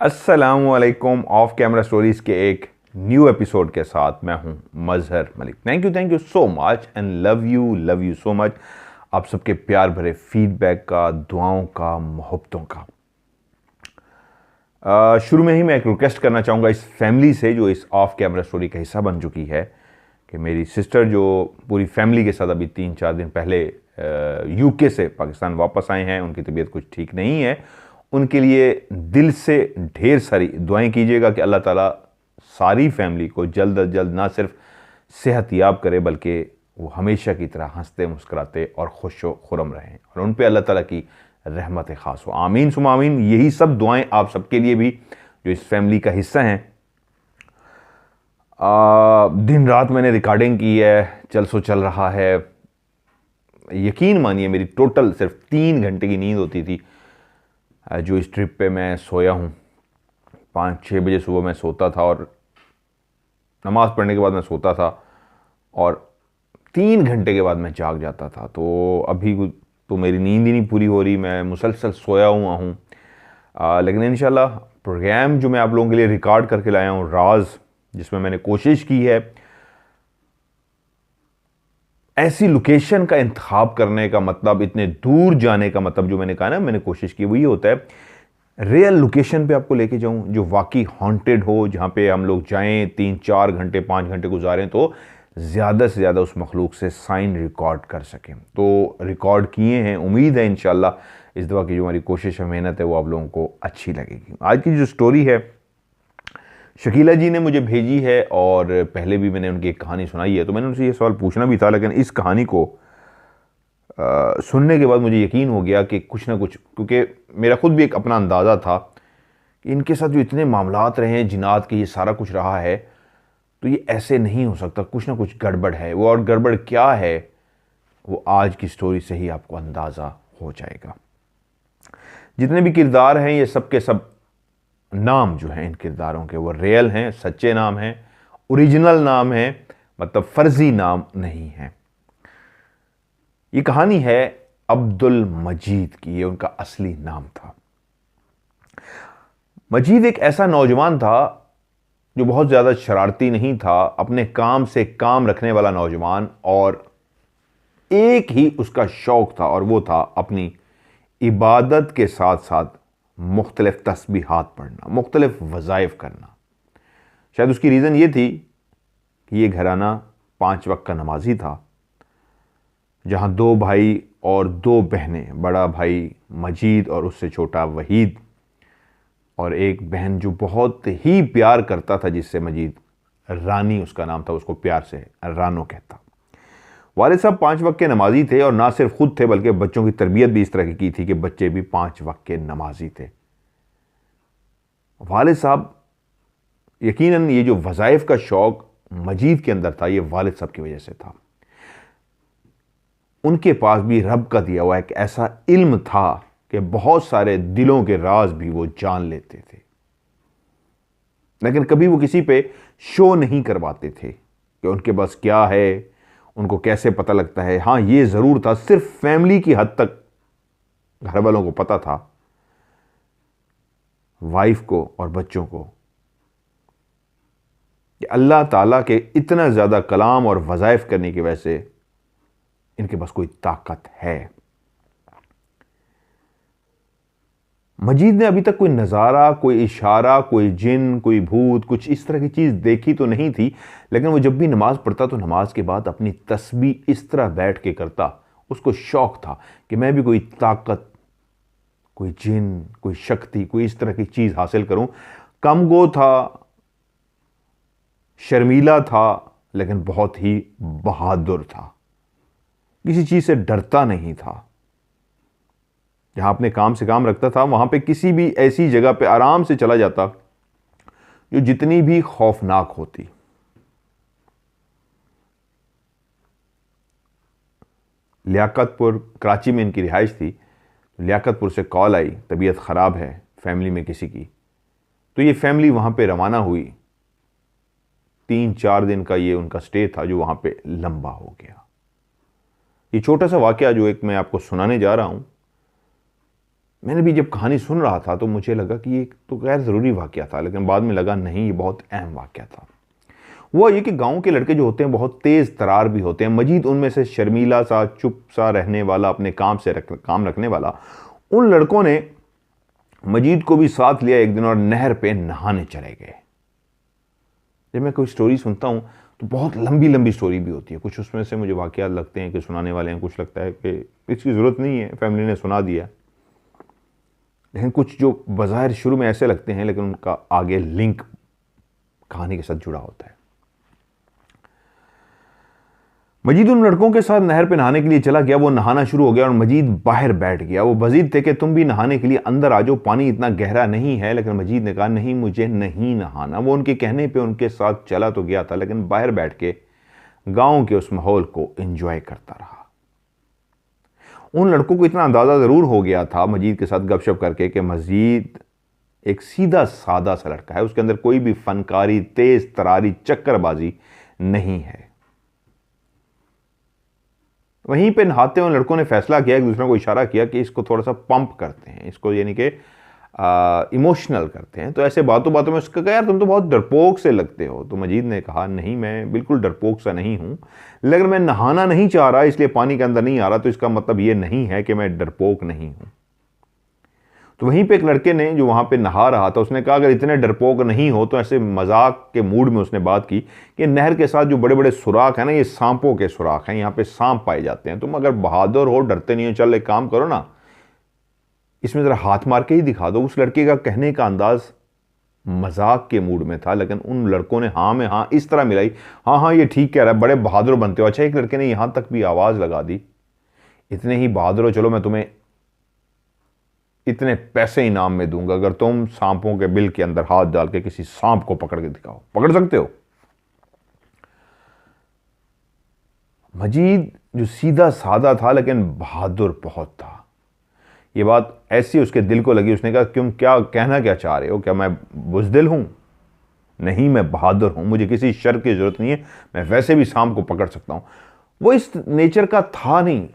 अस्सलामुअलैकुम। Of camera stories के एक न्यू एपिसोड के साथ मैं हूं Mazhar Malik. Thank you so much and love you so much आप सबके प्यार भरे फीडबैक का, दुआओं का, मोहब्बतों का। शुरू में ही मैं एक रिक्वेस्ट करना चाहूँगा इस फैमिली से जो इस ऑफ कैमरा स्टोरी का हिस्सा बन चुकी है कि मेरी सिस्टर जो पूरी फैमिली के साथ अभी 3-4 दिन पहले यूके से पाकिस्तान वापस आए हैं, उनकी तबीयत कुछ ठीक नहीं है। उनके लिए दिल से ढेर सारी दुआएं कीजिएगा कि अल्लाह ताला सारी फैमिली को जल्द अज जल्द ना सिर्फ सेहत याब करे बल्कि वो हमेशा की तरह हंसते मुस्कुराते और खुश खुरम रहें और उन पे अल्लाह ताला की रहमत ख़ास हो। आमीन सुम आमीन। यही सब दुआएं आप सबके लिए भी जो इस फैमिली का हिस्सा हैं। दिन रात मैंने रिकॉर्डिंग की है, चल रहा है। यकीन मानिए मेरी टोटल सिर्फ 3 घंटे की नींद होती थी जो इस ट्रिप पे मैं सोया हूँ। 5-6 बजे सुबह मैं सोता था और नमाज़ पढ़ने के बाद मैं सोता था और 3 घंटे के बाद मैं जाग जाता था। तो अभी तो मेरी नींद ही नहीं पूरी हो रही, मैं मुसलसल सोया हुआ हूँ। लेकिन इंशाल्लाह प्रोग्राम जो मैं आप लोगों के लिए रिकॉर्ड करके लाया हूँ राज, जिसमें मैंने कोशिश की है ऐसी लोकेशन का इंतखाब करने का, मतलब इतने दूर जाने का मतलब जो मैंने कहा ना, मैंने कोशिश की वही होता है रियल लोकेशन पे आपको लेके जाऊं जो वाकई हॉन्टेड हो, जहां पे हम लोग जाएं 3-4 घंटे 5 घंटे गुजारें तो ज़्यादा से ज़्यादा उस मखलूक से साइन रिकॉर्ड कर सकें। तो रिकॉर्ड किए हैं, उम्मीद है इंशाल्लाह इस दफ़ा की जो हमारी कोशिश है, मेहनत है, वो आप लोगों को अच्छी लगेगी। आज की जो स्टोरी है शकीला जी ने मुझे भेजी है और पहले भी मैंने उनकी एक कहानी सुनाई है, तो मैंने उनसे ये सवाल पूछना भी था, लेकिन इस कहानी को सुनने के बाद मुझे यकीन हो गया कि कुछ ना कुछ, क्योंकि मेरा खुद भी एक अपना अंदाज़ा था कि इनके साथ जो इतने मामलात रहे हैं, जिनात के, ये सारा कुछ रहा है, तो ये ऐसे नहीं हो सकता, कुछ ना कुछ गड़बड़ है। वो और गड़बड़ क्या है वो आज की स्टोरी से ही आपको अंदाज़ा हो जाएगा। जितने भी किरदार हैं ये सब के सब नाम जो हैं इन किरदारों के वो रियल हैं, सच्चे नाम हैं, ओरिजिनल नाम हैं, मतलब फर्जी नाम नहीं है। ये कहानी है अब्दुल मजीद की, ये उनका असली नाम था। मजीद एक ऐसा नौजवान था जो बहुत ज़्यादा शरारती नहीं था, अपने काम से काम रखने वाला नौजवान, और एक ही उसका शौक था और वो था अपनी इबादत के साथ साथ मुख्तलिफ तस्बीहात पढ़ना, मुख्तलिफ वज़ाइफ करना। शायद उसकी रीज़न ये थी कि ये घराना 5 वक्त का नमाजी था, जहाँ 2 भाई और 2 बहनें, बड़ा भाई मजीद और उससे छोटा वहीद, और एक बहन जो बहुत ही प्यार करता था जिससे मजीद, रानी उसका नाम था, उसको प्यार से रानो कहता। वालिद साहब 5 वक्त के नमाजी थे और ना सिर्फ खुद थे बल्कि बच्चों की तरबियत भी इस तरह की थी कि बच्चे भी 5 वक्त के नमाजी थे। वालिद साहब यकीनन ये जो वज़ाइफ का शौक मजीद के अंदर था, ये वालिद साहब की वजह से था। उनके पास भी रब का दिया हुआ एक ऐसा इल्म था कि बहुत सारे दिलों के राज भी वो जान लेते थे, लेकिन कभी वो किसी पे शो नहीं करवाते थे कि उनके पास क्या है, उनको कैसे पता लगता है। हाँ, ये ज़रूर था, सिर्फ फैमिली की हद तक घर वालों को पता था, वाइफ को और बच्चों को, कि अल्लाह ताला के इतना ज़्यादा कलाम और वज़ाइफ करने की वजह से इनके पास कोई ताकत है। मजीद ने अभी तक कोई नज़ारा, कोई इशारा, कोई जिन, कोई भूत, कुछ इस तरह की चीज़ देखी तो नहीं थी, लेकिन वो जब भी नमाज़ पढ़ता तो नमाज के बाद अपनी तस्बीह इस तरह बैठ के करता। उसको शौक़ था कि मैं भी कोई ताकत, कोई जिन, कोई शक्ति, कोई इस तरह की चीज़ हासिल करूं। कमगो था, शर्मीला था, लेकिन बहुत ही बहादुर था, किसी चीज़ से डरता नहीं था। जहां अपने काम से काम रखता था वहां पे किसी भी ऐसी जगह पे आराम से चला जाता जो जितनी भी खौफनाक होती। लियाकतपुर, कराची में इनकी रिहाइश थी। लियाकतपुर से कॉल आई, तबीयत ख़राब है फैमिली में किसी की, तो ये फैमिली वहां पे रवाना हुई। 3-4 दिन का ये उनका स्टे था जो वहां पे लंबा हो गया। ये छोटा सा वाकया जो एक मैं आपको सुनाने जा रहा हूं, मैंने भी जब कहानी सुन रहा था तो मुझे लगा कि ये तो गैर ज़रूरी वाक़या था, लेकिन बाद में लगा नहीं, ये बहुत अहम वाक़या था। वो ये कि गांव के लड़के जो होते हैं बहुत तेज़ तरार भी होते हैं। मजीद उनमें से शर्मीला सा, चुप सा रहने वाला, अपने काम रखने वाला। उन लड़कों ने मजीद को भी साथ लिया एक दिन और नहर पे नहाने चले गए। जब मैं कोई स्टोरी सुनता हूँ तो बहुत लंबी लंबी स्टोरी भी होती है। कुछ उसमें से मुझे वाक़यात लगते हैं कि सुनाने वाले हैं, कुछ लगता है कि इसकी ज़रूरत नहीं है, फैमिली ने सुना दिया। लेकिन कुछ जो बज़ाहिर शुरू में ऐसे लगते हैं लेकिन उनका आगे लिंक कहानी के साथ जुड़ा होता है। मजीद उन लड़कों के साथ नहर पे नहाने के लिए चला गया। वो नहाना शुरू हो गया और मजीद बाहर बैठ गया। वो मजीद थे कि तुम भी नहाने के लिए अंदर आ जाओ, पानी इतना गहरा नहीं है। लेकिन मजीद ने कहा नहीं, मुझे नहीं नहाना। वो उनके कहने पे उनके साथ चला तो गया था, लेकिन बाहर बैठ के गांव के उस माहौल को एंजॉय करता रहा। उन लड़कों को इतना अंदाजा जरूर हो गया था मजीद के साथ गपशप करके कि मजीद एक सीधा सादा सा लड़का है, उसके अंदर कोई भी फनकारी, तेज तरारी, चक्करबाजी नहीं है। वहीं पे नहाते हुए लड़कों ने फैसला किया, एक दूसरे को इशारा किया कि इसको थोड़ा सा पंप करते हैं, इसको यानी कि इमोशनल करते हैं। तो ऐसे बातों बातों में उसका कहा यार तुम तो बहुत डरपोक से लगते हो। तो मजीद ने कहा नहीं, मैं बिल्कुल डरपोक सा नहीं हूं, लेकिन मैं नहाना नहीं चाह रहा इसलिए पानी के अंदर नहीं आ रहा, तो इसका मतलब ये नहीं है कि मैं डरपोक नहीं हूं। तो वहीं पे एक लड़के ने जो वहां पे नहा रहा था उसने कहा अगर इतने डरपोक नहीं हो तो ऐसे मजाक के मूड में उसने बात की कि नहर के साथ जो बड़े बड़े सुराख हैं ना, ये सांपों के सुराख हैं, यहाँ पे सांप पाए जाते हैं। तुम अगर बहादुर हो, डरते नहीं हो, चल एक काम करो ना, इसमें जरा हाथ मार के ही दिखा दो। उस लड़के का कहने का अंदाज मजाक के मूड में था, लेकिन उन लड़कों ने हाँ में हाँ इस तरह मिलाई, हाँ हाँ ये ठीक कह रहा है, बड़े बहादुर बनते हो। अच्छा, एक लड़के ने यहां तक भी आवाज लगा दी, इतने ही बहादुर हो, चलो मैं तुम्हें इतने पैसे इनाम में दूंगा अगर तुम सांपों के बिल के अंदर हाथ डाल के किसी सांप को पकड़ के दिखाओ। पकड़ सकते हो? मजीद जो सीधा सादा था लेकिन बहादुर बहुत था, ये बात ऐसी उसके दिल को लगी। उसने कहा क्यों, क्या कहना क्या चाह रहे हो? क्या मैं बुज़दिल हूं? नहीं, मैं बहादुर हूं, मुझे किसी शर्त की जरूरत नहीं है, मैं वैसे भी सांप को पकड़ सकता हूं। वो इस नेचर का था नहीं,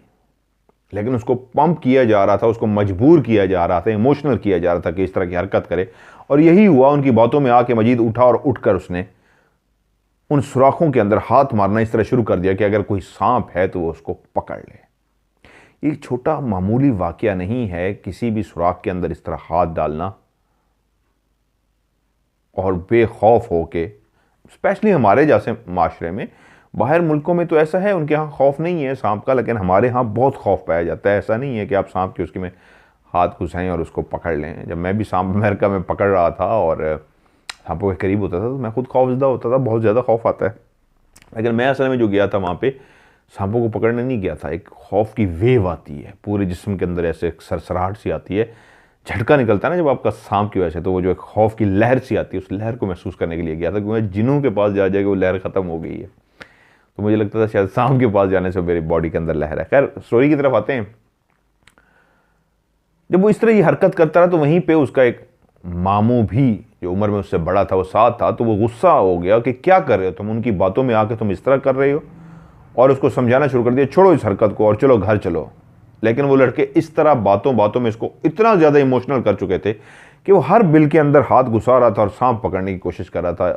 लेकिन उसको पंप किया जा रहा था, उसको मजबूर किया जा रहा था, इमोशनल किया जा रहा था कि इस तरह की हरकत करे। और यही हुआ। उनकी बातों में आके मजीद उठा और उठकर उसने उन सुराखों के अंदर हाथ मारना इस तरह शुरू कर दिया कि अगर कोई सांप है तो वो उसको पकड़ ले। एक छोटा मामूली वाकया नहीं है किसी भी सुराख के अंदर इस तरह हाथ डालना और बेखौफ होके, स्पेशली हमारे जैसे माशरे में। बाहर मुल्कों में तो ऐसा है, उनके यहाँ खौफ नहीं है सांप का, लेकिन हमारे यहाँ बहुत खौफ पाया जाता है। ऐसा नहीं है कि आप सांप के उसके में हाथ घुसाएं और उसको पकड़ लें। जब मैं भी सांप अमेरिका में पकड़ रहा था और सांपों के करीब होता था तो मैं खुद खौफजदा होता था, बहुत ज़्यादा खौफ आता है। लेकिन मैं असल में जो गया था वहाँ पे सांपों को पकड़ने नहीं गया था। एक खौफ की वेव आती है पूरे जिस्म के अंदर, ऐसे एक सरसराहट सी आती है, झटका निकलता है ना जब आपका सांप की वजह से, तो वो जो एक खौफ की लहर सी आती है, उस लहर को महसूस करने के लिए गया था। क्योंकि जिन्हों के पास जा जाके वो लहर ख़त्म हो गई है, तो मुझे लगता था शायद सांप के पास जाने से मेरी बॉडी के अंदर लहर है। खैर, स्टोरी की तरफ आते हैं। जब वो इस तरह की हरकत करता रहा तो वहीं पे उसका एक मामू भी जो उम्र में उससे बड़ा था वो साथ था। तो वो गुस्सा हो गया कि क्या कर रहे हो तुम, उनकी बातों में आके तुम इस तरह कर रहे हो, और उसको समझाना शुरू कर दिया छोड़ो इस हरकत को और चलो घर चलो। लेकिन वो लड़के इस तरह बातों बातों में इसको इतना ज़्यादा इमोशनल कर चुके थे कि वो हर बिल के अंदर हाथ घुसा रहा था और सांप पकड़ने की कोशिश कर रहा था।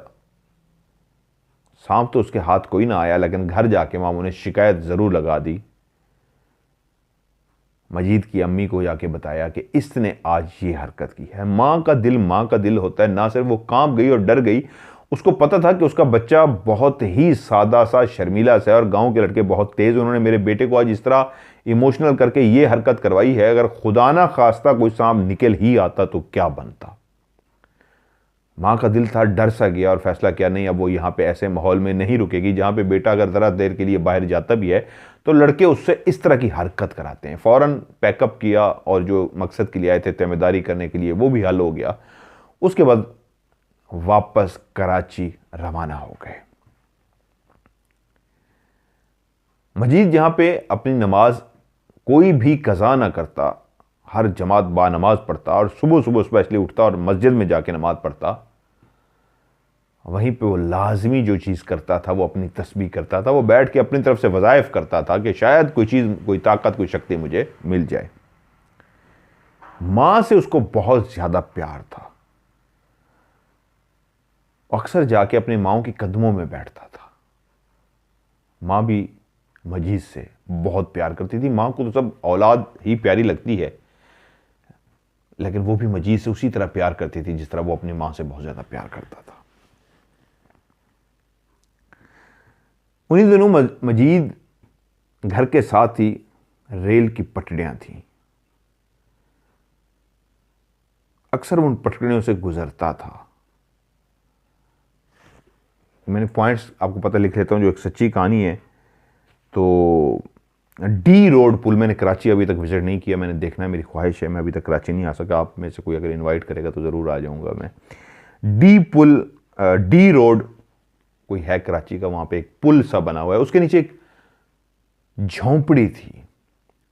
सांप तो उसके हाथ कोई ना आया, लेकिन घर जाके मामू ने शिकायत ज़रूर लगा दी। मजीद की अम्मी को जाके बताया कि इसने आज ये हरकत की है। माँ का दिल होता है। ना सिर्फ वो कांप गई और डर गई, उसको पता था कि उसका बच्चा बहुत ही सादा सा, शर्मीला सा है और गांव के लड़के बहुत तेज। उन्होंने मेरे बेटे को आज इस तरह इमोशनल करके ये हरकत करवाई है, अगर खुदा ना खास्ता कोई सांप निकल ही आता तो क्या बनता। माँ का दिल था, डर सा गया और फैसला किया नहीं, अब वो यहाँ पे ऐसे माहौल में नहीं रुकेगी जहाँ पे बेटा अगर ज़रा देर के लिए बाहर जाता भी है तो लड़के उससे इस तरह की हरकत कराते हैं। फ़ौरन पैकअप किया और जो मकसद के लिए आए थे तैमेदारी करने के लिए वो भी हल हो गया। उसके बाद वापस कराची रवाना हो गए। मजीद जहाँ पे अपनी नमाज कोई भी कज़ा ना करता, हर जमात बानमाज पढ़ता और सुबह सुबह स्पेशली उठता और मस्जिद में जाके नमाज पढ़ता, वहीं पे वो लाजमी जो चीज़ करता था वो अपनी तस्बीह करता था। वो बैठ के अपनी तरफ से वज़ाइफ करता था कि शायद कोई चीज़, कोई ताकत, कोई शक्ति मुझे मिल जाए। मां से उसको बहुत ज्यादा प्यार था। अक्सर जाके अपनी माओ के कदमों में बैठता था। मां भी मजीद से बहुत प्यार करती थी। मां को तो सब औलाद ही प्यारी लगती है, लेकिन वो भी मजीद से उसी तरह प्यार करती थी जिस तरह वो अपनी मां से बहुत ज्यादा प्यार करता था। उन्हीं दिनों मजीद घर के साथ ही रेल की पटरियां थीं। अक्सर उन पटरियों से गुजरता था। मैंने पॉइंट्स आपको पता लिख लेता हूं, जो एक सच्ची कहानी है। तो डी रोड पुल, मैंने कराची अभी तक विजिट नहीं किया, मैंने देखना है, मेरी ख्वाहिश है। मैं अभी तक कराची नहीं आ सका, आप में से कोई अगर इनवाइट करेगा तो ज़रूर आ जाऊंगा मैं। डी पुल, डी रोड कोई है कराची का, वहां पे एक पुल सा बना हुआ है, उसके नीचे एक झोंपड़ी थी।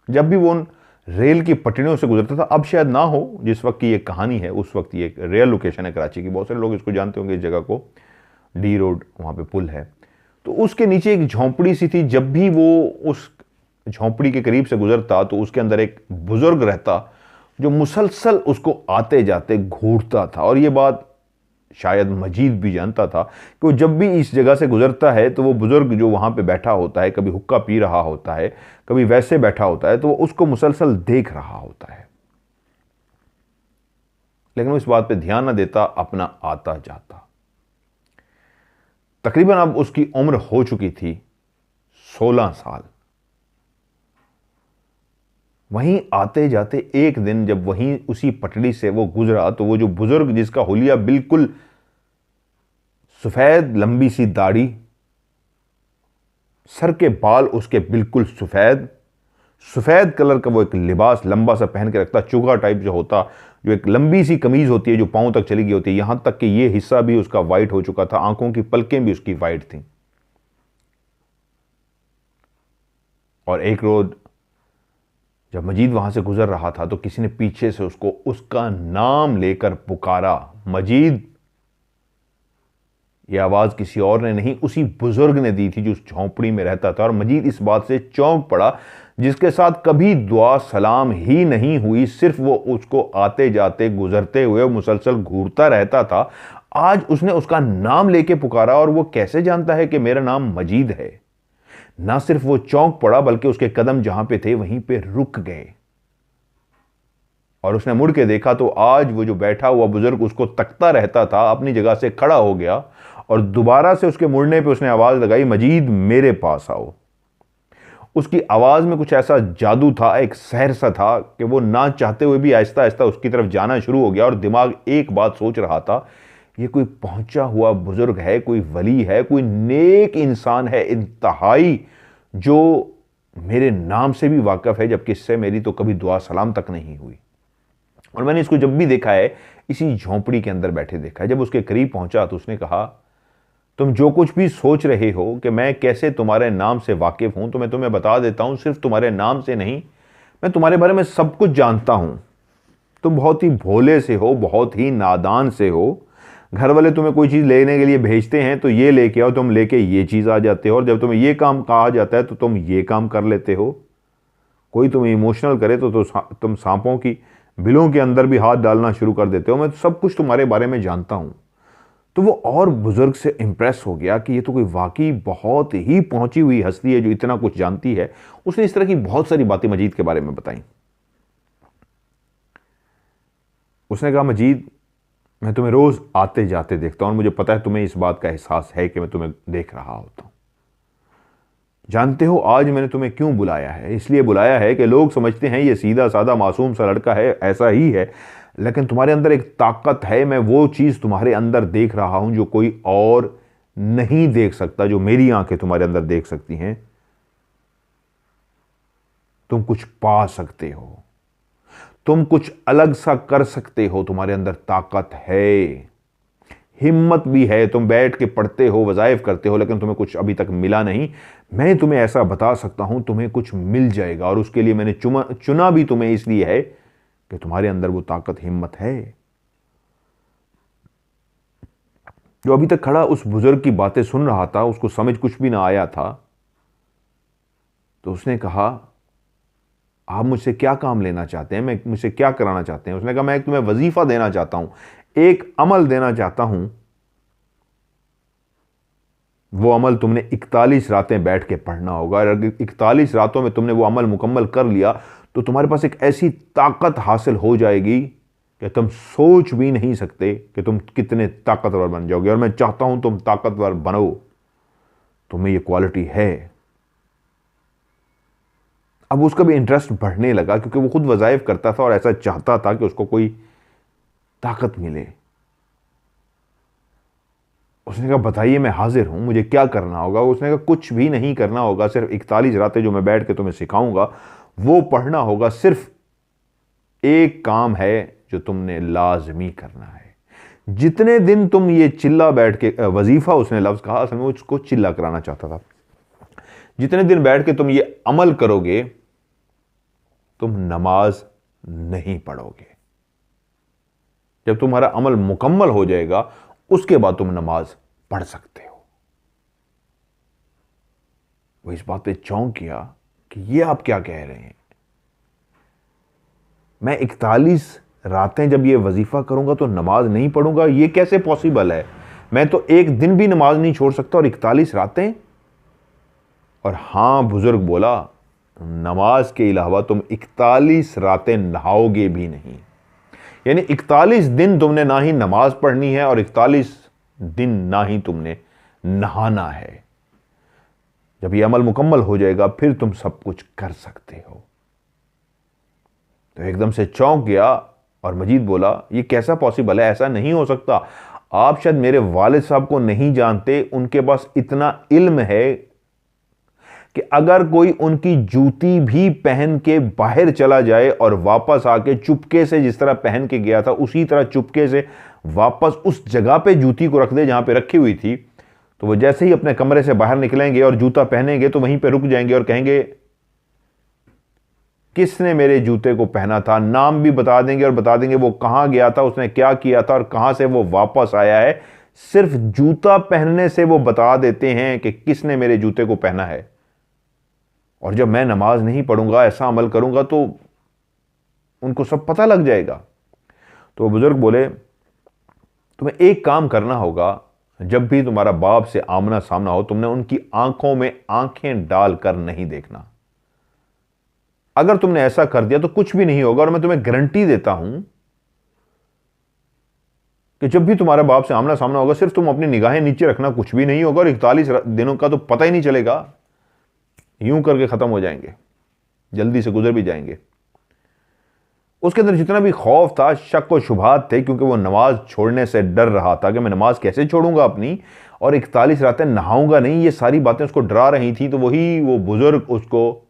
जब भी वो उन रेल की पटरियों से गुजरता था, अब शायद ना हो जिस वक्त की ये कहानी है, उस वक्त ये एक रियल लोकेशन है कराची की, बहुत सारे लोग इसको जानते होंगे इस जगह को, डी रोड, वहां पे पुल है। तो उसके नीचे एक झोंपड़ी सी थी। जब भी वो उस झोंपड़ी के करीब से गुजरता तो उसके अंदर एक बुजुर्ग रहता जो मुसलसल उसको आते जाते घूरता था। और ये बात शायद मजीद भी जानता था कि वो जब भी इस जगह से गुजरता है तो वो बुजुर्ग जो वहां पे बैठा होता है, कभी हुक्का पी रहा होता है, कभी वैसे बैठा होता है, तो वो उसको मुसलसल देख रहा होता है। लेकिन वो इस बात पे ध्यान न देता, अपना आता जाता। तकरीबन अब उसकी उम्र हो चुकी थी 16 साल। वहीं आते जाते एक दिन जब वहीं उसी पटड़ी से वो गुजरा तो वो जो बुजुर्ग, जिसका हुलिया बिल्कुल सफेद, लंबी सी दाढ़ी, सर के बाल उसके बिल्कुल सफेद, सफेद कलर का वो एक लिबास लंबा सा पहन के रखता, चुगा टाइप जो होता, जो एक लंबी सी कमीज होती है जो पांव तक चली गई होती है, यहां तक कि ये हिस्सा भी उसका वाइट हो चुका था, आंखों की पलकें भी उसकी वाइट थीं। और एक रोज जब मजीद वहां से गुजर रहा था तो किसी ने पीछे से उसको उसका नाम लेकर पुकारा, मजीद। यह आवाज किसी और ने नहीं, उसी बुजुर्ग ने दी थी जो उस झोंपड़ी में रहता था। और मजीद इस बात से चौंक पड़ा, जिसके साथ कभी दुआ सलाम ही नहीं हुई, सिर्फ वो उसको आते जाते गुजरते हुए मुसलसल घूरता रहता था। आज उसने उसका नाम लेके पुकारा, और वो कैसे जानता है कि मेरा नाम मजीद है। ना सिर्फ वो चौंक पड़ा, बल्कि उसके कदम जहां पे थे वहीं पे रुक गए। और उसने मुड़ के देखा तो आज वो जो बैठा हुआ बुजुर्ग उसको तकता रहता था, अपनी जगह से खड़ा हो गया। और दोबारा से उसके मुड़ने पे उसने आवाज लगाई, मजीद मेरे पास आओ। उसकी आवाज में कुछ ऐसा जादू था, एक सहर सा था कि वो ना चाहते हुए भी आहिस्ता आहिस्ता उसकी तरफ जाना शुरू हो गया। और दिमाग एक बात सोच रहा था, ये कोई पहुंचा हुआ बुजुर्ग है, कोई वली है, कोई नेक इंसान है इंतहाई, जो मेरे नाम से भी वाकिफ है, जबकि इससे मेरी तो कभी दुआ सलाम तक नहीं हुई। और मैंने इसको जब भी देखा है इसी झोंपड़ी के अंदर बैठे देखा है। जब उसके करीब पहुंचा तो उसने कहा, तुम जो कुछ भी सोच रहे हो कि मैं कैसे तुम्हारे नाम से वाकिफ हूं, तो मैं तुम्हें बता देता हूं, सिर्फ तुम्हारे नाम से नहीं, मैं तुम्हारे बारे में सब कुछ जानता हूं। तुम बहुत ही भोले से हो, बहुत ही नादान से हो। घर वाले तुम्हें कोई चीज़ लेने के लिए भेजते हैं तो ये लेके आओ, तुम लेके ये चीज़ आ जाते हो, और जब तुम्हें ये काम कहा जाता है तो तुम ये काम कर लेते हो। कोई तुम्हें इमोशनल करे तो तुम सांपों की बिलों के अंदर भी हाथ डालना शुरू कर देते हो। मैं तो सब कुछ तुम्हारे बारे में जानता हूं। तो वो और बुजुर्ग से इंप्रेस हो गया कि ये तो कोई वाकई बहुत ही पहुंची हुई हस्ती है जो इतना कुछ जानती है। उसने इस तरह की बहुत सारी बातें मजीद के बारे में बताई। उसने कहा, मजीद मैं तुम्हें रोज आते जाते देखता हूं और मुझे पता है तुम्हें इस बात का एहसास है कि मैं तुम्हें देख रहा होता हूं। जानते हो आज मैंने तुम्हें क्यों बुलाया है? इसलिए बुलाया है कि लोग समझते हैं ये सीधा साधा मासूम सा लड़का है, ऐसा ही है, लेकिन तुम्हारे अंदर एक ताकत है। मैं वो चीज तुम्हारे अंदर देख रहा हूं जो कोई और नहीं देख सकता, जो मेरी आंखें तुम्हारे अंदर देख सकती हैं। तुम कुछ पा सकते हो, तुम कुछ अलग सा कर सकते हो, तुम्हारे अंदर ताकत है, हिम्मत भी है। तुम बैठ के पढ़ते हो, वज़ाइफ करते हो, लेकिन तुम्हें कुछ अभी तक मिला नहीं। मैं तुम्हें ऐसा बता सकता हूं, तुम्हें कुछ मिल जाएगा। और उसके लिए मैंने चुना भी तुम्हें इसलिए है कि तुम्हारे अंदर वो ताकत, हिम्मत है। जो अभी तक खड़ा उस बुजुर्ग की बातें सुन रहा था, उसको समझ कुछ भी ना आया था। तो उसने कहा, आप मुझसे क्या काम लेना चाहते हैं, मैं मुझसे क्या कराना चाहते हैं? उसने कहा मैं तुम्हें वजीफा देना चाहता हूं, एक अमल देना चाहता हूं। वो अमल तुमने 41 रातें बैठ के पढ़ना होगा, और अगर 41 रातों में तुमने वो अमल मुकम्मल कर लिया तो तुम्हारे पास एक ऐसी ताकत हासिल हो जाएगी कि तुम सोच भी नहीं सकते कि तुम कितने ताकतवर बन जाओगे। और मैं चाहता हूं तुम ताकतवर बनो, तुम्हें ये क्वालिटी है। अब उसका भी इंटरेस्ट बढ़ने लगा, क्योंकि वो खुद वज़ाइफ करता था और ऐसा चाहता था कि उसको कोई ताकत मिले। उसने कहा बताइए, मैं हाजिर हूं, मुझे क्या करना होगा? उसने कहा कुछ भी नहीं करना होगा, सिर्फ 41 रातें जो मैं बैठ के तुम्हें सिखाऊंगा वो पढ़ना होगा। सिर्फ एक काम है जो तुमने लाजमी करना है। जितने दिन तुम ये चिल्ला बैठ के, वजीफा उसने लफ्ज कहा, असल में उसको चिल्ला कराना चाहता था। जितने दिन बैठ के तुम ये अमल करोगे तुम नमाज नहीं पढ़ोगे। जब तुम्हारा अमल मुकम्मल हो जाएगा उसके बाद तुम नमाज पढ़ सकते हो। वो इस बात पे चौंक गया कि ये आप क्या कह रहे हैं? मैं 41 रातें जब ये वजीफा करूंगा तो नमाज नहीं पढ़ूंगा, ये कैसे पॉसिबल है? मैं तो एक दिन भी नमाज नहीं छोड़ सकता और 41 रातें? और हां, बुजुर्ग बोला, नमाज के अलावा तुम 41 रातें नहाओगे भी नहीं। यानी 41 दिन तुमने ना ही नमाज पढ़नी है और 41 दिन ना ही तुमने नहाना है। जब यह अमल मुकम्मल हो जाएगा फिर तुम सब कुछ कर सकते हो। तो एकदम से चौंक गया और मजीद बोला, यह कैसा पॉसिबल है? ऐसा नहीं हो सकता। आप शायद मेरे वालिद साहब को नहीं जानते, उनके पास इतना इल्म है कि अगर कोई उनकी जूती भी पहन के बाहर चला जाए और वापस आके चुपके से जिस तरह पहन के गया था उसी तरह चुपके से वापस उस जगह पे जूती को रख दे जहां पे रखी हुई थी, तो वो जैसे ही अपने कमरे से बाहर निकलेंगे और जूता पहनेंगे तो वहीं पे रुक जाएंगे और कहेंगे किसने मेरे जूते को पहना था? नाम भी बता देंगे और बता देंगे वो कहां गया था, उसने क्या किया था और कहां से वो वापस आया है। सिर्फ जूता पहनने से वो बता देते हैं कि किसने मेरे जूते को पहना है। और जब मैं नमाज नहीं पढ़ूंगा, ऐसा अमल करूंगा, तो उनको सब पता लग जाएगा। तो बुजुर्ग बोले, तुम्हें एक काम करना होगा, जब भी तुम्हारा बाप से आमना सामना हो तुमने उनकी आंखों में आंखें डालकर नहीं देखना। अगर तुमने ऐसा कर दिया तो कुछ भी नहीं होगा। और मैं तुम्हें गारंटी देता हूं कि जब भी तुम्हारे बाप से आमना सामना होगा सिर्फ तुम अपनी निगाहें नीचे रखना, कुछ भी नहीं होगा और 41 दिनों का तो पता ही नहीं चलेगा, यूं करके खत्म हो जाएंगे, जल्दी से गुजर भी जाएंगे। उसके अंदर जितना भी खौफ था, शक व शुबहात थे, क्योंकि वो नमाज छोड़ने से डर रहा था कि मैं नमाज कैसे छोड़ूंगा अपनी, और 41 रातें नहाऊंगा नहीं, ये सारी बातें उसको डरा रही थी। तो वही वो बुजुर्ग उसको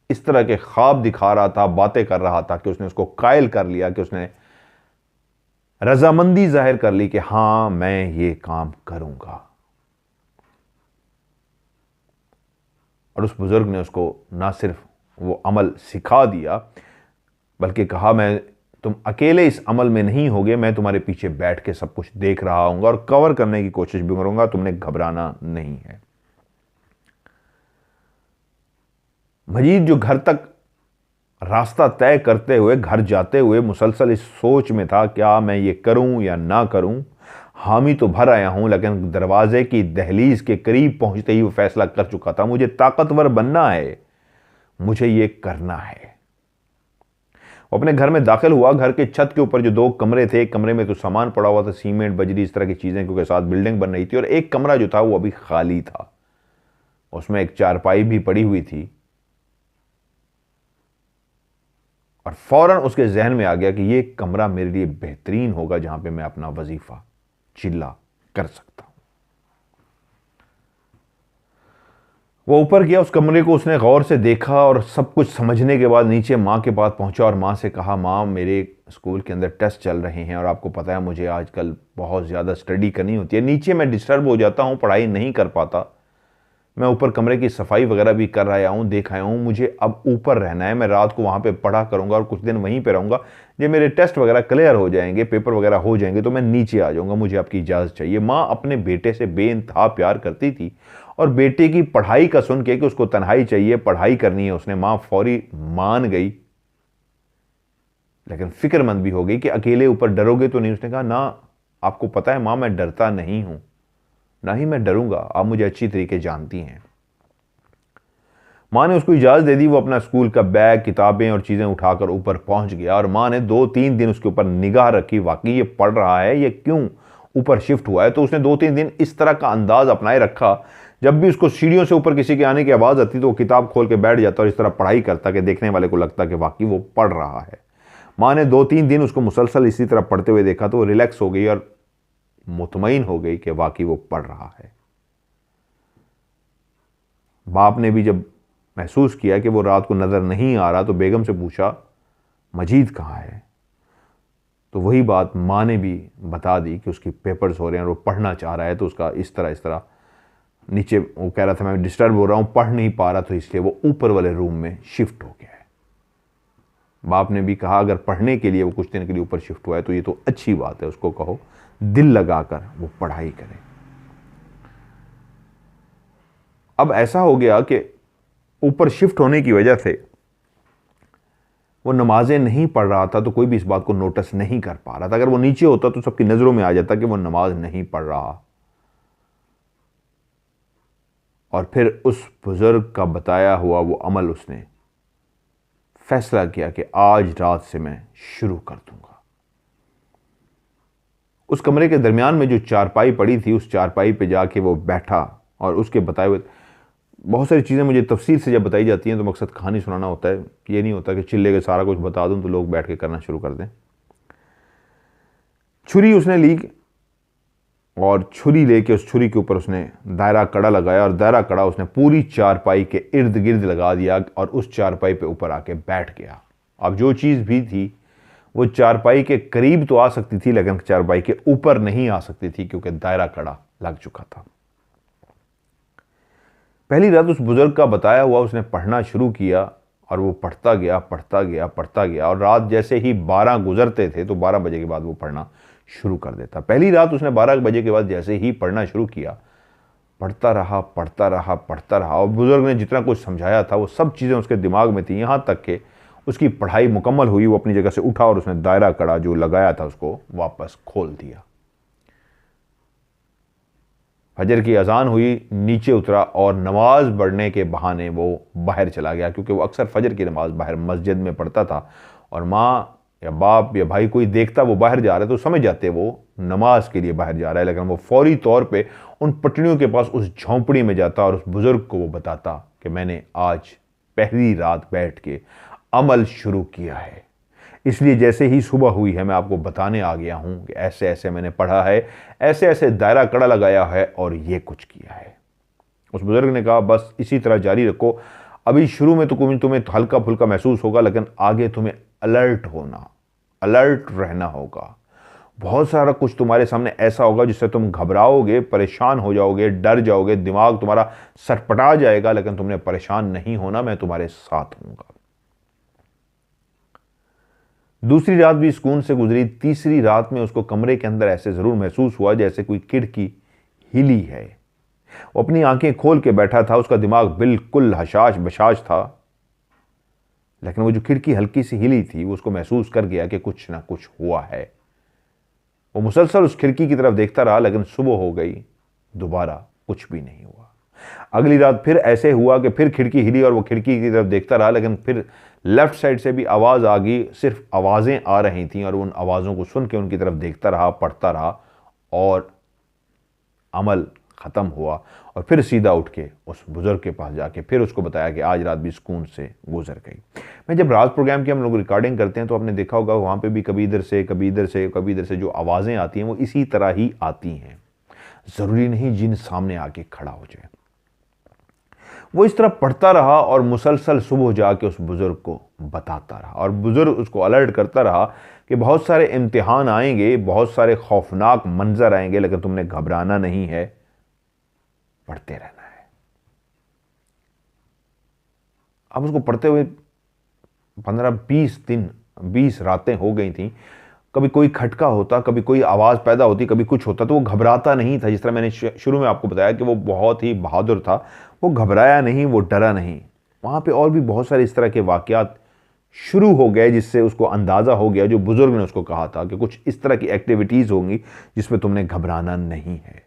इस तरह के ख्वाब दिखा रहा था, बातें कर रहा था कि उसने उसको कायल कर लिया, कि उसने रजामंदी जाहिर कर ली कि हां मैं ये काम करूंगा। और उस बुजुर्ग ने उसको ना सिर्फ वो अमल सिखा दिया बल्कि कहा, मैं तुम अकेले इस अमल में नहीं होगे, मैं तुम्हारे पीछे बैठ के सब कुछ देख रहा हूंगा और कवर करने की कोशिश भी करूंगा, तुमने घबराना नहीं है। मजीद जो घर तक रास्ता तय करते हुए, घर जाते हुए मुसलसल इस सोच में था, क्या मैं ये करूं या ना करूं। हामी तो भर आया हूं, लेकिन दरवाजे की दहलीज के करीब पहुंचते ही वो फैसला कर चुका था, मुझे ताकतवर बनना है, मुझे ये करना है। वो अपने घर में दाखिल हुआ। घर के छत के ऊपर जो 2 कमरे थे, एक कमरे में तो सामान पड़ा हुआ था, सीमेंट, बजरी, इस तरह की चीजें, क्योंकि साथ बिल्डिंग बन रही थी, और एक कमरा जो था वो अभी खाली था, उसमें एक चारपाई भी पड़ी हुई थी। और फौरन उसके जहन में आ गया कि ये कमरा मेरे लिए बेहतरीन होगा जहां पे मैं अपना वजीफा चिल्ला कर सकता हूं। वो ऊपर गया, उस कमरे को उसने गौर से देखा और सब कुछ समझने के बाद नीचे मां के पास पहुंचा और मां से कहा, मां मेरे स्कूल के अंदर टेस्ट चल रहे हैं और आपको पता है मुझे आजकल बहुत ज़्यादा स्टडी करनी होती है, नीचे मैं डिस्टर्ब हो जाता हूं, पढ़ाई नहीं कर पाता, मैं ऊपर कमरे की सफाई वगैरह भी कर आया हूँ, देख आया हूँ, मुझे अब ऊपर रहना है, मैं रात को वहाँ पे पढ़ा करूँगा और कुछ दिन वहीं पे रहूँगा, जब मेरे टेस्ट वगैरह क्लियर हो जाएंगे, पेपर वगैरह हो जाएंगे तो मैं नीचे आ जाऊँगा, मुझे आपकी इजाज़त चाहिए। माँ अपने बेटे से बेइंतहा प्यार करती थी और बेटे की पढ़ाई का सुन के कि उसको तन्हाई चाहिए, पढ़ाई करनी है उसने, मां फौरी मान गई, लेकिन फिक्रमंद भी हो गई कि अकेले ऊपर डरोगे तो नहीं। उसने कहा ना, आपको पता है मां मैं डरता नहीं हूं, ना ही मैं डरूंगा, आप मुझे अच्छी तरीके जानती हैं। मां ने उसको इजाजत दे दी। वो अपना स्कूल का बैग, किताबें और चीजें उठाकर ऊपर पहुंच गया और मां ने 2-3 दिन उसके ऊपर निगाह रखी, वाकई ये पढ़ रहा है, ये क्यों ऊपर शिफ्ट हुआ है। तो उसने 2-3 दिन इस तरह का अंदाज अपनाए रखा, जब भी उसको सीढ़ियों से ऊपर किसी के आने की आवाज आती तो वो किताब खोल के बैठ जाता और इस तरह पढ़ाई करता कि देखने वाले को लगता कि वाकई वो पढ़ रहा है। मां ने 2-3 दिन उसको मुसलसल इसी तरह पढ़ते हुए देखा तो वो रिलैक्स हो गई और मुतमईन हो गई कि वाकई वो पढ़ रहा है। बाप ने भी जब महसूस किया कि वो रात को नजर नहीं आ रहा तो बेगम से पूछा मजीद कहाँ है। तो वही बात मां ने भी बता दी कि उसकी पेपर्स हो रहे हैं और वो पढ़ना चाह रहा है, तो उसका इस तरह नीचे वो कह रहा था मैं डिस्टर्ब हो रहा हूं, पढ़ नहीं पा रहा, तो इसलिए वो ऊपर वाले रूम में शिफ्ट हो गया है। बाप ने भी कहा अगर पढ़ने के लिए वो कुछ दिन के लिए ऊपर शिफ्ट हुआ है तो ये तो अच्छी बात है, उसको कहो दिल लगाकर वो पढ़ाई करे। अब ऐसा हो गया कि ऊपर शिफ्ट होने की वजह से वो नमाजें नहीं पढ़ रहा था, तो कोई भी इस बात को नोटिस नहीं कर पा रहा था। अगर वो नीचे होता तो सबकी नजरों में आ जाता कि वो नमाज नहीं पढ़ रहा। और फिर उस बुजुर्ग का बताया हुआ वो अमल उसने फैसला किया कि आज रात से मैं शुरू कर दूंगा। उस कमरे के दरमियान में जो चारपाई पड़ी थी, उस चारपाई पे जाके वो बैठा और उसके बताए हुए बहुत सारी चीज़ें मुझे तफसील से जब बताई जाती हैं तो मकसद कहानी सुनाना होता है, ये नहीं होता कि चिल्ले के सारा कुछ बता दूं तो लोग बैठ के करना शुरू कर दें। छुरी उसने ली और छुरी लेके उस छुरी के ऊपर उसने दायरा कड़ा लगाया और दायरा कड़ा उसने पूरी चारपाई के इर्द गिर्द लगा दिया और उस चारपाई पे ऊपर आके बैठ गया। अब जो चीज़ भी थी वो चारपाई के करीब तो आ सकती थी लेकिन चारपाई के ऊपर नहीं आ सकती थी क्योंकि दायरा कड़ा लग चुका था। पहली रात उस बुजुर्ग का बताया हुआ उसने पढ़ना शुरू किया और वो पढ़ता गया और रात जैसे ही 12 गुजरते थे तो 12 बजे के बाद वो पढ़ना शुरू कर देता। पहली रात उसने 12 बजे के बाद जैसे ही पढ़ना शुरू किया, पढ़ता रहा और बुजुर्ग ने जितना कुछ समझाया था वो सब चीज़ें उसके दिमाग में थी, यहाँ तक कि उसकी पढ़ाई मुकम्मल हुई। वो अपनी जगह से उठा और उसने दायरा कड़ा जो लगाया था उसको वापस खोल दिया। फजर की अजान हुई, नीचे उतरा और नमाज पढ़ने के बहाने वो बाहर चला गया, क्योंकि वो अक्सर फजर की नमाज बाहर मस्जिद में पढ़ता था और माँ या बाप या भाई कोई देखता वो बाहर जा रहा है तो समझ जाते वो नमाज के लिए बाहर जा रहा है। लेकिन वो फौरी तौर पे उन पटड़ियों के पास उस झोंपड़ी में जाता और उस बुजुर्ग को वो बताता कि मैंने आज पहली रात बैठ के अमल शुरू किया है, इसलिए जैसे ही सुबह हुई है मैं आपको बताने आ गया हूं कि ऐसे ऐसे मैंने पढ़ा है, ऐसे ऐसे दायरा कड़ा लगाया है और ये कुछ किया है। उस बुजुर्ग ने कहा बस इसी तरह जारी रखो, अभी शुरू में तो तुम्हें हल्का फुल्का महसूस होगा लेकिन आगे तुम्हें अलर्ट रहना होगा। बहुत सारा कुछ तुम्हारे सामने ऐसा होगा जिससे तुम घबराओगे, परेशान हो जाओगे, डर जाओगे, दिमाग तुम्हारा सटपटा जाएगा, लेकिन तुमने परेशान नहीं होना, मैं तुम्हारे साथ हूंगा। दूसरी रात भी सुकून से गुजरी। तीसरी रात में उसको कमरे के अंदर ऐसे जरूर महसूस हुआ जैसे कोई खिड़की हिली है। वो अपनी आंखें खोल के बैठा था, उसका दिमाग बिल्कुल हशाश बशाश था, लेकिन वो जो खिड़की हल्की सी हिली थी वो उसको महसूस कर गया कि कुछ ना कुछ हुआ है। वो मुसलसल उस खिड़की की तरफ देखता रहा, लेकिन सुबह हो गई, दोबारा कुछ भी नहीं हुआ। अगली रात फिर ऐसे हुआ कि फिर खिड़की हिली और वो खिड़की की तरफ देखता रहा, लेकिन फिर लेफ्ट साइड से भी आवाज आ गई, सिर्फ आवाजें आ रही थीं और उन आवाजों को सुन के उनकी तरफ देखता रहा, पढ़ता रहा और अमल खत्म हुआ। और फिर सीधा उठ के उस बुजुर्ग के पास जाके फिर उसको बताया कि आज रात भी सुकून से गुजर गई। मैं जब रात प्रोग्राम की हम लोग रिकॉर्डिंग करते हैं तो आपने देखा होगा वहां पे भी कभी इधर से जो आवाजें आती हैं वो इसी तरह ही आती हैं, जरूरी नहीं जिन सामने आके खड़ा हो जाए। वो इस तरह पढ़ता रहा और मुसलसल सुबह जाके उस बुजुर्ग को बताता रहा और बुजुर्ग उसको अलर्ट करता रहा कि बहुत सारे इम्तिहान आएंगे, बहुत सारे खौफनाक मंजर आएंगे, लेकिन तुमने घबराना नहीं है, पढ़ते रहना है। अब उसको पढ़ते हुए 15-20 दिन 20 रातें हो गई थी। कभी कोई खटका होता, कभी कोई आवाज़ पैदा होती, कभी कुछ होता, तो वो घबराता नहीं था। जिस तरह मैंने शुरू में आपको बताया कि वो बहुत ही बहादुर था, वो घबराया नहीं, वो डरा नहीं। वहाँ पे और भी बहुत सारे इस तरह के वाक़यात शुरू हो गए, जिससे उसको अंदाज़ा हो गया, जो बुज़ुर्ग ने उसको कहा था कि कुछ इस तरह की एक्टिविटीज़ होंगी जिसमें तुमने घबराना नहीं है।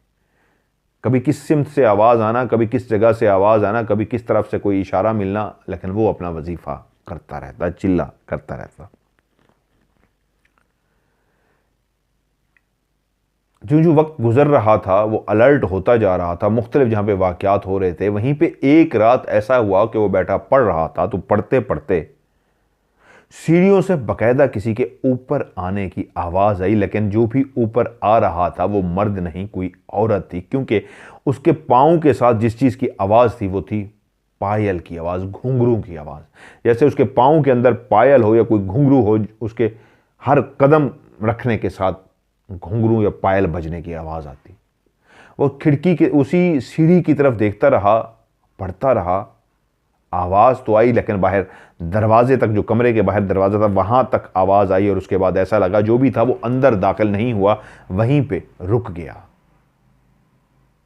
कभी किस सिमत से आवाज़ आना, कभी किस जगह से आवाज़ आना, कभी किस तरफ से कोई इशारा मिलना, लेकिन वो अपना वजीफ़ा करता रहता, चिल्ला करता रहता। जो वक्त गुजर रहा था, वो अलर्ट होता जा रहा था। मुख्तलिफ जहाँ पे वाक़यात हो रहे थे, वहीं पे एक रात ऐसा हुआ कि वो बैठा पढ़ रहा था, तो पढ़ते पढ़ते सीढ़ियों से बकायदा किसी के ऊपर आने की आवाज़ आई। लेकिन जो भी ऊपर आ रहा था वो मर्द नहीं, कोई औरत थी, क्योंकि उसके पाँव के साथ जिस चीज़ की आवाज़ थी वो थी पायल की आवाज़, घुंघरू की आवाज़। जैसे उसके पाँव के अंदर पायल हो या कोई घुंघरू हो, उसके हर कदम रखने के साथ घुंघरू या पायल बजने की आवाज़ आती। वो खिड़की के उसी सीढ़ी की तरफ देखता रहा, पढ़ता रहा। आवाज़ तो आई, लेकिन बाहर दरवाजे तक, जो कमरे के बाहर दरवाज़ा था, वहाँ तक आवाज़ आई। और उसके बाद ऐसा लगा जो भी था वो अंदर दाखिल नहीं हुआ, वहीं पे रुक गया।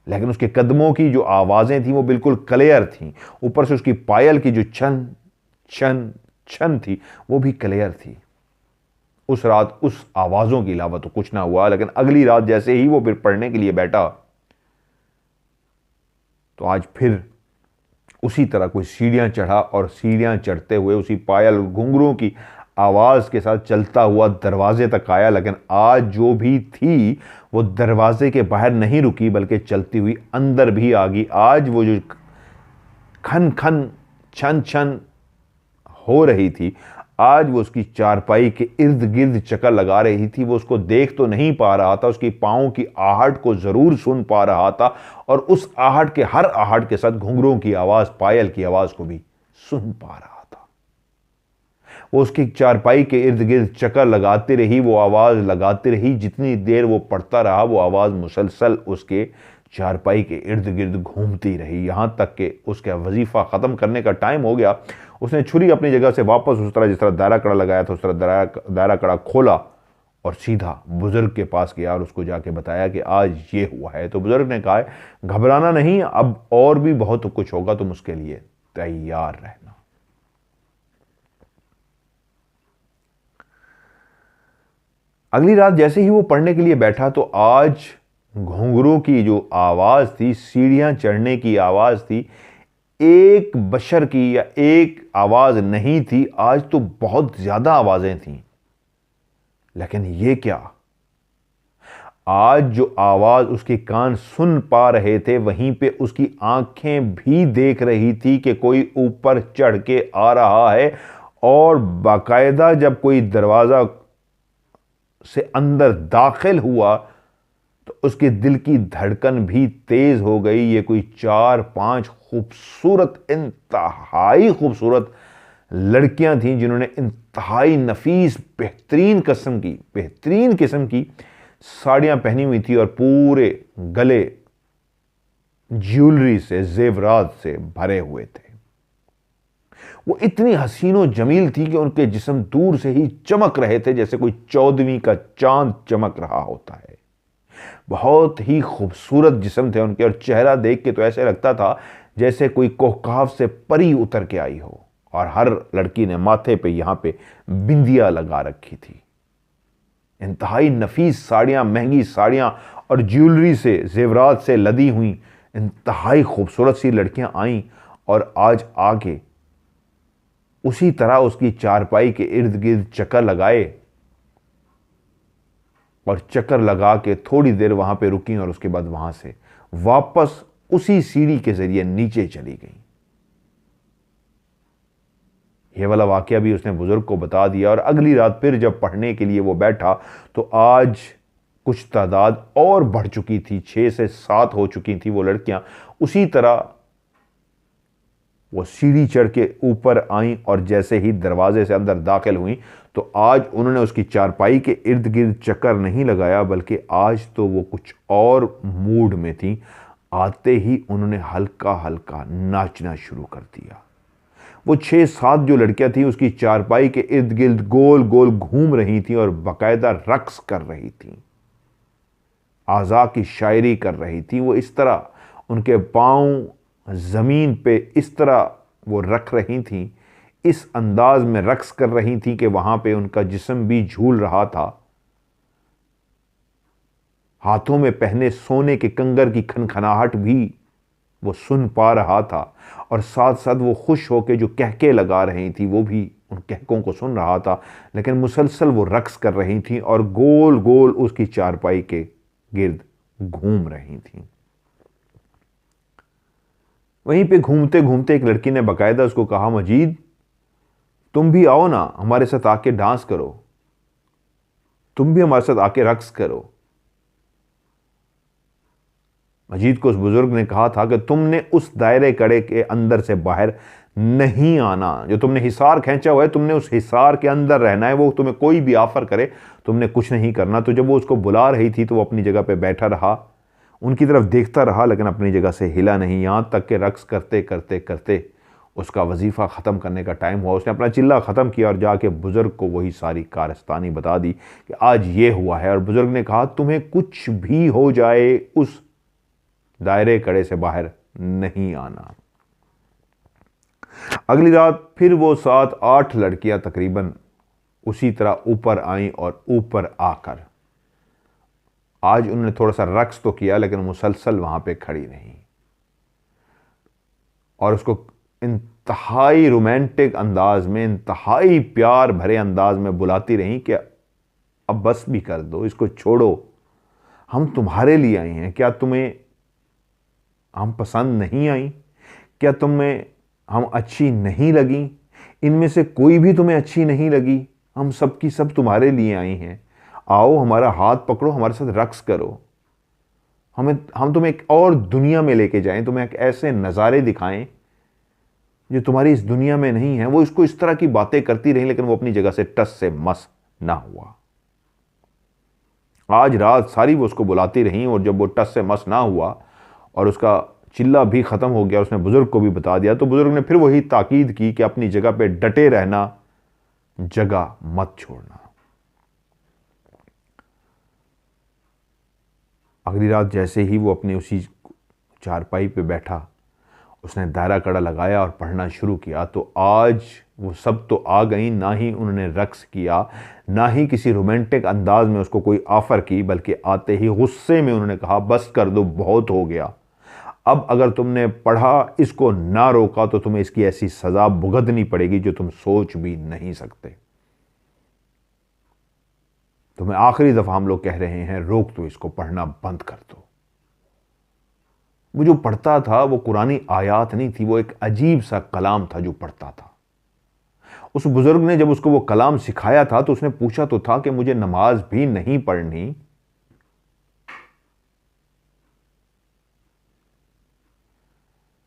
लेकिन उसके कदमों की जो आवाज़ें थीं वो बिल्कुल क्लियर थीं। ऊपर से उसकी पायल की जो छन छन छन थी वो भी क्लियर थी। उस रात उस आवाज़ों के अलावा तो कुछ ना हुआ। लेकिन अगली रात जैसे ही वो फिर पढ़ने के लिए बैठा, तो आज फिर उसी तरह कोई सीढ़ियां चढ़ा, और सीढ़ियां चढ़ते हुए उसी पायल घुंघरू की आवाज़ के साथ चलता हुआ दरवाजे तक आया। लेकिन आज जो भी थी वो दरवाजे के बाहर नहीं रुकी, बल्कि चलती हुई अंदर भी आ गई। आज वो जो खन खन छन छन हो रही थी, आज वो उसकी चारपाई के इर्द गिर्द चक्कर लगा रही थी। वो उसको देख तो नहीं पा रहा था, उसकी पाँव की आहट को जरूर सुन पा रहा था, और उस आहट के हर आहट के साथ घुंघरूओं की आवाज़, पायल की आवाज़ को भी सुन पा रहा था। वो उसकी चारपाई के इर्द गिर्द चक्कर लगाती रही, वो आवाज़ लगाती रही। जितनी देर वो पढ़ता रहा, वो आवाज़ मुसलसल उसके चारपाई के इर्द गिर्द घूमती रही, यहां तक कि उसका वजीफा ख़त्म करने का टाइम हो गया। उसने छुरी अपनी जगह से वापस उस तरह जिस तरह दायरा कड़ा लगाया था, उस तरह दायरा कड़ा खोला और सीधा बुजुर्ग के पास गया और उसको जाके बताया कि आज ये हुआ है। तो बुजुर्ग ने कहा, घबराना नहीं, अब और भी बहुत कुछ होगा, तुम उसके लिए तैयार रहना। अगली रात जैसे ही वो पढ़ने के लिए बैठा, तो आज घुंघरू की जो आवाज़ थी, सीढ़ियां चढ़ने की आवाज़ थी, एक बशर की या एक आवाज़ नहीं थी, आज तो बहुत ज़्यादा आवाज़ें थीं। लेकिन ये क्या, आज जो आवाज़ उसके कान सुन पा रहे थे, वहीं पे उसकी आंखें भी देख रही थी कि कोई ऊपर चढ़ के आ रहा है। और बाकायदा जब कोई दरवाज़ा से अंदर दाखिल हुआ तो उसके दिल की धड़कन भी तेज हो गई। ये कोई 4-5 खूबसूरत, इंतहाई खूबसूरत लड़कियां थीं, जिन्होंने इंतहाई नफीस बेहतरीन किस्म की साड़ियां पहनी हुई थी और पूरे गले ज्वेलरी से, जेवरात से भरे हुए थे। वो इतनी हसीनो जमील थी कि उनके जिस्म दूर से ही चमक रहे थे, जैसे कोई 14वीं का चांद चमक रहा होता है। बहुत ही खूबसूरत जिस्म थे उनके, और चेहरा देख के तो ऐसे लगता था जैसे कोई कोहकाफ से परी उतर के आई हो। और हर लड़की ने माथे पे, यहां पे बिंदिया लगा रखी थी। इंतहाई नफीस साड़ियां, महंगी साड़ियां और ज्वेलरी से, जेवरात से लदी हुई इंतहाई खूबसूरत सी लड़कियां आईं और आज आके उसी तरह उसकी चारपाई के इर्द गिर्द चक्कर लगाए, और चक्कर लगा के थोड़ी देर वहां पे रुकी और उसके बाद वहां से वापस उसी सीढ़ी के जरिए नीचे चली गई। ये वाला वाकया भी उसने बुजुर्ग को बता दिया। और अगली रात फिर जब पढ़ने के लिए वो बैठा, तो आज कुछ तादाद और बढ़ चुकी थी, 6 से 7 हो चुकी थी वो लड़कियां। उसी तरह वो सीढ़ी चढ़ के ऊपर आईं, और जैसे ही दरवाजे से अंदर दाखिल हुई, तो आज उन्होंने उसकी चारपाई के इर्द गिर्द चक्कर नहीं लगाया, बल्कि आज तो वो कुछ और मूड में थी। आते ही उन्होंने हल्का हल्का नाचना शुरू कर दिया। वो 6-7 जो लड़कियां थी उसकी चारपाई के इर्द गिर्द गोल गोल घूम रही थी और बाकायदा रक्स कर रही थी, आज़ा की शायरी कर रही थी। वो इस तरह उनके पांव ज़मीन पे इस तरह वो रख रही थी, इस अंदाज में रक्स कर रही थी कि वहां पे उनका जिस्म भी झूल रहा था। हाथों में पहने सोने के कंगर की खनखनाहट भी वो सुन पा रहा था और साथ साथ वो खुश होकर जो कहके लगा रही थी वो भी उन कहकों को सुन रहा था। लेकिन मुसलसल वो रक्स कर रही थी और गोल गोल उसकी चारपाई के गिर्द घूम रही थी। वहीं पे घूमते घूमते एक लड़की ने बाकायदा उसको कहा, मजीद तुम भी आओ ना, हमारे साथ आके डांस करो, तुम भी हमारे साथ आके रक्स करो। मजीद को उस बुजुर्ग ने कहा था कि तुमने उस दायरे कड़े के अंदर से बाहर नहीं आना, जो तुमने हिसार खींचा हुआ है तुमने उस हिसार के अंदर रहना है। वो तुम्हें कोई भी ऑफर करे तुमने कुछ नहीं करना। तो जब वो उसको बुला रही थी तो वो अपनी जगह पे बैठा रहा, उनकी तरफ देखता रहा, लेकिन अपनी जगह से हिला नहीं, यहां तक कि रक्स करते करते करते उसका वजीफा ख़त्म करने का टाइम हुआ। उसने अपना चिल्ला ख़त्म किया और जाके बुज़ुर्ग को वही सारी कारस्तानी बता दी कि आज ये हुआ है। और बुज़ुर्ग ने कहा, तुम्हें कुछ भी हो जाए उस दायरे कड़े से बाहर नहीं आना। अगली रात फिर वो 7-8 लड़कियां तकरीबन उसी तरह ऊपर आईं और ऊपर आकर आज उन्होंने थोड़ा सा रक्स तो किया लेकिन मुसलसल वहां पे खड़ी रही और उसको इंतहाई रोमांटिक अंदाज में, इंतहाई प्यार भरे अंदाज में बुलाती रही कि अब बस भी कर दो, इसको छोड़ो, हम तुम्हारे लिए आए हैं। क्या तुम्हें हम पसंद नहीं आई? क्या तुम्हें हम अच्छी नहीं लगी? इनमें से कोई भी तुम्हें अच्छी नहीं लगी? हम सब की सब तुम्हारे लिए आई हैं। आओ, हमारा हाथ पकड़ो, हमारे साथ रक्स करो, हम तुम्हें एक और दुनिया में लेके जाएं, तुम्हें एक ऐसे नज़ारे दिखाएं जो तुम्हारी इस दुनिया में नहीं है। वो इसको इस तरह की बातें करती रही लेकिन वो अपनी जगह से टस से मस ना हुआ। आज रात सारी वो उसको बुलाती रही और जब वो टस से मस ना हुआ और उसका चिल्ला भी ख़त्म हो गया, उसने बुज़ुर्ग को भी बता दिया, तो बुज़ुर्ग ने फिर वही ताकीद की कि अपनी जगह पे डटे रहना, जगह मत छोड़ना। अगली रात जैसे ही वो अपनी उसी चारपाई पे बैठा, उसने दायरा कड़ा लगाया और पढ़ना शुरू किया। तो आज वो सब तो आ गई, ना ही उन्होंने रक्स किया, ना ही किसी रोमांटिक अंदाज में उसको कोई ऑफ़र की, बल्कि आते ही गुस्से में उन्होंने कहा, बस कर दो, बहुत हो गया। अब अगर तुमने पढ़ा, इसको ना रोका तो तुम्हें इसकी ऐसी सज़ा भुगतनी पड़ेगी जो तुम सोच भी नहीं सकते। तुम्हें आखिरी दफ़ा हम लोग कह रहे हैं, रोक दो इसको, पढ़ना बंद कर दो। वो जो पढ़ता था वो कुरानी आयात नहीं थी, वो एक अजीब सा कलाम था जो पढ़ता था। उस बुजुर्ग ने जब उसको वो कलाम सिखाया था तो उसने पूछा तो था कि मुझे नमाज भी नहीं पढ़नी,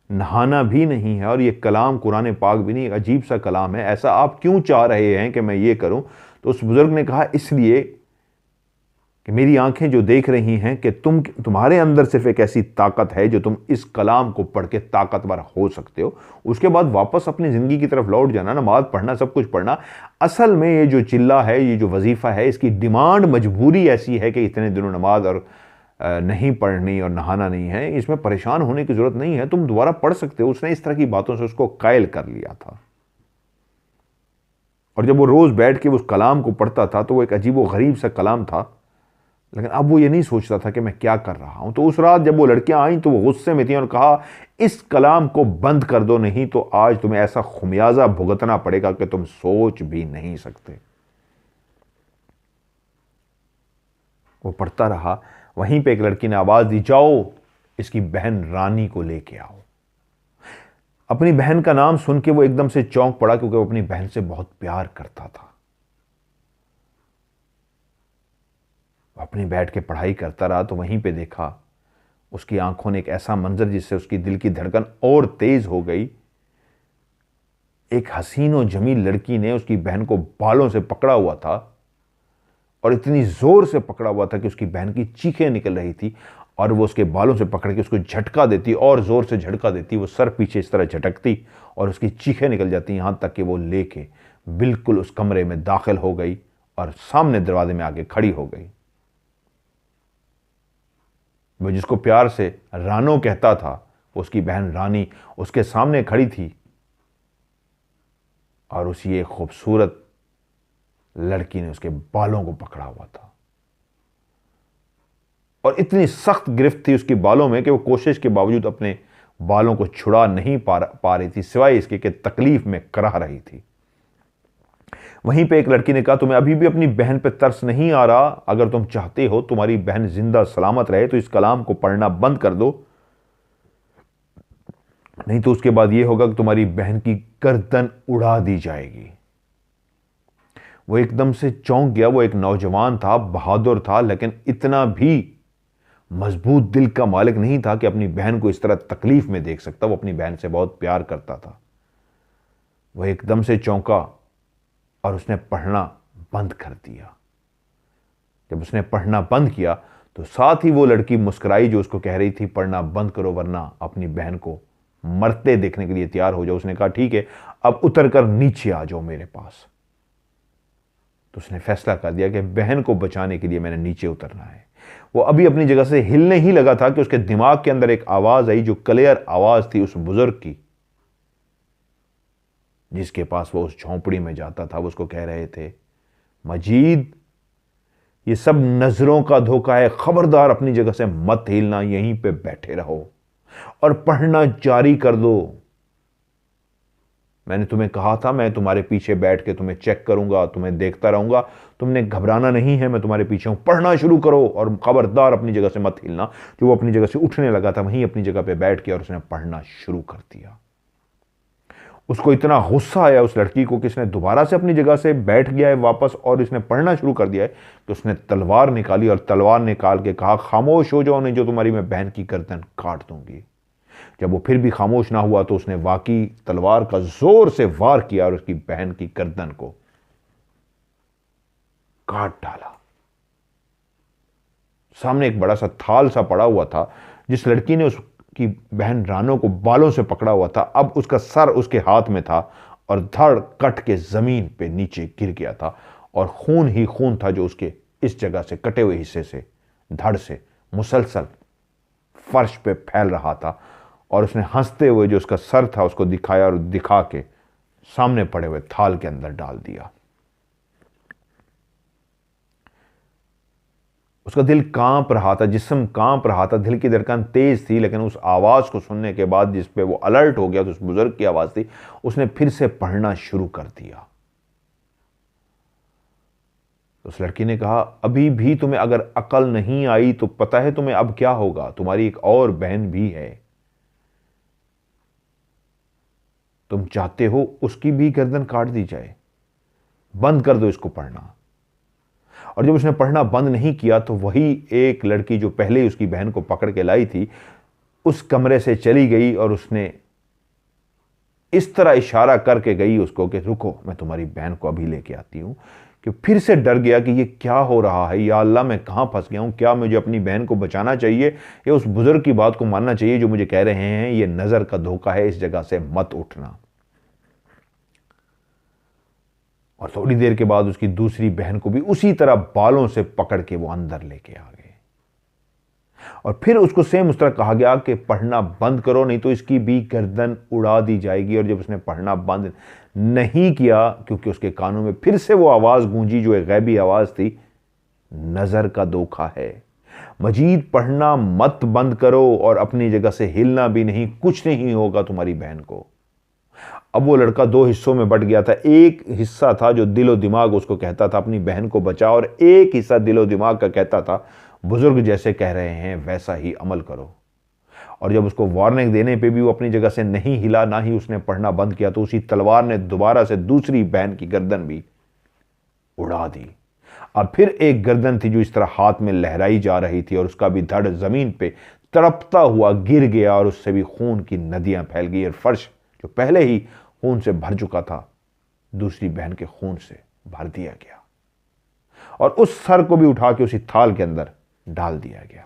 नहाना भी नहीं है और ये कलाम कुरान पाक भी नहीं, अजीब सा कलाम है, ऐसा आप क्यों चाह रहे हैं कि मैं ये करूं? तो उस बुजुर्ग ने कहा, इसलिए कि मेरी आंखें जो देख रही हैं कि तुम्हारे अंदर सिर्फ एक ऐसी ताकत है जो तुम इस कलाम को पढ़ के ताकतवर हो सकते हो। उसके बाद वापस अपनी ज़िंदगी की तरफ लौट जाना, नमाज पढ़ना, सब कुछ पढ़ना। असल में ये जो चिल्ला है, ये जो वजीफ़ा है, इसकी डिमांड मजबूरी ऐसी है कि इतने दिनों नमाज और नहीं पढ़नी और नहाना नहीं है, इसमें परेशान होने की ज़रूरत नहीं है, तुम दोबारा पढ़ सकते हो। उसने इस तरह की बातों से उसको कायल कर लिया था। और जब वो रोज़ बैठ के उस कलाम को पढ़ता था तो वो एक अजीब व गरीब सा कलाम था, लेकिन अब वो ये नहीं सोचता था कि मैं क्या कर रहा हूं। तो उस रात जब वो लड़कियां आईं तो वो गुस्से में थी और कहा, इस कलाम को बंद कर दो, नहीं तो आज तुम्हें ऐसा खुमियाजा भुगतना पड़ेगा कि तुम सोच भी नहीं सकते। वो पढ़ता रहा। वहीं पे एक लड़की ने आवाज दी, जाओ इसकी बहन रानी को लेके आओ। अपनी बहन का नाम सुन के वो एकदम से चौंक पड़ा, क्योंकि वो अपनी बहन से बहुत प्यार करता था। अपनी बैठ के पढ़ाई करता रहा तो वहीं पे देखा उसकी आंखों ने एक ऐसा मंजर जिससे उसकी दिल की धड़कन और तेज हो गई। एक हसीन और जमील लड़की ने उसकी बहन को बालों से पकड़ा हुआ था और इतनी जोर से पकड़ा हुआ था कि उसकी बहन की चीखें निकल रही थी और वो उसके बालों से पकड़ के उसको झटका देती और ज़ोर से झटका देती, वो सर पीछे इस तरह झटकती और उसकी चीखें निकल जाती, यहाँ तक कि वो लेके बिल्कुल उस कमरे में दाखिल हो गई और सामने दरवाजे में आके खड़ी हो गई। वो जिसको प्यार से रानो कहता था, उसकी बहन रानी उसके सामने खड़ी थी और उसी एक खूबसूरत लड़की ने उसके बालों को पकड़ा हुआ था और इतनी सख्त गिरफ्त थी उसके बालों में कि वो कोशिश के बावजूद अपने बालों को छुड़ा नहीं पा रही थी, सिवाय इसके कि तकलीफ में कराह रही थी। वहीं पे एक लड़की ने कहा, तुम्हें अभी भी अपनी बहन पे तरस नहीं आ रहा? अगर तुम चाहते हो तुम्हारी बहन जिंदा सलामत रहे तो इस कलाम को पढ़ना बंद कर दो, नहीं तो उसके बाद यह होगा कि तुम्हारी बहन की गर्दन उड़ा दी जाएगी। वो एकदम से चौंक गया। वो एक नौजवान था, बहादुर था, लेकिन इतना भी मजबूत दिल का मालिक नहीं था कि अपनी बहन को इस तरह तकलीफ में देख सकता। वो अपनी बहन से बहुत प्यार करता था। वो एकदम से चौंका और उसने पढ़ना बंद कर दिया। जब उसने पढ़ना बंद किया तो साथ ही वो लड़की मुस्कुराई जो उसको कह रही थी पढ़ना बंद करो वरना अपनी बहन को मरते देखने के लिए तैयार हो जाओ। उसने कहा, ठीक है, अब उतर कर नीचे आ जाओ मेरे पास। तो उसने फैसला कर दिया कि बहन को बचाने के लिए मैंने नीचे उतरना है। वो अभी अपनी जगह से हिलने ही लगा था कि उसके दिमाग के अंदर एक आवाज आई जो क्लियर आवाज थी उस बुजुर्ग की, जिसके पास वो उस झोंपड़ी में जाता था। वो उसको कह रहे थे, मजीद, ये सब नजरों का धोखा है, खबरदार अपनी जगह से मत हिलना, यहीं पे बैठे रहो और पढ़ना जारी कर दो। मैंने तुम्हें कहा था मैं तुम्हारे पीछे बैठ के तुम्हें चेक करूंगा, तुम्हें देखता रहूंगा, तुमने घबराना नहीं है, मैं तुम्हारे पीछे हूं, पढ़ना शुरू करो और खबरदार अपनी जगह से मत हिलना। जो वो अपनी जगह से उठने लगा था वहीं अपनी जगह पे बैठ के और उसने पढ़ना शुरू कर दिया। उसको इतना गुस्सा आया उस लड़की को कि इसने दोबारा से अपनी जगह से बैठ गया है वापस और इसने पढ़ना शुरू कर दिया है कि उसने तलवार निकाली और तलवार निकाल के कहा, खामोश हो जाओ नहीं जो तुम्हारी मैं बहन की गर्दन काट दूंगी। जब वो फिर भी खामोश ना हुआ तो उसने वाकई तलवार का जोर से वार किया और उसकी बहन की गर्दन को काट डाला। सामने एक बड़ा सा थाल सा पड़ा हुआ था। जिस लड़की ने उसकी बहन रानो को बालों से पकड़ा हुआ था, अब उसका सर उसके हाथ में था और धड़ कट के जमीन पे नीचे गिर गया था और खून ही खून था जो उसके इस जगह से कटे हुए हिस्से से धड़ से मुसलसल फर्श पे फैल रहा था। और उसने हंसते हुए जो उसका सर था उसको दिखाया और दिखा के सामने पड़े हुए थाल के अंदर डाल दिया। उसका दिल कांप रहा था, जिस्म कांप रहा था, दिल की धड़कन तेज थी, लेकिन उस आवाज को सुनने के बाद जिस पे वो अलर्ट हो गया तो उस बुजुर्ग की आवाज थी, उसने फिर से पढ़ना शुरू कर दिया। उस लड़की ने कहा, अभी भी तुम्हें अगर अकल नहीं आई तो पता है तुम्हें अब क्या होगा, तुम्हारी एक और बहन भी है, तुम चाहते हो उसकी भी गर्दन काट दी जाए, बंद कर दो इसको पढ़ना। और जब उसने पढ़ना बंद नहीं किया तो वही एक लड़की जो पहले उसकी बहन को पकड़ के लाई थी उस कमरे से चली गई और उसने इस तरह इशारा करके गई उसको कि रुको, मैं तुम्हारी बहन को अभी लेके आती हूं, कि फिर से डर गया कि ये क्या हो रहा है, या अल्लाह मैं कहां फंस गया हूं, क्या मुझे अपनी बहन को बचाना चाहिए या उस बुजुर्ग की बात को मानना चाहिए जो मुझे कह रहे हैं ये नजर का धोखा है, इस जगह से मत उठना। और थोड़ी देर के बाद उसकी दूसरी बहन को भी उसी तरह बालों से पकड़ के वो अंदर लेके आ गए और फिर उसको सेम उस तरह कहा गया कि पढ़ना बंद करो नहीं तो इसकी भी गर्दन उड़ा दी जाएगी। और जब उसने पढ़ना बंद नहीं किया, क्योंकि उसके कानों में फिर से वो आवाज गूंजी जो एक गैबी आवाज थी, नजर का धोखा है, मजीद पढ़ना मत बंद करो और अपनी जगह से हिलना भी नहीं, कुछ नहीं होगा तुम्हारी बहन को। अब वो लड़का दो हिस्सों में बट गया था। एक हिस्सा था जो दिलो दिमाग उसको कहता था अपनी बहन को बचा, और एक हिस्सा दिलो दिमाग का कहता था बुजुर्ग जैसे कह रहे हैं वैसा ही अमल करो। और जब उसको वार्निंग देने पे भी वो अपनी जगह से नहीं हिला, ना ही उसने पढ़ना बंद किया, तो उसी तलवार ने दोबारा से दूसरी बहन की गर्दन भी उड़ा दी। अब फिर एक गर्दन थी जो इस तरह हाथ में लहराई जा रही थी और उसका भी धड़ जमीन पे तड़पता हुआ गिर गया और उससे भी खून की नदियां फैल गई और फर्श जो पहले ही खून से भर चुका था दूसरी बहन के खून से भर दिया गया और उस सर को भी उठा के उसी थाल के अंदर डाल दिया गया।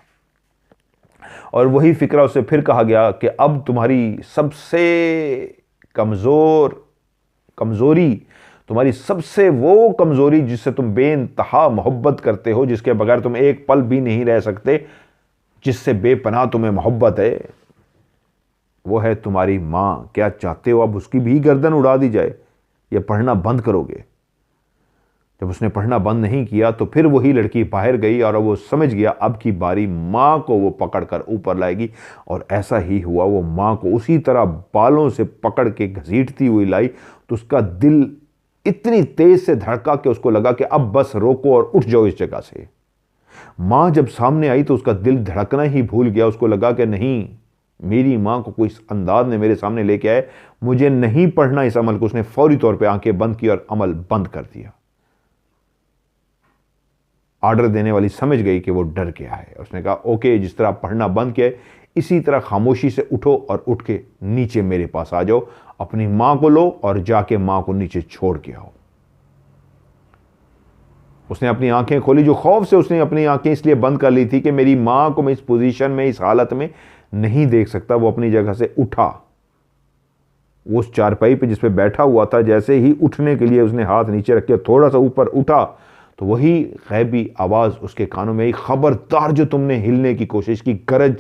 और वही फिक्रा उसे फिर कहा गया कि अब तुम्हारी सबसे कमज़ोरी, तुम्हारी सबसे वो कमज़ोरी जिससे तुम बेइंतहा मोहब्बत करते हो, जिसके बगैर तुम एक पल भी नहीं रह सकते, जिससे बेपनाह तुम्हें मोहब्बत है, वो है तुम्हारी माँ। क्या चाहते हो अब उसकी भी गर्दन उड़ा दी जाए या पढ़ना बंद करोगे? जब उसने पढ़ना बंद नहीं किया तो फिर वही लड़की बाहर गई और वो समझ गया अब की बारी माँ को वो पकड़कर ऊपर लाएगी। और ऐसा ही हुआ, वो माँ को उसी तरह बालों से पकड़ के घसीटती हुई लाई तो उसका दिल इतनी तेज से धड़का कि उसको लगा कि अब बस रोको और उठ जाओ इस जगह से। माँ जब सामने आई तो उसका दिल धड़कना ही भूल गया। उसको लगा कि नहीं, मेरी माँ को कोई इस अंदाज ने मेरे सामने लेके आए, मुझे नहीं पढ़ना इस अमल को। उसने फौरी तौर पे आंखें बंद की और अमल बंद कर दिया। ऑर्डर देने वाली समझ गई कि वो डर गया है। उसने कहा ओके, जिस तरह पढ़ना बंद किया है इसी तरह खामोशी से उठो और उठ के नीचे मेरे पास आ जाओ, अपनी माँ को लो और जाके माँ को नीचे छोड़ के आओ। उसने अपनी आंखें खोली। जो खौफ से उसने अपनी आंखें इसलिए बंद कर ली थी कि मेरी माँ को मैं इस पोजीशन में, इस हालत में नहीं देख सकता। वो अपनी जगह से उठा, वो उस चारपाई पे जिस पे बैठा हुआ था, जैसे ही उठने के लिए उसने हाथ नीचे रख के थोड़ा सा ऊपर उठा तो वही गैबी आवाज़ उसके कानों में आई, खबरदार जो तुमने हिलने की कोशिश की। गरज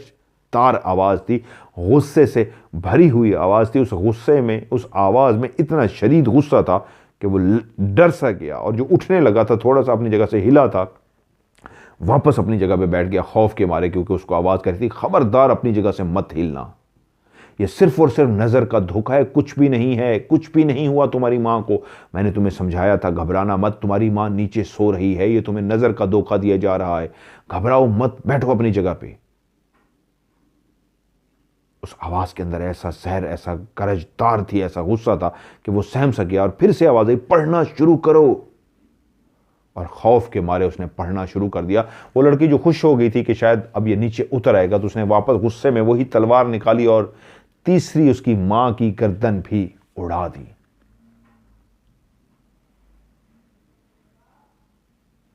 तार आवाज़ थी, गुस्से से भरी हुई आवाज़ थी। उस गुस्से में, उस आवाज़ में इतना शदीद गुस्सा था कि वो डर सा गया और जो उठने लगा था, थोड़ा सा अपनी जगह से हिला था, वापस अपनी जगह पे बैठ गया खौफ के मारे, क्योंकि उसको आवाज़ कर रही थी खबरदार अपनी जगह से मत हिलना। ये सिर्फ और सिर्फ नज़र का धोखा है, कुछ भी नहीं है, कुछ भी नहीं हुआ तुम्हारी माँ को। मैंने तुम्हें समझाया था घबराना मत, तुम्हारी माँ नीचे सो रही है, ये तुम्हें नज़र का धोखा दिया जा रहा है, घबराओ मत, बैठो अपनी जगह पे। उस आवाज़ के अंदर ऐसा जहर, ऐसा गरजदार थी, ऐसा गुस्सा था कि वो सहम सा गया और फिर से आवाज़ आई, पढ़ना शुरू करो। और खौफ के मारे उसने पढ़ना शुरू कर दिया। वो लड़की जो खुश हो गई थी कि शायद अब ये नीचे उतर आएगा, तो उसने वापस गुस्से में वही तलवार निकाली और तीसरी उसकी मां की गर्दन भी उड़ा दी।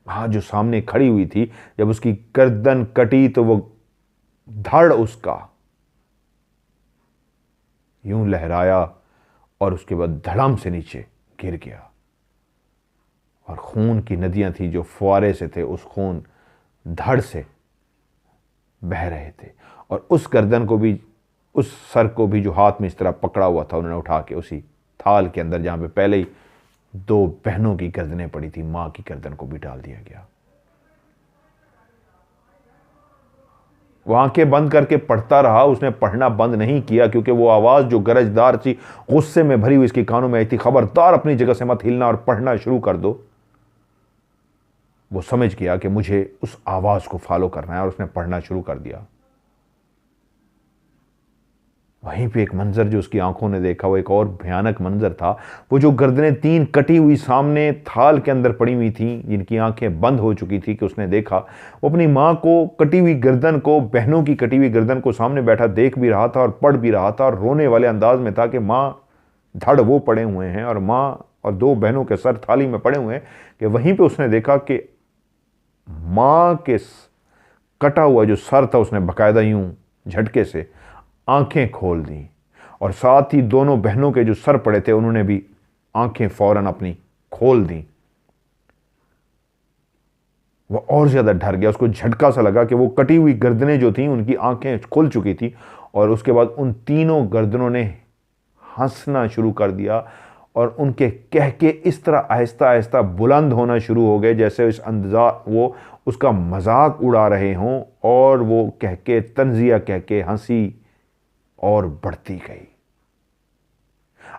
वहां जो सामने खड़ी हुई थी, जब उसकी गर्दन कटी तो वो धड़ उसका यूं लहराया और उसके बाद धड़ाम से नीचे गिर गया। और खून की नदियां थी जो फुआरे से थे, उस खून धड़ से बह रहे थे। और उस गर्दन को भी, उस सर को भी जो हाथ में इस तरह पकड़ा हुआ था, उन्होंने उठा के उसी थाल के अंदर, जहां पे पहले ही दो बहनों की गर्दनें पड़ी थी, मां की गर्दन को भी डाल दिया गया। वो आंखें बंद करके पढ़ता रहा। उसने पढ़ना बंद नहीं किया, क्योंकि वो आवाज़ जो गरजदार थी, गुस्से में भरी हुई इसके कानों में आई थी, खबरदार अपनी जगह से मत हिलना और पढ़ना शुरू कर दो। वो समझ गया कि मुझे उस आवाज़ को फॉलो करना है और उसने पढ़ना शुरू कर दिया। वहीं पे एक मंजर जो उसकी आंखों ने देखा, वो एक और भयानक मंजर था। वो जो गर्दनें तीन कटी हुई सामने थाल के अंदर पड़ी हुई थी, जिनकी आंखें बंद हो चुकी थी, कि उसने देखा वो अपनी माँ को कटी हुई गर्दन को, बहनों की कटी हुई गर्दन को सामने बैठा देख भी रहा था और पढ़ भी रहा था और रोने वाले अंदाज में था कि माँ धड़ वो पड़े हुए हैं और माँ और दो बहनों के सर थाली में पड़े हुए हैं। कि वहीं पर उसने देखा कि माँ के कटा हुआ जो सर था, उसने बाकायदा यूं झटके से आंखें खोल दी और साथ ही दोनों बहनों के जो सर पड़े थे, उन्होंने भी आंखें फौरन अपनी खोल दी। वह और ज्यादा डर गया। उसको झटका सा लगा कि वो कटी हुई गर्दनें जो थीं, उनकी आंखें खुल चुकी थी। और उसके बाद उन तीनों गर्दनों ने हंसना शुरू कर दिया और उनके कहके इस तरह आहिस्ता आहिस्ता बुलंद होना शुरू हो गए, जैसे इस अंदाज वो उसका मजाक उड़ा रहे हों। और वो कहके, तंजिया कहके हंसी और बढ़ती गई।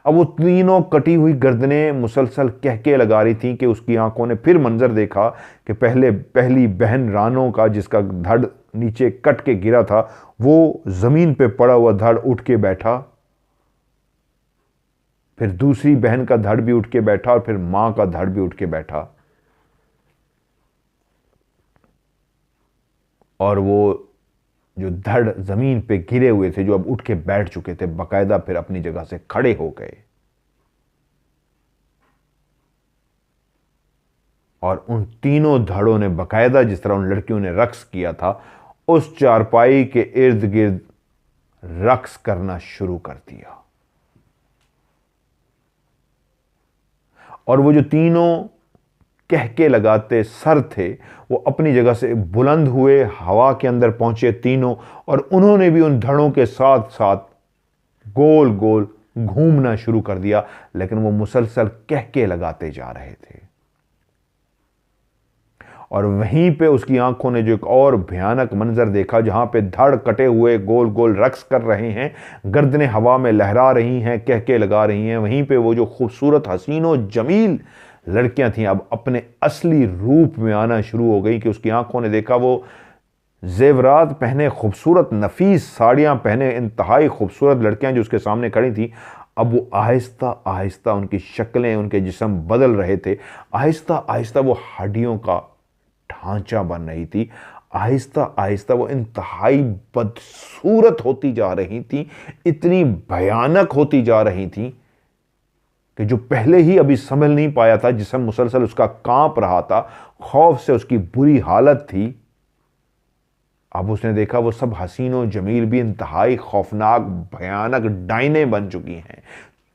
अब वो तीनों कटी हुई गर्दनें मुसलसल कहके लगा रही थी कि उसकी आंखों ने फिर मंजर देखा कि पहली बहन रानो का, जिसका धड़ नीचे कट के गिरा था, वो जमीन पे पड़ा हुआ धड़ उठ के बैठा। फिर दूसरी बहन का धड़ भी उठ के बैठा और फिर मां का धड़ भी उठ के बैठा। और वो जो धड़ जमीन पे गिरे हुए थे, जो अब उठ के बैठ चुके थे, बाकायदा फिर अपनी जगह से खड़े हो गए। और उन तीनों धड़ों ने बाकायदा, जिस तरह उन लड़कियों ने रक्स किया था, उस चारपाई के इर्द गिर्द रक्स करना शुरू कर दिया। और वो जो तीनों कहके लगाते सर थे वो अपनी जगह से बुलंद हुए, हवा के अंदर पहुंचे तीनों, और उन्होंने भी उन धड़ों के साथ साथ गोल गोल घूमना शुरू कर दिया, लेकिन वो मुसलसल कहके लगाते जा रहे थे। और वहीं पे उसकी आंखों ने जो एक और भयानक मंजर देखा, जहां पे धड़ कटे हुए गोल गोल रक्स कर रहे हैं, गर्दनें हवा में लहरा रही हैं, कहके लगा रही हैं, वहीं पे वो जो खूबसूरत हसीनो जमील लड़कियां थीं अब अपने असली रूप में आना शुरू हो गई कि उसकी आंखों ने देखा वो जेवरात पहने, खूबसूरत नफीस साड़ियां पहने इंतहाई खूबसूरत लड़कियां जो उसके सामने खड़ी थी, अब वो आहिस्ता आहिस्ता उनकी शक्लें, उनके जिस्म बदल रहे थे। आहिस्ता आहिस्ता वो हड्डियों का ढांचा बन रही थी। आहिस्ता आहिस्ता वो इंतहाई बदसूरत होती जा रही थी, इतनी भयानक होती जा रही थी कि जो पहले ही अभी समझ नहीं पाया था, जिस्म मुसलसल उसका कांप रहा था, खौफ से उसकी बुरी हालत थी, अब उसने देखा वो सब हसीनो जमील भी इंतहाई खौफनाक भयानक डायने बन चुकी हैं,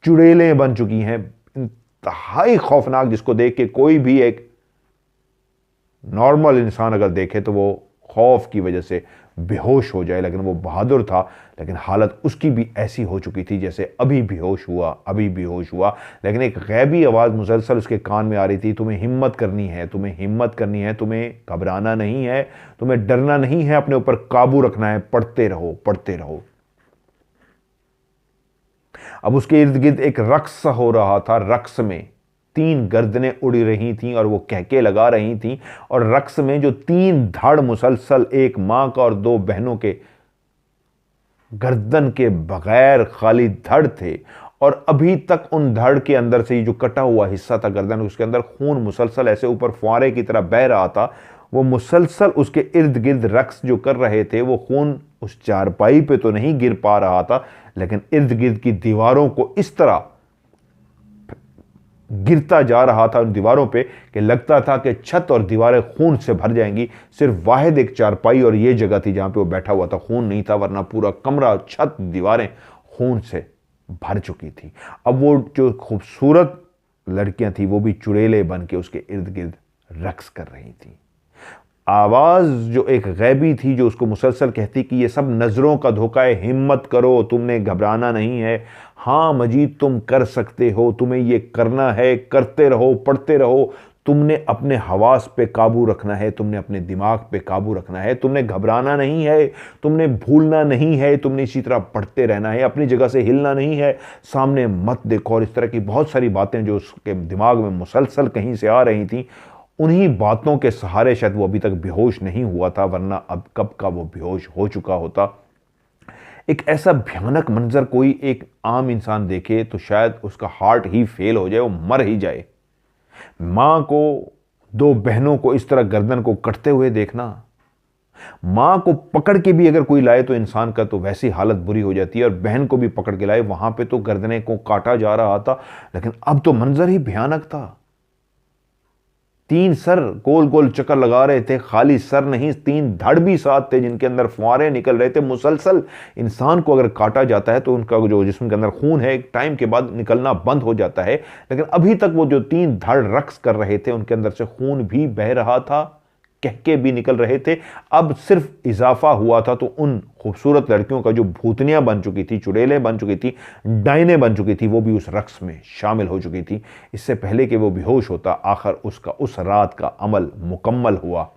चुड़ैलें बन चुकी हैं, इंतहाई खौफनाक, जिसको देख के कोई भी एक नॉर्मल इंसान अगर देखे तो वो खौफ की वजह से बेहोश हो जाए। लेकिन वो बहादुर था, लेकिन हालत उसकी भी ऐसी हो चुकी थी जैसे अभी बेहोश हुआ, अभी बेहोश हुआ। लेकिन एक गैबी आवाज़ मुसलसल उसके कान में आ रही थी, तुम्हें हिम्मत करनी है, तुम्हें हिम्मत करनी है, तुम्हें घबराना नहीं है, तुम्हें डरना नहीं है, अपने ऊपर काबू रखना है, पढ़ते रहो, पढ़ते रहो। अब उसके इर्द गिर्द एक रक्स हो रहा था। रक्स में 3 गर्दनें उड़ी रही थीं और वो कहके लगा रही थीं, और रक्स में जो 3 धड़ मुसलसल, एक मां का और 2 बहनों के गर्दन के बगैर खाली धड़ थे, और अभी तक उन धड़ के अंदर से जो कटा हुआ हिस्सा था गर्दन, उसके अंदर खून मुसलसल ऐसे ऊपर फुआरे की तरह बह रहा था। वो मुसलसल उसके इर्द गिर्द रक्स जो कर रहे थे, वो खून उस चारपाई पे तो नहीं गिर पा रहा था, लेकिन इर्द गिर्द की दीवारों को इस तरह गिरता जा रहा था उन दीवारों पे कि लगता था कि छत और दीवारें खून से भर जाएंगी। सिर्फ वाहिद एक चारपाई और ये जगह थी जहां पे वो बैठा हुआ था, खून नहीं था, वरना पूरा कमरा, छत, दीवारें खून से भर चुकी थी। अब वो जो खूबसूरत लड़कियां थी वो भी चुड़ैले बन के उसके इर्द गिर्द रक्स कर रही थी। आवाज जो एक गैबी थी जो उसको मुसलसल कहती कि ये सब नजरों का धोखा है, हिम्मत करो, तुमने घबराना नहीं है, हाँ मजीद तुम कर सकते हो, तुम्हें ये करना है, करते रहो, पढ़ते रहो, तुमने अपने हवास पे काबू रखना है, तुमने अपने दिमाग पे काबू रखना है, तुमने घबराना नहीं है, तुमने भूलना नहीं है, तुमने इसी तरह पढ़ते रहना है, अपनी जगह से हिलना नहीं है, सामने मत देखो। और इस तरह की बहुत सारी बातें जो उसके दिमाग में मुसलसल कहीं से आ रही थी, उन्हीं बातों के सहारे शायद वो अभी तक बेहोश नहीं हुआ था, वरना अब कब का वो बेहोश हो चुका होता। एक ऐसा भयानक मंजर कोई एक आम इंसान देखे तो शायद उसका हार्ट ही फेल हो जाए, वो मर ही जाए। मां को, 2 बहनों को इस तरह गर्दन को कटते हुए देखना, मां को पकड़ के भी अगर कोई लाए तो इंसान का तो वैसी हालत बुरी हो जाती है, और बहन को भी पकड़ के लाए, वहां पे तो गर्दनें को काटा जा रहा था, लेकिन अब तो मंजर ही भयानक था। 3 सर गोल गोल चक्कर लगा रहे थे, खाली सर नहीं, 3 धड़ भी साथ थे जिनके अंदर फुआरे निकल रहे थे मुसलसल। इंसान को अगर काटा जाता है तो उनका जो जिस्म के अंदर खून है एक टाइम के बाद निकलना बंद हो जाता है, लेकिन अभी तक वो जो 3 धड़ रक्स कर रहे थे उनके अंदर से खून भी बह रहा था, कहके भी निकल रहे थे। अब सिर्फ इजाफा हुआ था तो उन खूबसूरत लड़कियों का जो भूतनियां बन चुकी थी, चुड़ैलें बन चुकी थी, डायने बन चुकी थी, वो भी उस रक्स में शामिल हो चुकी थी। इससे पहले कि वो बेहोश होता, आखिर उसका उस रात का अमल मुकम्मल हुआ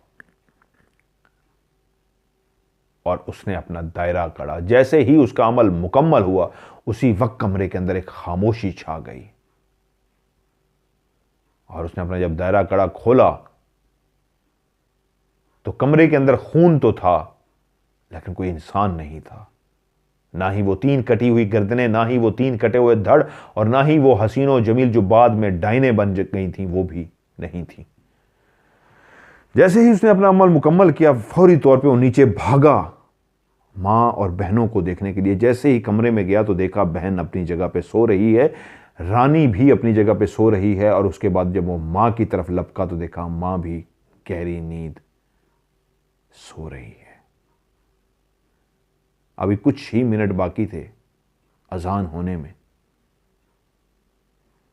और उसने अपना दायरा कड़ा। जैसे ही उसका अमल मुकम्मल हुआ, उसी वक्त कमरे के अंदर एक खामोशी छा गई, और उसने अपना जब दायरा कड़ा खोला तो कमरे के अंदर खून तो था, लेकिन कोई इंसान नहीं था। ना ही वो 3 कटी हुई गर्दनें, ना ही वो 3 कटे हुए धड़, और ना ही वो हसीनो जमील जो बाद में डायने बन गई थी, वो भी नहीं थी। जैसे ही उसने अपना अमल मुकम्मल किया, फौरी तौर पे वो नीचे भागा मां और बहनों को देखने के लिए। जैसे ही कमरे में गया तो देखा बहन अपनी जगह पे सो रही है, रानी भी अपनी जगह पे सो रही है, और उसके बाद जब वो मां की तरफ लपका तो देखा मां भी गहरी नींद सो रही है। अभी कुछ ही मिनट बाकी थे अजान होने में।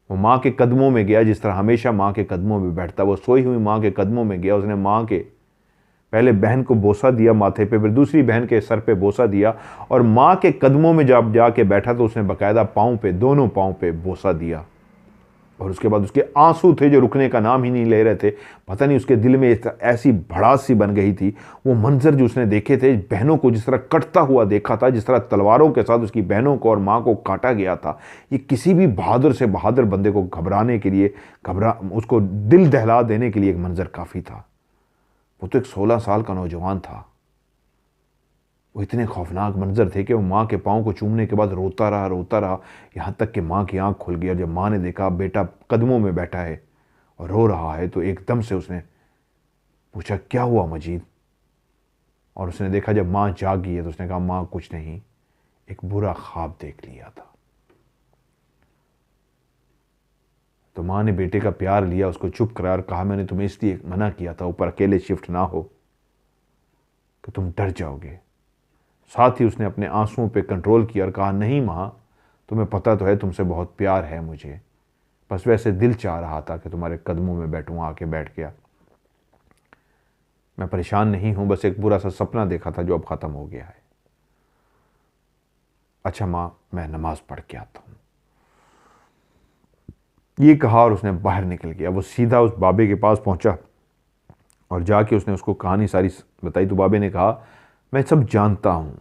वो माँ के कदमों में गया, जिस तरह हमेशा माँ के कदमों में बैठता। वो सोई हुई माँ के कदमों में गया। उसने माँ के पहले बहन को बोसा दिया माथे पे, फिर दूसरी बहन के सर पे बोसा दिया, और माँ के कदमों में जब जाके बैठा तो उसने बकायदा पाँव पे, दोनों पाँव पे बोसा दिया। और उसके बाद उसके आंसू थे जो रुकने का नाम ही नहीं ले रहे थे। पता नहीं उसके दिल में ऐसी भड़ास सी बन गई थी। वो मंजर जो उसने देखे थे, बहनों को जिस तरह कटता हुआ देखा था, जिस तरह तलवारों के साथ उसकी बहनों को और माँ को काटा गया था, ये किसी भी बहादुर से बहादुर बंदे को घबराने के लिए, उसको दिल दहला देने के लिए एक मंजर काफ़ी था। वो तो एक 16 साल का नौजवान था। वो इतने खौफनाक मंजर थे कि वो माँ के पाँव को चूमने के बाद रोता रहा, यहाँ तक कि माँ की आंख खुल गई। और जब माँ ने देखा बेटा कदमों में बैठा है और रो रहा है, तो एकदम से उसने पूछा, क्या हुआ मजीद? और उसने देखा जब माँ जागी है तो उसने कहा, माँ कुछ नहीं, एक बुरा ख्वाब देख लिया था। तो माँ ने बेटे का प्यार लिया, उसको चुप करा और कहा, मैंने तुम्हें इसलिए मना किया था ऊपर अकेले शिफ्ट ना हो कि तुम डर जाओगे। साथ ही उसने अपने आंसुओं पे कंट्रोल किया और कहा, नहीं माँ, तुम्हें पता तो है तुमसे बहुत प्यार है मुझे, बस वैसे दिल चाह रहा था कि तुम्हारे कदमों में बैठूं। आके बैठ गया। मैं परेशान नहीं हूं, बस एक बुरा सा सपना देखा था जो अब ख़त्म हो गया है। अच्छा माँ, मैं नमाज पढ़ के आता हूँ। ये कहा और उसने बाहर निकल गया। वो सीधा उस बाबे के पास पहुंचा और जाके उसने उसको कहानी सारी बताई। तो बाबे ने कहा, मैं सब जानता हूँ,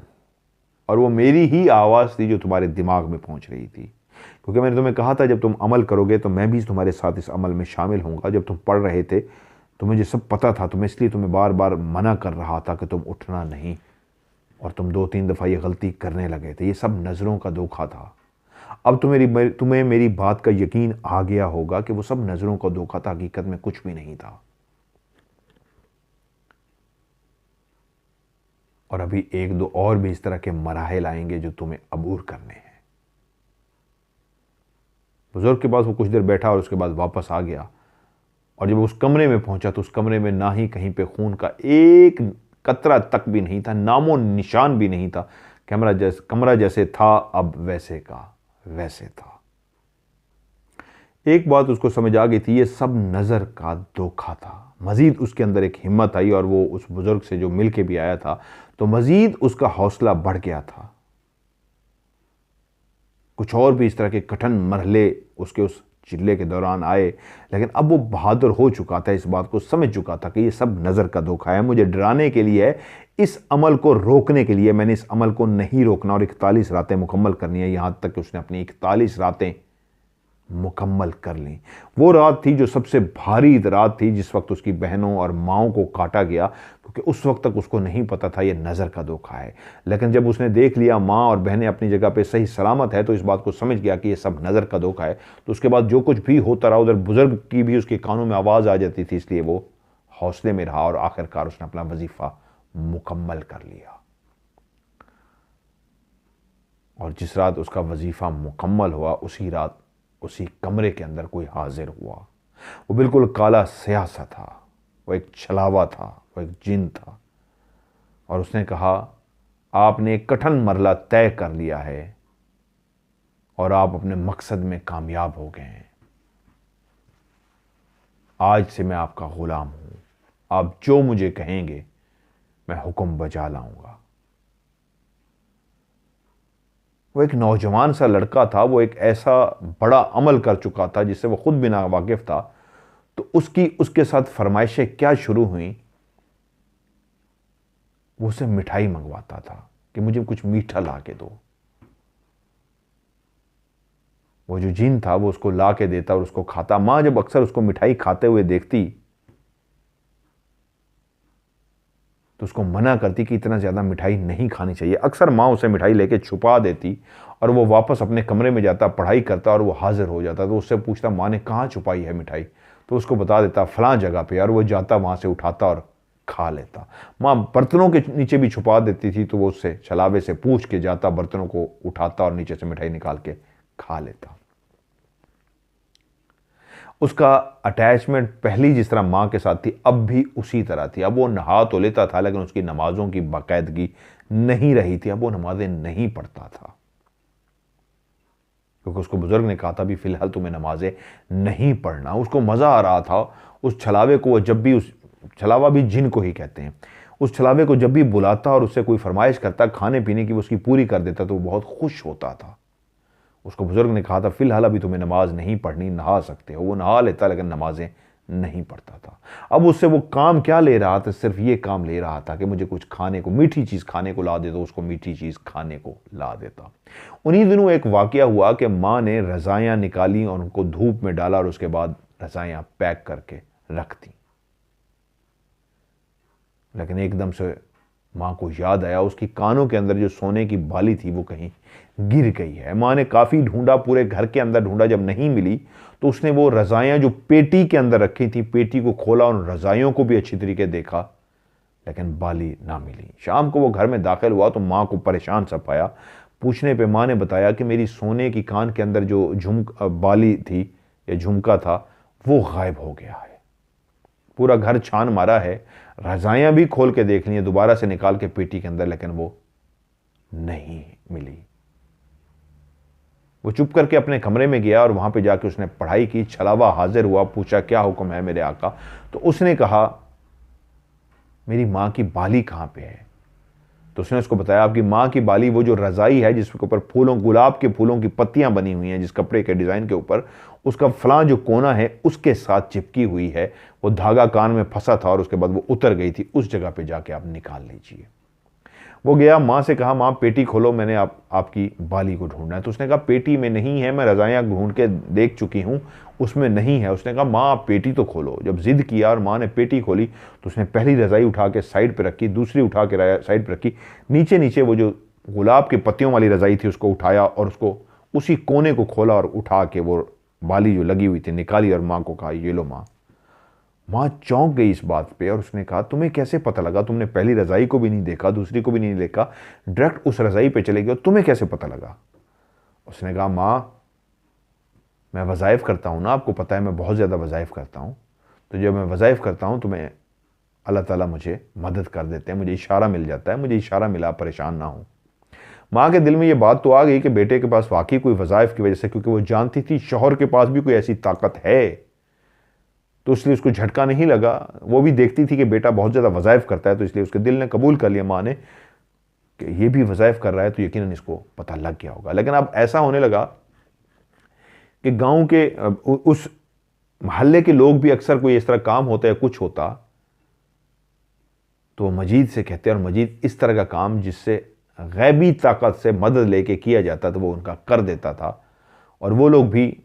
और वो मेरी ही आवाज़ थी जो तुम्हारे दिमाग में पहुंच रही थी, क्योंकि मैंने तुम्हें कहा था जब तुम अमल करोगे तो मैं भी तुम्हारे साथ इस अमल में शामिल होऊंगा। जब तुम पढ़ रहे थे तो मुझे सब पता था, तो मैं इसलिए तुम्हें बार बार मना कर रहा था कि तुम उठना नहीं, और तुम 2-3 दफ़ा ये गलती करने लगे थे। ये सब नज़रों का धोखा था। अब तुम्हें मेरी बात का यकीन आ गया होगा कि वो सब नज़रों का धोखा था, हकीकत में कुछ भी नहीं था। और अभी 1-2 और भी इस तरह के मराहिल आएंगे जो तुम्हें अबूर करने हैं। बुजुर्ग के पास वो कुछ देर बैठा और उसके बाद वापस आ गया। और जब उस कमरे में पहुंचा तो उस कमरे में ना ही कहीं पे खून का एक कतरा तक भी नहीं था, नामो निशान भी नहीं था। कमरा जैसे था अब वैसे का वैसे था। एक बात उसको समझ आ गई थी, ये सब नज़र का धोखा था। मजीद उसके अंदर एक हिम्मत आई, और वो उस बुजुर्ग से जो मिल के भी आया था तो मजीद उसका हौसला बढ़ गया था। कुछ और भी इस तरह के कठिन मरहले उसके उस चिल्ले के दौरान आए, लेकिन अब वो बहादुर हो चुका था, इस बात को समझ चुका था कि ये सब नज़र का धोखा है, मुझे डराने के लिए है, इस अमल को रोकने के लिए। मैंने इस अमल को नहीं रोकना और 41 रातें मुकम्मल करनी है। यहाँ तक कि उसने अपनी 41 रातें मुकम्मल कर ली। वो रात थी जो सबसे भारी रात थी, जिस वक्त उसकी बहनों और माँओं को काटा गया, क्योंकि उस वक्त तक उसको नहीं पता था ये नज़र का धोखा है। लेकिन जब उसने देख लिया माँ और बहनें अपनी जगह पे सही सलामत है, तो इस बात को समझ गया कि ये सब नज़र का धोखा है। तो उसके बाद जो कुछ भी होता रहा, उधर बुजुर्ग की भी उसके कानों में आवाज़ आ जाती थी, इसलिए वो हौसले में रहा और आखिरकार उसने अपना वजीफ़ा मुकम्मल कर लिया। और जिस रात उसका वजीफ़ा मुकम्मल हुआ, उसी रात उसी कमरे के अंदर कोई हाजिर हुआ। वो बिल्कुल काला स्याह सा था, वो एक छलावा था, वो एक जिन था। और उसने कहा, आपने एक कठिन मरला तय कर लिया है और आप अपने मकसद में कामयाब हो गए हैं। आज से मैं आपका गुलाम हूं, आप जो मुझे कहेंगे मैं हुक्म बजा लाऊंगा। वो एक नौजवान सा लड़का था, वो एक ऐसा बड़ा अमल कर चुका था जिससे वो खुद भी ना वाकिफ था। तो उसके साथ फरमाइशें क्या शुरू हुई। वो उसे मिठाई मंगवाता था कि मुझे कुछ मीठा ला के दो। वो जो जिन था वो उसको ला के देता और उसको खाता। माँ जब अक्सर उसको मिठाई खाते हुए देखती तो उसको मना करती कि इतना ज़्यादा मिठाई नहीं खानी चाहिए। अक्सर माँ उसे मिठाई लेके छुपा देती और वो वापस अपने कमरे में जाता, पढ़ाई करता और वो हाजिर हो जाता। तो उससे पूछता, माँ ने कहाँ छुपाई है मिठाई? तो उसको बता देता, फलां जगह पे। और वो जाता, वहाँ से उठाता और खा लेता। माँ बर्तनों के नीचे भी छुपा देती थी, तो वो उससे छलावे से पूछ के जाता, बर्तनों को उठाता और नीचे से मिठाई निकाल के खा लेता। उसका अटैचमेंट पहली जिस तरह माँ के साथ थी, अब भी उसी तरह थी। अब वो नहा तो लेता था, लेकिन उसकी नमाजों की बाकायदगी नहीं रही थी। अब वो नमाजें नहीं पढ़ता था, क्योंकि उसको बुजुर्ग ने कहा था भी फिलहाल तुम्हें नमाजें नहीं पढ़ना। उसको मज़ा आ रहा था उस छलावे को। वो जब भी, उस छलावा भी जिन को ही कहते हैं, उस छलावे को जब भी बुलाता और उससे कोई फरमाइश करता खाने पीने की, वो उसकी पूरी कर देता तो वो बहुत खुश होता था। उसको बुजुर्ग ने कहा था फिलहाल अभी तुम्हें नमाज नहीं पढ़नी, नहा सकते हो। वो नहा लेता लेकिन नमाजें नहीं पढ़ता था। अब उससे वो काम क्या ले रहा था? सिर्फ ये काम ले रहा था कि मुझे कुछ खाने को, मीठी चीज़ खाने को ला दे, तो उसको मीठी चीज़ खाने को ला देता। उन्हीं दिनों एक वाकया हुआ कि माँ ने रज़ायाँ निकाली और उनको धूप में डाला और उसके बाद रज़ायाँ पैक करके रख दी। लेकिन एकदम से माँ को याद आया उसकी कानों के अंदर जो सोने की बाली थी वो कहीं गिर गई है। माँ ने काफ़ी ढूंढा, पूरे घर के अंदर ढूंढा, जब नहीं मिली तो उसने वो रज़ायाँ जो पेटी के अंदर रखी थी, पेटी को खोला और रज़ाइयों को भी अच्छी तरीके देखा, लेकिन बाली ना मिली। शाम को वो घर में दाखिल हुआ तो माँ को परेशान सा पाया। पूछने पे माँ ने बताया कि मेरी सोने की कान के अंदर जो बाली थी या झुमका था वो गायब हो गया है। पूरा घर छान मारा है, रज़ाइयाँ भी खोल के देख ली, दोबारा से निकाल के पेटी के अंदर, लेकिन वो नहीं मिली। वो चुप करके अपने कमरे में गया और वहां पे जाके उसने पढ़ाई की। छलावा हाजिर हुआ, पूछा क्या हुक्म है मेरे आका? तो उसने कहा मेरी माँ की बाली कहाँ पे है? तो उसने उसको बताया आपकी माँ की बाली वो जो रज़ाई है जिसके ऊपर फूलों, गुलाब के फूलों की पत्तियां बनी हुई हैं, जिस कपड़े के डिज़ाइन के ऊपर, उसका फलां जो कोना है उसके साथ चिपकी हुई है। वो धागा कान में फंसा था और उसके बाद वो उतर गई थी। उस जगह पे जाके आप निकाल लीजिए। वो गया, माँ से कहा माँ पेटी खोलो, मैंने आपकी बाली को ढूंढना है। तो उसने कहा पेटी में नहीं है, मैं रज़ाइयाँ ढूंढ के देख चुकी हूँ, उसमें नहीं है। उसने कहा माँ आप पेटी तो खोलो। जब जिद किया और माँ ने पेटी खोली तो उसने पहली रज़ाई उठा के साइड पे रखी, दूसरी उठा के साइड पे रखी, नीचे नीचे वो जो गुलाब के पत्तियों वाली रज़ाई थी उसको उठाया और उसको उसी कोने को खोला और उठा के वो बाली जो लगी हुई थी निकाली और माँ को कहा ये लो माँ। माँ चौंक गई इस बात पे और उसने कहा तुम्हें कैसे पता लगा? तुमने पहली रज़ाई को भी नहीं देखा, दूसरी को भी नहीं देखा, डायरेक्ट उस रज़ाई पे चले गए, तुम्हें कैसे पता लगा? उसने कहा माँ मैं वज़ाइफ करता हूँ ना, आपको पता है मैं बहुत ज़्यादा वज़ाइफ करता हूँ, तो जब मैं वज़ाइफ करता हूँ तो मैं, अल्लाह ताला मुझे मदद कर देते हैं, मुझे इशारा मिल जाता है, मुझे इशारा मिला, परेशान ना हो। माँ के दिल में ये बात तो आ गई कि बेटे के पास वाकई कोई वज़ाइफ की वजह से, क्योंकि वो जानती थी शौहर के पास भी कोई ऐसी ताकत है, तो इसलिए उसको झटका नहीं लगा। वो भी देखती थी कि बेटा बहुत ज़्यादा वज़ाइफ करता है, तो इसलिए उसके दिल ने कबूल कर लिया माँ ने कि ये भी वज़ाइफ कर रहा है तो यकीनन इसको पता लग गया होगा। लेकिन अब ऐसा होने लगा कि गांव के उस मोहल्ले के लोग भी अक्सर कोई इस तरह काम होता है, कुछ होता तो मजीद से कहते हैं, और मजीद इस तरह का काम जिससे गैबी ताकत से मदद लेके किया जाता तो वो उनका कर देता था, और वो लोग भी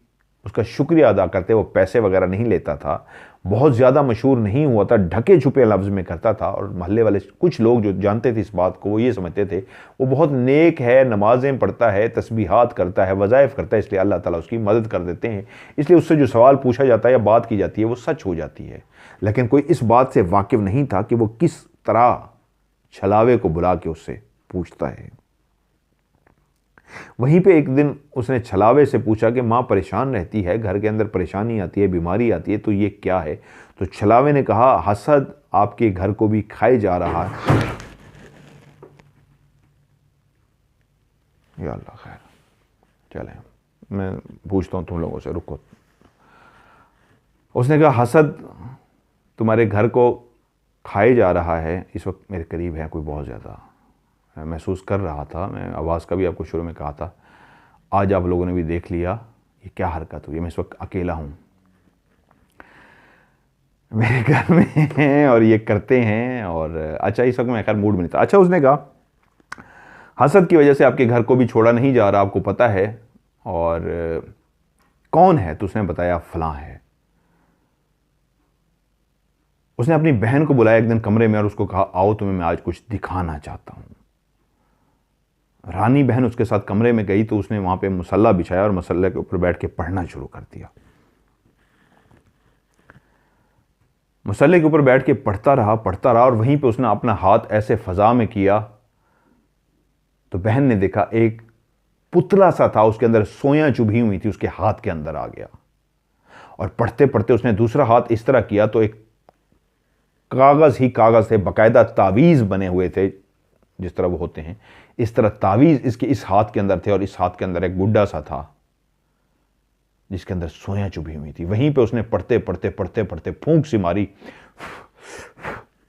उसका शुक्रिया अदा करते। वो पैसे वगैरह नहीं लेता था, बहुत ज़्यादा मशहूर नहीं हुआ था, ढके छुपे लफ्ज़ में करता था। और मोहल्ले वाले कुछ लोग जो जानते थे इस बात को, वो ये समझते थे वो बहुत नेक है, नमाजें पढ़ता है, तस्बीहात करता है, वज़ाइफ करता है, इसलिए अल्लाह ताला उसकी मदद कर देते हैं। इसलिए उससे जो सवाल पूछा जाता है या बात की जाती है वो सच हो जाती है। लेकिन कोई इस बात से वाकिफ़ नहीं था कि वो किस तरह छलावे को बुला के उससे पूछता है। वहीं पे एक दिन उसने छलावे से पूछा कि माँ परेशान रहती है, घर के अंदर परेशानी आती है, बीमारी आती है, तो ये क्या है? तो छलावे ने कहा हसद आपके घर को भी खाए जा रहा है। या अल्लाह खैर, चलें मैं पूछता हूँ तुम लोगों से, रुको। उसने कहा हसद तुम्हारे घर को खाए जा रहा है। इस वक्त मेरे करीब है कोई, बहुत ज़्यादा महसूस कर रहा था, मैं आवाज़ का भी आपको शुरू में कहा था, आज आप लोगों ने भी देख लिया ये क्या हरकत हुई। मैं इस वक्त अकेला हूँ, मेरे घर में हैं और ये करते हैं, और अच्छा इस वक्त मैं खैर मूड में नहीं था। अच्छा उसने कहा हसद की वजह से आपके घर को भी छोड़ा नहीं जा रहा, आपको पता है, और कौन है? तो उसने बताया फलां है। उसने अपनी बहन को बुलाया एक दिन कमरे में और उसको कहा आओ तुम्हें मैं आज कुछ दिखाना चाहता हूँ। रानी बहन उसके साथ कमरे में गई तो उसने वहां पे मुसल्ला बिछाया और मुसल्ले के ऊपर बैठ के पढ़ना शुरू कर दिया। मुसल्ले के ऊपर बैठ के पढ़ता रहा और वहीं पे उसने अपना हाथ ऐसे फजा में किया तो बहन ने देखा एक पुतला सा था, उसके अंदर सोयां चुभी हुई थी, उसके हाथ के अंदर आ गया। और पढ़ते पढ़ते उसने दूसरा हाथ इस तरह किया तो एक कागज ही कागज थे, बाकायदा तावीज़ बने हुए थे जिस तरह वो होते हैं, इस तरह तावीज़ इसके इस हाथ के अंदर थे और इस हाथ के अंदर एक गुड्डा सा था जिसके अंदर सोया चुभी हुई थी। वहीं पे उसने पढ़ते पढ़ते पढ़ते पढ़ते फूंक सी मारी,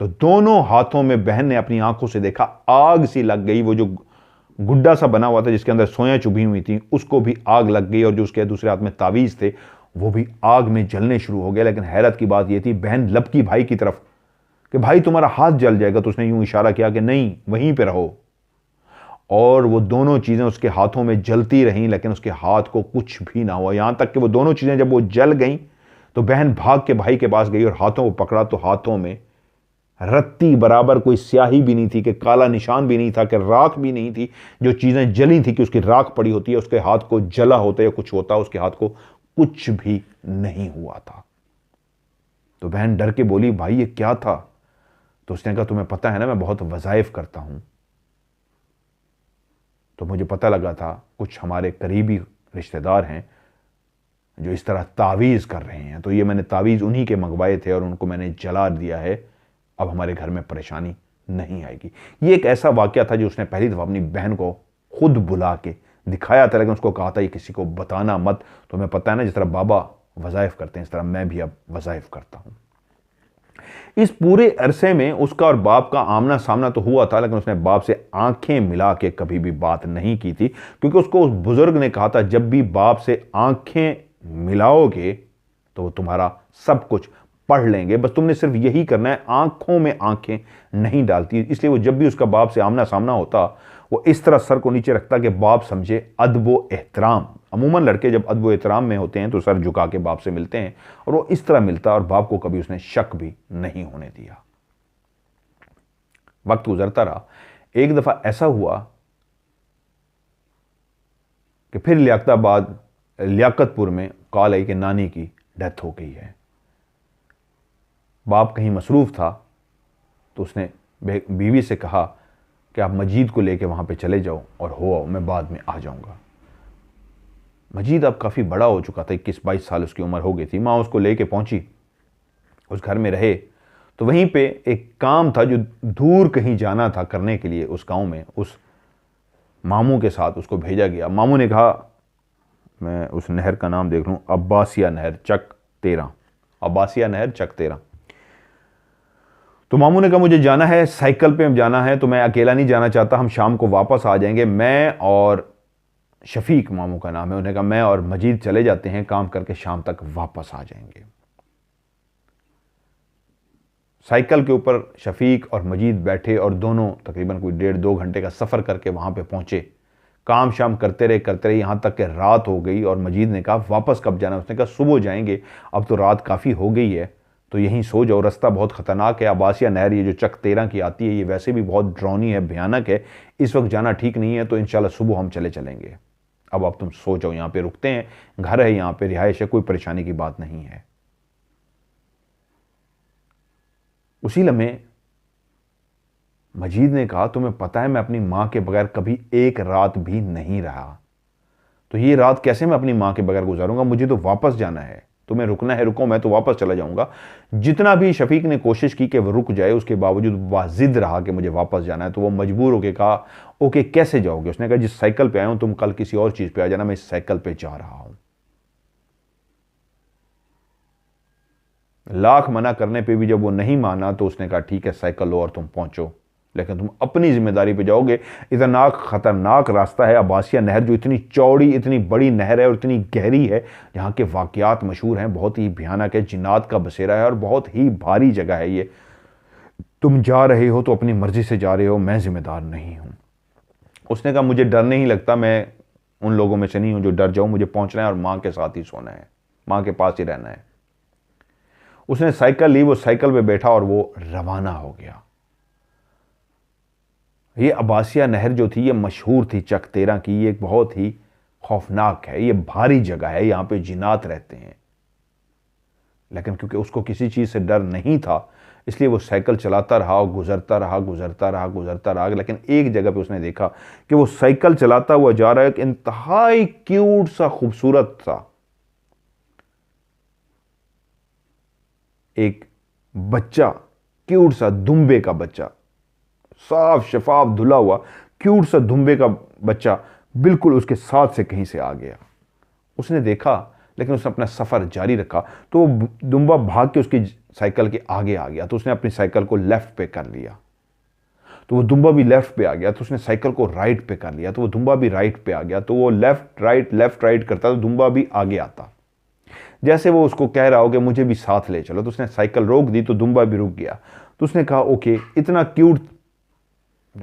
तो दोनों हाथों में बहन ने अपनी आंखों से देखा आग सी लग गई। वो जो गुड्डा सा बना हुआ था जिसके अंदर सोया चुभी हुई थी उसको भी आग लग गई, और जो उसके दूसरे हाथ में तावीज़ थे वो भी आग में जलने शुरू हो गया। लेकिन हैरत की बात यह थी, बहन लपकी भाई की तरफ कि भाई तुम्हारा हाथ जल जाएगा, तो उसने यूं इशारा किया कि नहीं वहीं पे रहो, और वो दोनों चीजें उसके हाथों में जलती रहीं, लेकिन उसके हाथ को कुछ भी ना हुआ। यहां तक कि वो दोनों चीजें जब वो जल गईं तो बहन भाग के भाई के पास गई और हाथों को पकड़ा, तो हाथों में रत्ती बराबर कोई स्याही भी नहीं थी, कि काला निशान भी नहीं था, कि राख भी नहीं थी। जो चीजें जली थी कि उसकी राख पड़ी होती है, उसके हाथ को जला होता या कुछ होता, उसके हाथ को कुछ भी नहीं हुआ था। तो बहन डर के बोली, भाई ये क्या था? तो उसने कहा, तुम्हें पता है ना मैं बहुत वज़ाइफ करता हूं, तो मुझे पता लगा था कुछ हमारे करीबी रिश्तेदार हैं जो इस तरह तावीज़ कर रहे हैं, तो ये मैंने तावीज़ उन्हीं के मंगवाए थे और उनको मैंने जला दिया है। अब हमारे घर में परेशानी नहीं आएगी। ये एक ऐसा वाकया था जो उसने पहली दफ़ा अपनी बहन को खुद बुला के दिखाया था, लेकिन उसको कहा था ये किसी को बताना मत। तो मैं पता है ना, जिस तरह बाबा वज़ाइफ करते हैं इस तरह मैं भी अब वज़ाइफ करता हूं। इस पूरे अरसे में उसका और बाप का आमना सामना तो हुआ था, लेकिन उसने बाप से आंखें मिला के कभी भी बात नहीं की थी, क्योंकि उसको उस बुजुर्ग ने कहा था जब भी बाप से आंखें मिलाओगे तो वो तुम्हारा सब कुछ पढ़ लेंगे, बस तुमने सिर्फ यही करना है, आंखों में आंखें नहीं डालती। इसलिए वो जब भी उसका बाप से आमना सामना होता वो इस तरह सर को नीचे रखता कि बाप समझे अदबो एहतराम। अमूमन लड़के जब अदबो एहतराम में होते हैं तो सर झुका के बाप से मिलते हैं, और वो इस तरह मिलता, और बाप को कभी उसने शक भी नहीं होने दिया। वक्त गुजरता रहा। एक दफा ऐसा हुआ कि फिर लियाकतपुर में कॉल आई कि नानी की डेथ हो गई है। बाप कहीं मसरूफ था, तो उसने बीवी से कहा कि आप मजीद को लेके वहां पे चले जाओ और हो आओ, मैं बाद में आ जाऊंगा। मजीद अब काफ़ी बड़ा हो चुका था, 21-22 साल उसकी उम्र हो गई थी। माँ उसको लेके पहुंची, उस घर में रहे। तो वहीं पे एक काम था जो दूर कहीं जाना था करने के लिए उस गांव में, उस मामू के साथ उसको भेजा गया। मामू ने कहा, मैं उस नहर का नाम देख लूँ, अब्बासिया नहर चक 13, अब्बासिया नहर चक 13। तो मामू ने कहा मुझे जाना है, साइकिल पे जाना है, तो मैं अकेला नहीं जाना चाहता, हम शाम को वापस आ जाएंगे, मैं और शफीक मामू का नाम है। उन्होंने कहा मैं और मजीद चले जाते हैं, काम करके शाम तक वापस आ जाएंगे। साइकिल के ऊपर शफीक और मजीद बैठे और दोनों तकरीबन कोई 1.5-2 घंटे का सफ़र करके वहां पे पहुंचे। काम शाम करते रहे यहां तक कि रात हो गई। और मजीद ने कहा वापस कब जाना? उसने कहा सुबह जाएंगे, अब तो रात काफ़ी हो गई है, तो यहीं सो जाओ, रास्ता बहुत ख़तरनाक है। अब्बासिया नहर ये जो चक 13 की आती है ये वैसे भी बहुत ड्रॉनी है, भयानक है, इस वक्त जाना ठीक नहीं है, तो इंशाल्लाह सुबह हम चलेंगे। अब तुम सो जाओ, यहाँ पे रुकते हैं, घर है, यहाँ पे रिहाइश है, कोई परेशानी की बात नहीं है। उसी लम्हे मजीद ने कहा तुम्हें पता है मैं अपनी मां के बगैर कभी एक रात भी नहीं रहा, तो ये रात कैसे मैं अपनी मां के बगैर गुजारूंगा? मुझे तो वापस जाना है, तुम्हें रुकना है रुको, मैं तो वापस चला जाऊंगा। जितना भी शफीक ने कोशिश की कि वो रुक जाए, उसके बावजूद वाजिद रहा कि मुझे वापस जाना है। तो वो मजबूर होकर कहा ओके कैसे जाओगे? उसने कहा जिस साइकिल पे आया हूं तुम कल किसी और चीज पे आ जाना, मैं इस साइकिल पे जा रहा हूं। लाख मना करने पे भी जब वो नहीं माना तो उसने कहा ठीक है साइकिल लो और तुम पहुंचो, लेकिन तुम अपनी जिम्मेदारी पे जाओगे। इतना खतरनाक रास्ता है। अब्बासिया नहर जो इतनी चौड़ी, इतनी बड़ी नहर है और इतनी गहरी है, जहाँ के वाकयात मशहूर हैं, बहुत ही भयानक है, जिन्नात का बसेरा है और बहुत ही भारी जगह है ये। तुम जा रहे हो तो अपनी मर्जी से जा रहे हो, मैं जिम्मेदार नहीं हूं। उसने कहा मुझे डर नहीं लगता, मैं उन लोगों में से नहीं हूं जो डर जाऊं, मुझे पहुंचना है और मां के साथ ही सोना है, मां के पास ही रहना है। उसने साइकिल ली, वो साइकिल पे बैठा और वो रवाना हो गया। ये अब्बासिया नहर जो थी ये मशहूर थी चक 13 की, ये बहुत ही खौफनाक है, ये भारी जगह है, यहां पे जिन्नात रहते हैं। लेकिन क्योंकि उसको किसी चीज से डर नहीं था, इसलिए वो साइकिल चलाता रहा और गुजरता रहा। लेकिन एक जगह पे उसने देखा कि वो साइकिल चलाता हुआ जा रहा है, एक इंतहाई क्यूट सा, खूबसूरत सा एक बच्चा, क्यूट सा दुम्बे का बच्चा साफ शफाफ धुला हुआ क्यूट सा दुम्बे का बच्चा बिल्कुल उसके साथ से कहीं से आ गया। उसने देखा, लेकिन उसने अपना सफ़र जारी रखा। तो वो दुम्बा भाग के उसकी साइकिल के आगे आ गया, तो उसने अपनी साइकिल को लेफ्ट पे कर लिया। तो वो दुम्बा भी लेफ्ट पे आ गया, तो उसने साइकिल को राइट पे कर लिया, तो वो दुम्बा भी राइट पे आ गया। तो वो लेफ्ट राइट करता, तो दुम्बा भी आगे आता। जैसे वो उसको कह रहा हो कि मुझे भी साथ ले चलो, तो उसने साइकिल रोक दी, तो दुम्बा भी रुक गया। तो उसने कहा ओके, इतना क्यूट।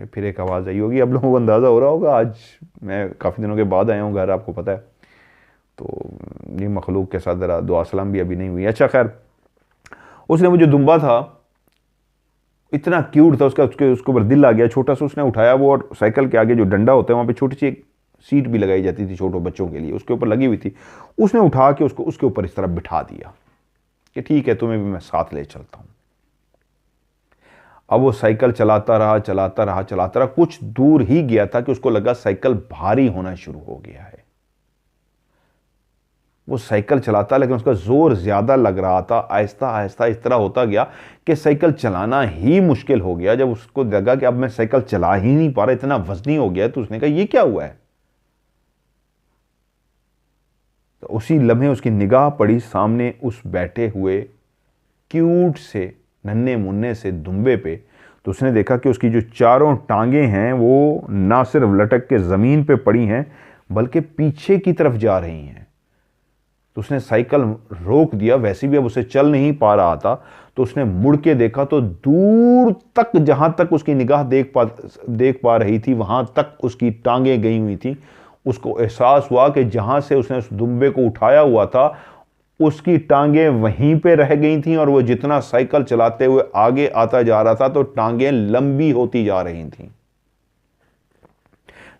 फिर एक आवाज़ आई होगी, आप लोगों को अंदाज़ा हो रहा होगा, आज मैं काफ़ी दिनों के बाद आया हूँ घर, आपको पता है, तो ये मखलूक के साथ ज़रा दुआ सलाम भी अभी नहीं हुई। अच्छा खैर, उसने वो जो दुम्बा था इतना क्यूट था, उसके ऊपर दिल आ गया, छोटा सा उसने उठाया वो, और साइकिल के आगे जो डंडा होता है वहाँ पे छोटी सी एक सीट भी लगाई जाती थी छोटे बच्चों के लिए, उसके ऊपर लगी हुई थी। उसने उठा के उसको उसके ऊपर इस तरह बिठा दिया कि ठीक है, तुम्हें भी मैं साथ ले चलता हूँ। अब वो साइकिल चलाता रहा। कुछ दूर ही गया था कि उसको लगा साइकिल भारी होना शुरू हो गया है। वो साइकिल चलाता, लेकिन उसका जोर ज्यादा लग रहा था। आहिस्ता आहिस्ता इस तरह होता गया कि साइकिल चलाना ही मुश्किल हो गया। जब उसको लगा कि अब मैं साइकिल चला ही नहीं पा रहा, इतना वजनी हो गया, तो उसने कहा ये क्या हुआ है। तो उसी लम्हे उसकी निगाह पड़ी सामने उस बैठे हुए क्यूट से नन्हे मुन्ने से दुम्बे पे। तो उसने देखा कि उसकी जो चारों टांगे हैं वो ना सिर्फ लटक के जमीन पे पड़ी हैं, बल्कि पीछे की तरफ जा रही हैं। तो उसने साइकिल रोक दिया, वैसे भी अब उसे चल नहीं पा रहा था। तो उसने मुड़ के देखा, तो दूर तक जहां तक उसकी निगाह देख पा रही थी, वहां तक उसकी टांगे गई हुई थी। उसको एहसास हुआ कि जहां से उसने उस दुम्बे को उठाया हुआ था, उसकी टांगे वहीं पे रह गई थी, और वो जितना साइकिल चलाते हुए आगे आता जा रहा था, तो टांगे लंबी होती जा रही थी।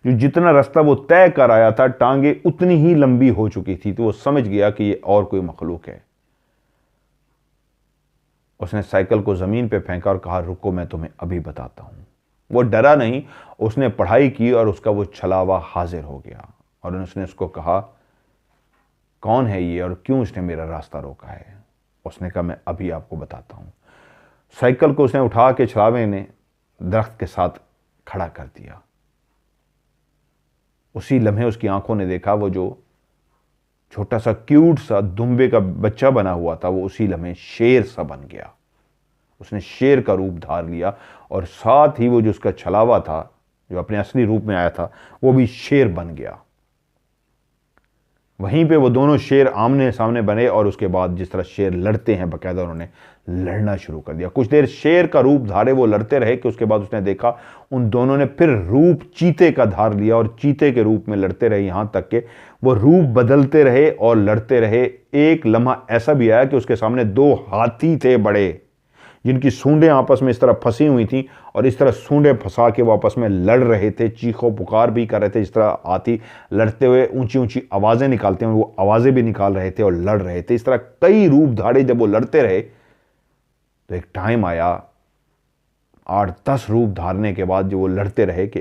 जो जितना रास्ता वो तय कर आया था, टांगे उतनी ही लंबी हो चुकी थी। तो वो समझ गया कि ये और कोई मखलूक है। उसने साइकिल को जमीन पे फेंका और कहा रुको, मैं तुम्हें अभी बताता हूं। वो डरा नहीं, उसने पढ़ाई की और उसका वो छलावा हाजिर हो गया। और उसने उसको कहा कौन है ये और क्यों इसने मेरा रास्ता रोका है। उसने कहा मैं अभी आपको बताता हूं। साइकिल को उसने उठा के छलावे ने दरख्त के साथ खड़ा कर दिया। उसी लम्हे उसकी आंखों ने देखा वो जो छोटा सा क्यूट सा दुम्बे का बच्चा बना हुआ था, वो उसी लम्हे शेर सा बन गया। उसने शेर का रूप धार लिया, और साथ ही वो जो उसका छलावा था, जो अपने असली रूप में आया था, वो भी शेर बन गया। वहीं पे वो दोनों शेर आमने सामने बने, और उसके बाद जिस तरह शेर लड़ते हैं बाकायदा उन्होंने लड़ना शुरू कर दिया। कुछ देर शेर का रूप धारे वो लड़ते रहे, कि उसके बाद उसने देखा उन दोनों ने फिर रूप चीते का धार लिया, और चीते के रूप में लड़ते रहे, यहां तक कि वो रूप बदलते रहे और लड़ते रहे। एक लम्हा ऐसा भी आया कि उसके सामने दो हाथी थे बड़े, जिनकी सूंडें आपस में इस तरह फंसी हुई थी, और इस तरह सूंडें फंसा के वो आपस में लड़ रहे थे, चीखों पुकार भी कर रहे थे। जिस तरह हाथी लड़ते हुए ऊंची ऊंची आवाजें निकालते हैं, वो आवाजें भी निकाल रहे थे और लड़ रहे थे। इस तरह कई रूप धारे जब वो लड़ते रहे, तो एक टाइम आया 8-10 रूप धारने के बाद जो वो लड़ते रहे, कि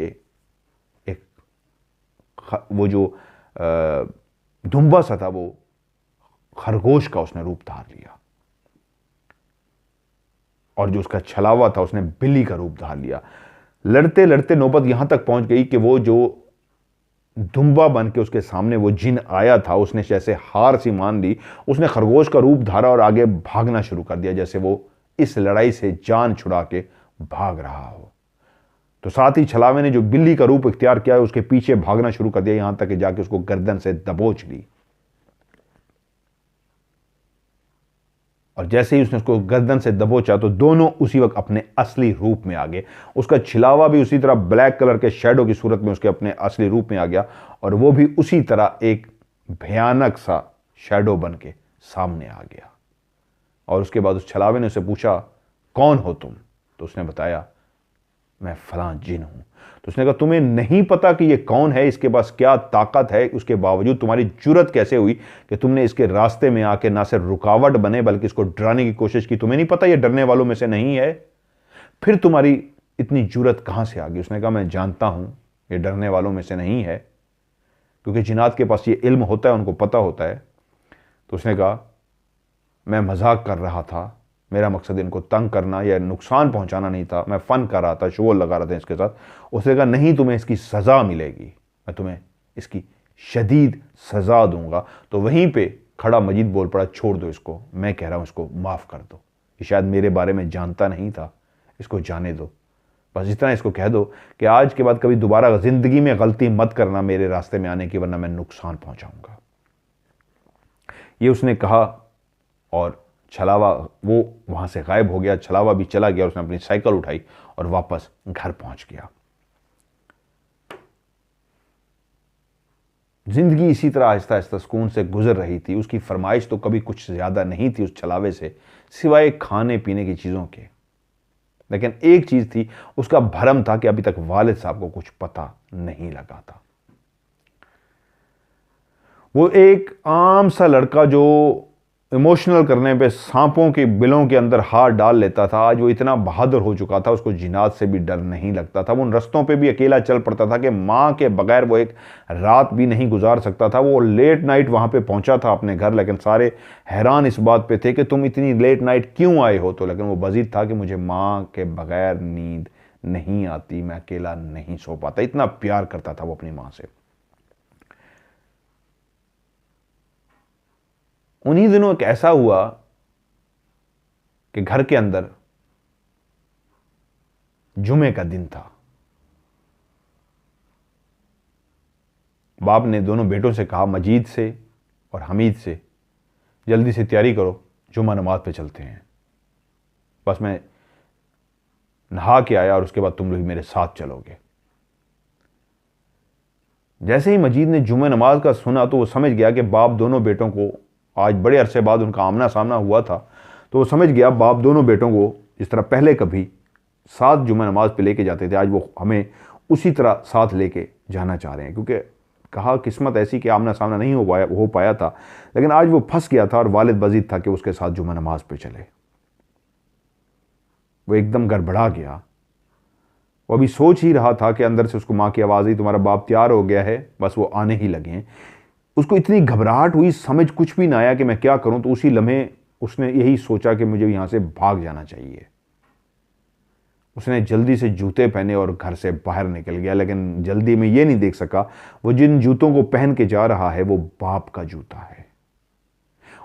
एक वो जो दुम्बा सा था वो खरगोश का उसने रूप धार लिया, और जो उसका छलावा था उसने बिल्ली का रूप धार लिया। लड़ते लड़ते नौबत यहां तक पहुंच गई कि वो जो दुम्बा बन के उसके सामने वो जिन आया था, उसने जैसे हार सी मान ली, उसने खरगोश का रूप धारा और आगे भागना शुरू कर दिया, जैसे वो इस लड़ाई से जान छुड़ा के भाग रहा हो। तो साथ ही छलावे ने जो बिल्ली का रूप इख्तियार किया, उसके पीछे भागना शुरू कर दिया, यहां तक कि जाके उसको गर्दन से दबोच ली। और जैसे ही उसने उसको गर्दन से दबोचा, तो दोनों उसी वक्त अपने असली रूप में आ गए। उसका छिलावा भी उसी तरह ब्लैक कलर के शैडो की सूरत में उसके अपने असली रूप में आ गया, और वो भी उसी तरह एक भयानक सा शैडो बन के सामने आ गया। और उसके बाद उस छलावे ने उसे पूछा कौन हो तुम। तो उसने बताया मैं फलां जिन हूं। तो उसने कहा तुम्हें नहीं पता कि ये कौन है, इसके पास क्या ताकत है, उसके बावजूद तुम्हारी जुर्रत कैसे हुई कि तुमने इसके रास्ते में आके ना सिर्फ रुकावट बने बल्कि इसको डराने की कोशिश की। तुम्हें नहीं पता ये डरने वालों में से नहीं है, फिर तुम्हारी इतनी जुर्रत कहां से आ गई। उसने कहा मैं जानता हूं ये डरने वालों में से नहीं है, क्योंकि जिन्नात के पास ये इल्म होता है, उनको पता होता है। तो उसने कहा मैं मजाक कर रहा था, मेरा मकसद इनको तंग करना या नुकसान पहुंचाना नहीं था, मैं फ़न कर रहा था, शोर लगा रहा था इसके साथ। उसने कहा नहीं, तुम्हें इसकी सज़ा मिलेगी, मैं तुम्हें इसकी शदीद सज़ा दूंगा। तो वहीं पे खड़ा मजीद बोल पड़ा, छोड़ दो इसको, मैं कह रहा हूँ इसको माफ़ कर दो, ये शायद मेरे बारे में जानता नहीं था, इसको जाने दो। बस इतना इसको कह दो कि आज के बाद कभी दोबारा ज़िंदगी में गलती मत करना मेरे रास्ते में आने की, वरना मैं नुकसान पहुंचाऊंगा। ये उसने कहा और छलावा वो वहां से गायब हो गया। छलावा भी चला गया, उसने अपनी साइकिल उठाई और वापस घर पहुंच गया। जिंदगी इसी तरह आहिस्ता आहिस्ता सुकून से गुजर रही थी। उसकी फरमाइश तो कभी कुछ ज्यादा नहीं थी उस छलावे से, सिवाय खाने पीने की चीजों के। लेकिन एक चीज थी, उसका भरम था कि अभी तक वालिद साहब को कुछ पता नहीं लगा था। वो एक आम सा लड़का जो इमोशनल करने पे सांपों के बिलों के अंदर हाथ डाल लेता था, आज वो इतना बहादुर हो चुका था, उसको जिनात से भी डर नहीं लगता था। वो उन रस्तों पे भी अकेला चल पड़ता था कि माँ के बगैर वो एक रात भी नहीं गुजार सकता था। वो लेट नाइट वहाँ पे पहुँचा था अपने घर, लेकिन सारे हैरान इस बात पे थे कि तुम इतनी लेट नाइट क्यों आए हो। तो लेकिन वो बजीद था कि मुझे माँ के बगैर नींद नहीं आती, मैं अकेला नहीं सो पाता। इतना प्यार करता था वो अपनी माँ से। उन्हीं दिनों एक ऐसा हुआ कि घर के अंदर जुमे का दिन था। बाप ने दोनों बेटों से कहा, मजीद से और हमीद से, जल्दी से तैयारी करो, जुमा नमाज पे चलते हैं। बस मैं नहा के आया और उसके बाद तुम लोग मेरे साथ चलोगे। जैसे ही मजीद ने जुमे नमाज का सुना तो वो समझ गया कि बाप दोनों बेटों को, आज बड़े अरसे बाद उनका आमना सामना हुआ था, तो वो समझ गया बाप दोनों बेटों को जिस तरह पहले कभी साथ जुमा नमाज पे लेके जाते थे, आज वो हमें उसी तरह साथ लेके जाना चाह रहे हैं। क्योंकि कहा किस्मत ऐसी कि आमना सामना नहीं हो पाया था, लेकिन आज वो फंस गया था और वालिद बजीद था कि उसके साथ जुमा नमाज पे चले। वो एकदम गड़बड़ा गया। वो अभी सोच ही रहा था कि अंदर से उसको माँ की आवाज़ आई, तुम्हारा बाप तैयार हो गया है, बस वो आने ही लगे हैं। उसको इतनी घबराहट हुई, समझ कुछ भी ना आया कि मैं क्या करूं। तो उसी लम्हे उसने यही सोचा कि मुझे यहां से भाग जाना चाहिए। उसने जल्दी से जूते पहने और घर से बाहर निकल गया। लेकिन जल्दी में ये नहीं देख सका वो जिन जूतों को पहन के जा रहा है वो बाप का जूता है।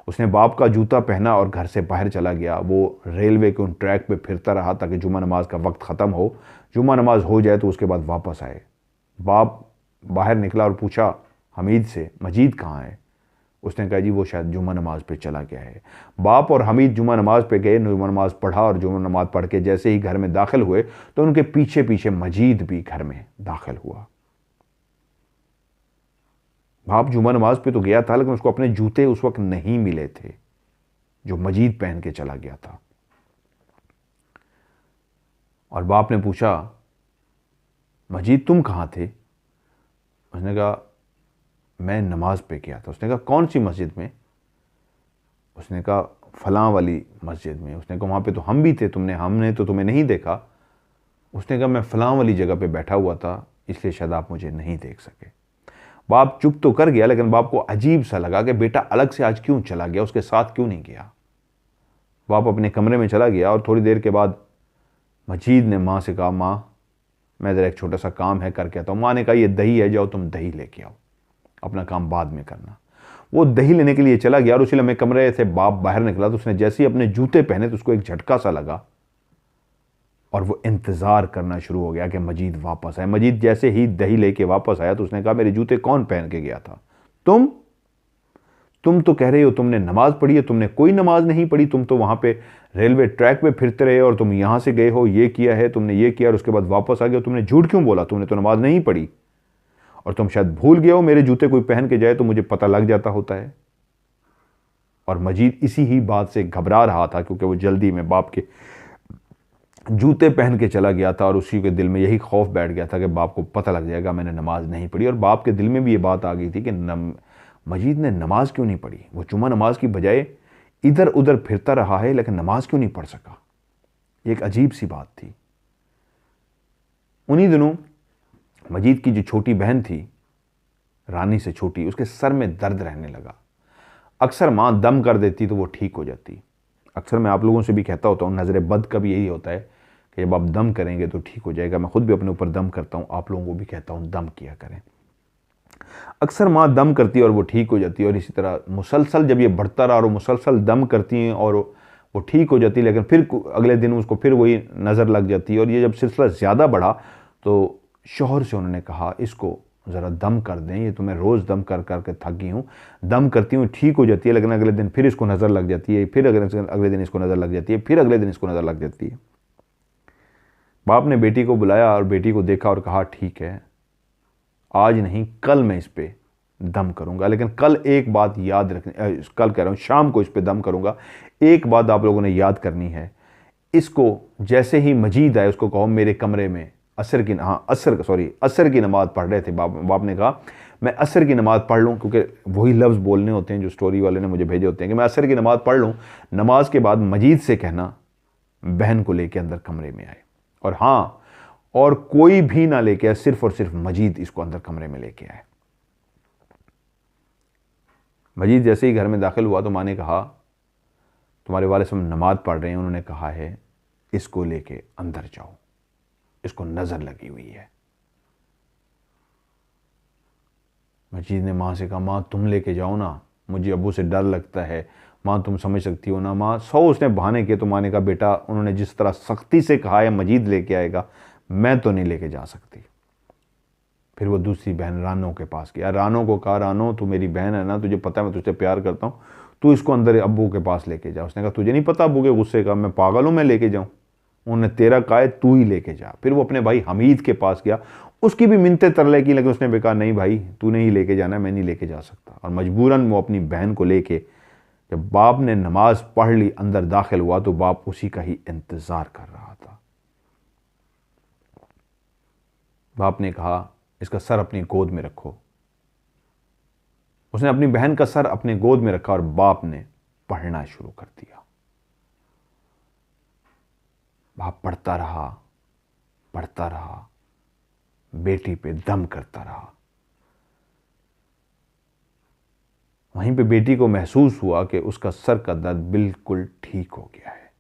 उसने बाप का जूता पहना और घर से बाहर चला गया। वो रेलवे के उन ट्रैक पे फिरता रहा ताकि जुमा नमाज का वक्त ख़त्म हो, जुमा नमाज हो जाए तो उसके बाद वापस आए। बाप बाहर निकला और पूछा हमीद से, मजीद कहाँ है? उसने कहा जी वो शायद जुमा नमाज पे चला गया है। बाप और हमीद जुमा नमाज पे गए, जुमा नमाज पढ़ा और जुमा नमाज पढ़ के जैसे ही घर में दाखिल हुए तो उनके पीछे पीछे मजीद भी घर में दाखिल हुआ। बाप जुमा नमाज पे तो गया था, लेकिन उसको अपने जूते उस वक्त नहीं मिले थे जो मजीद पहन के चला गया था। और बाप ने पूछा मजीद तुम कहाँ थे? उसने कहा मैं नमाज पे गया था। उसने कहा कौन सी मस्जिद में? उसने कहा फलां वाली मस्जिद में। उसने कहा वहाँ पे तो हम भी थे, हमने तो तुम्हें नहीं देखा। उसने कहा मैं फलां वाली जगह पे बैठा हुआ था, इसलिए शायद आप मुझे नहीं देख सके। बाप चुप तो कर गया, लेकिन बाप को अजीब सा लगा कि बेटा अलग से आज क्यों चला गया, उसके साथ क्यों नहीं गया। बाप अपने कमरे में चला गया और थोड़ी देर के बाद मजीद ने माँ से कहा माँ मैं ज़रा एक छोटा सा काम है करके आता हूँ। माँ ने कहा ये दही है, जाओ तुम दही लेके आओ, अपना काम बाद में करना। वो दही लेने के लिए चला गया और उसी लम्हे कमरे से बाप बाहर निकला तो उसने जैसे ही अपने जूते पहने तो उसको एक झटका सा लगा और वो इंतज़ार करना शुरू हो गया कि मजीद वापस आए। मजीद जैसे ही दही लेके वापस आया तो उसने कहा मेरे जूते कौन पहन के गया था? तुम तो कह रहे हो तुमने नमाज पढ़ी है, तुमने कोई नमाज नहीं पढ़ी। तुम तो वहाँ पे रेलवे ट्रैक पे फिरते रहे और तुम यहाँ से गए हो, ये किया है, तुमने ये किया और उसके बाद वापस आ गए। तुमने झूठ क्यों बोला? तुमने तो नमाज नहीं पढ़ी और तुम शायद भूल गए हो मेरे जूते कोई पहन के जाए तो मुझे पता लग जाता होता है। और मजीद इसी ही बात से घबरा रहा था क्योंकि वो जल्दी में बाप के जूते पहन के चला गया था और उसी के दिल में यही खौफ बैठ गया था कि बाप को पता लग जाएगा मैंने नमाज नहीं पढ़ी। और बाप के दिल में भी ये बात आ गई थी कि मजीद ने नमाज क्यों नहीं पढ़ी। वो जुमा नमाज की बजाय इधर उधर फिरता रहा है लेकिन नमाज क्यों नहीं पढ़ सका। एक अजीब सी बात थी। उन्हीं दिनों मजीद की जो छोटी बहन थी, रानी से छोटी, उसके सर में दर्द रहने लगा। अक्सर माँ दम कर देती तो वो ठीक हो जाती। अक्सर मैं आप लोगों से भी कहता होता हूँ, नज़र बद का भी यही होता है कि जब आप दम करेंगे तो ठीक हो जाएगा। मैं खुद भी अपने ऊपर दम करता हूँ, आप लोगों को भी कहता हूँ दम किया करें। अक्सर माँ दम करती है और वो ठीक हो जाती है, और इसी तरह मुसलसल जब ये बढ़ता रहा और वो मुसलसल दम करती हैं और वो ठीक हो जाती है, लेकिन फिर अगले दिन उसको फिर वही नज़र लग जाती है। और ये जब सिलसिला ज़्यादा बढ़ा तो शौहर से उन्होंने कहा, इसको ज़रा दम कर दें, ये तो मैं रोज़ दम कर कर के थक गई हूँ, दम करती हूँ ठीक हो जाती है, लेकिन अगले दिन फिर इसको नज़र लग जाती है, फिर अगले दिन इसको नज़र लग जाती है, फिर अगले दिन इसको नज़र लग जाती है। बाप ने बेटी को बुलाया और बेटी को देखा और कहा, ठीक है, आज नहीं कल मैं इस पे दम करूंगा, लेकिन कल एक बात याद रखनी, कल कह रहा हूँ शाम को इस पे दम करूंगा। एक बात आप लोगों ने याद करनी है, इसको जैसे ही मजीद आए उसको कहो मेरे कमरे में असर की नमाज पढ़ रहे थे। बाप ने कहा मैं असर की नमाज पढ़ लूँ, क्योंकि वही लफ्ज़ बोलने होते हैं जो स्टोरी वाले ने मुझे भेजे होते हैं कि मैं असर की नमाज पढ़ लूँ, नमाज के बाद मजीद से कहना बहन को लेके अंदर कमरे में आए, और हाँ, और कोई भी ना लेके आए, सिर्फ और सिर्फ मजीद इसको अंदर कमरे में लेके आए। मजीद जैसे ही घर में दाखिल हुआ तो माँ ने कहा, तुम्हारे वाले साहब नमाज पढ़ रहे हैं, उन्होंने कहा है इसको लेके अंदर जाओ, इसको नजर लगी हुई है। मजीद ने माँ से कहा, माँ तुम लेके जाओ ना, मुझे अब्बू से डर लगता है, माँ तुम समझ सकती हो ना। माँ 100 उसने बहाने किए तो माँ ने कहा, बेटा उन्होंने जिस तरह सख्ती से कहा है मजीद लेके आएगा, मैं तो नहीं लेके जा सकती। फिर वो दूसरी बहन रानो के पास गया, रानो को कहा, रानो तू मेरी बहन है ना, तुझे पता है मैं तुझसे प्यार करता हूँ, तू इसको अंदर अब्बू के पास लेके जा। उसने कहा, तुझे नहीं पता अब्बू के गुस्से का, मैं पागल हूँ मैं लेके जाऊँ, उन्होंने तेरा कहा है तू ही लेके जा। फिर वो अपने भाई हमीद के पास गया, उसकी भी मिन्नतें तरले की, लेकिन उसने भी कहा, नहीं भाई तूने ही लेके जाना है, मैं नहीं लेके जा सकता। और मजबूरन वो अपनी बहन को लेके, जब बाप ने नमाज पढ़ ली अंदर दाखिल हुआ तो बाप उसी का ही इंतजार कर रहा था। बाप ने कहा, इसका सर अपनी गोद में रखो। उसने अपनी बहन का सर अपने गोद में रखा और बाप ने पढ़ना शुरू कर दिया। बाप पढ़ता रहा, बेटी पे दम करता रहा। वहीं पे बेटी को महसूस हुआ कि उसका सर का दर्द बिल्कुल ठीक हो गया है।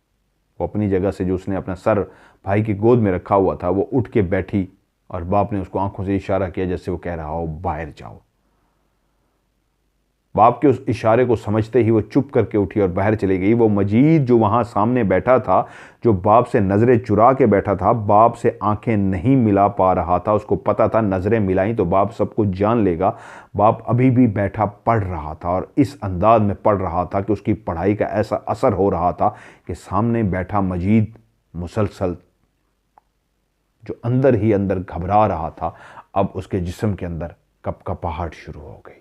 वो अपनी जगह से जो उसने अपना सर भाई की गोद में रखा हुआ था वो उठ के बैठी, और बाप ने उसको आंखों से इशारा किया जैसे वो कह रहा हो बाहर जाओ। बाप के उस इशारे को समझते ही वो चुप करके उठी और बाहर चली गई। वो मजीद जो वहां सामने बैठा था, जो बाप से नजरें चुरा के बैठा था, बाप से आंखें नहीं मिला पा रहा था, उसको पता था नजरें मिलाई तो बाप सब कुछ जान लेगा। बाप अभी भी बैठा पढ़ रहा था, और इस अंदाज में पढ़ रहा था कि उसकी पढ़ाई का ऐसा असर हो रहा था कि सामने बैठा मजीद मुसलसल जो अंदर ही अंदर घबरा रहा था, अब उसके जिस्म के अंदर कपकपाहट शुरू हो गई।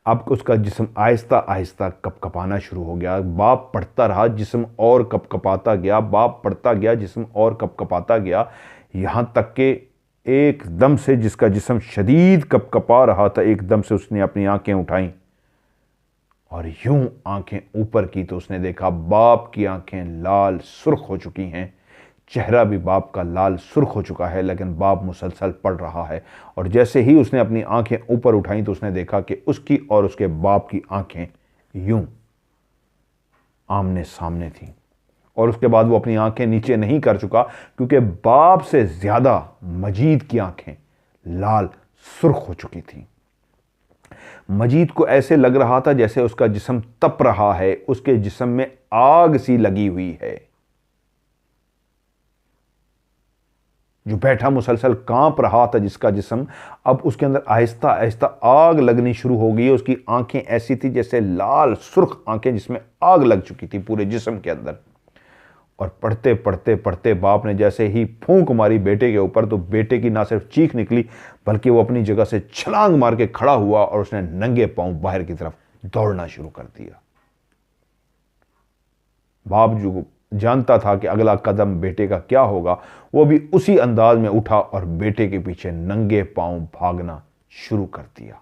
अब उसका जिस्म आहिस्ता आहिस्ता कपकपाना शुरू हो गया। बाप पढ़ता रहा, जिस्म और कपकपाता गया, बाप पढ़ता गया, जिस्म और कपकपाता गया, यहाँ तक कि एकदम से जिसका जिस्म शदीद कपकपा रहा था, एकदम से उसने अपनी आंखें उठाई और यूं आंखें ऊपर की तो उसने देखा बाप की आंखें लाल सुर्ख हो चुकी हैं, चेहरा भी बाप का लाल सुर्ख हो चुका है, लेकिन बाप मुसलसल पढ़ रहा है। और जैसे ही उसने अपनी आंखें ऊपर उठाई तो उसने देखा कि उसकी और उसके बाप की आंखें यूं आमने सामने थीं। और उसके बाद वो अपनी आंखें नीचे नहीं कर चुका, क्योंकि बाप से ज्यादा मजीद की आंखें लाल सुर्ख हो चुकी थीं। मजीद को ऐसे लग रहा था जैसे उसका जिस्म तप रहा है, उसके जिस्म में आग सी लगी हुई है। जो बैठा मुसलसल कांप रहा था जिसका जिस्म, अब उसके अंदर आहिस्ता आहिस्ता आग लगनी शुरू हो गई। उसकी आंखें ऐसी थी जैसे लाल सुर्ख आंखें जिसमें आग लग चुकी थी पूरे जिस्म के अंदर। और पढ़ते पढ़ते पढ़ते बाप ने जैसे ही फूंक मारी बेटे के ऊपर तो बेटे की ना सिर्फ चीख निकली बल्कि वो अपनी जगह से छलांग मार के खड़ा हुआ और उसने नंगे पांव बाहर की तरफ दौड़ना शुरू कर दिया। बाप जो जानता था कि अगला कदम बेटे का क्या होगा, वो भी उसी अंदाज में उठा और बेटे के पीछे नंगे पांव भागना शुरू कर दिया।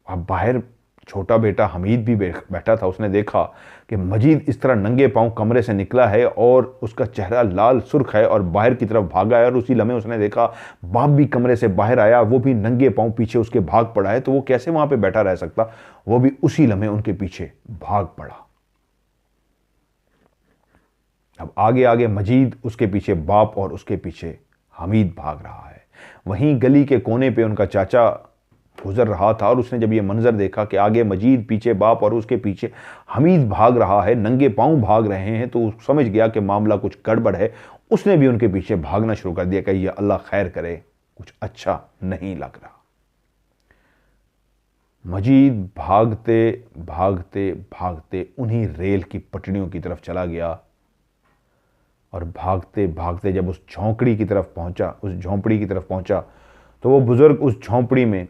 अब बाहर छोटा बेटा हमीद भी बैठा था। उसने देखा कि मजीद इस तरह नंगे पांव कमरे से निकला है और उसका चेहरा लाल सुर्ख है और बाहर की तरफ भागा है। और उसी लम्हे उसने देखा बाप भी कमरे से बाहर आया, वो भी नंगे पांव पीछे उसके भाग पड़ा है। तो वो कैसे वहां पे बैठा रह सकता, वो भी उसी लम्हे उनके पीछे भाग पड़ा। अब आगे आगे मजीद, उसके पीछे बाप और उसके पीछे हमीद भाग रहा है। वहीं गली के कोने पे उनका चाचा गुजर रहा था और उसने जब ये मंजर देखा कि आगे मजीद, पीछे बाप और उसके पीछे हमीद भाग रहा है, नंगे पांव भाग रहे हैं, तो समझ गया कि मामला कुछ गड़बड़ है। उसने भी उनके पीछे भागना शुरू कर दिया कि ये अल्लाह खैर करे, कुछ अच्छा नहीं लग रहा। मजीद भागते भागते भागते उन्हीं रेल की पटरियों की तरफ चला गया और भागते भागते जब उस झोंपड़ी की तरफ पहुंचा, तो वो बुजुर्ग उस झोंपड़ी में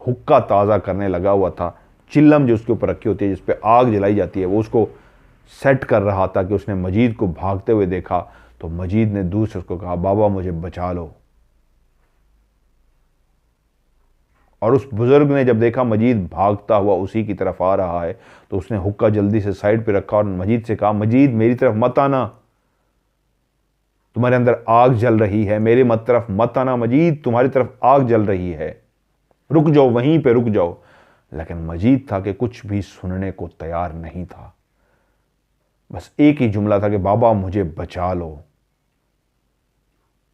हुक्का ताज़ा करने लगा हुआ था। चिल्लम जो उसके ऊपर रखी होती है, जिस पे आग जलाई जाती है, वो उसको सेट कर रहा था कि उसने मजीद को भागते हुए देखा। तो मजीद ने दूर से उसको कहा, बाबा मुझे बचा लो। और उस बुजुर्ग ने जब देखा मजीद भागता हुआ उसी की तरफ आ रहा है, तो उसने हुक्का जल्दी से साइड पे रखा और मजीद से कहा, मजीद मेरी तरफ मत आना, तुम्हारे अंदर आग जल रही है, मेरे मत तरफ मत आना मजीद, तुम्हारी तरफ आग जल रही है, रुक जाओ, वहीं पे रुक जाओ। लेकिन मजीद था कि कुछ भी सुनने को तैयार नहीं था। बस एक ही जुमला था कि बाबा मुझे बचा लो।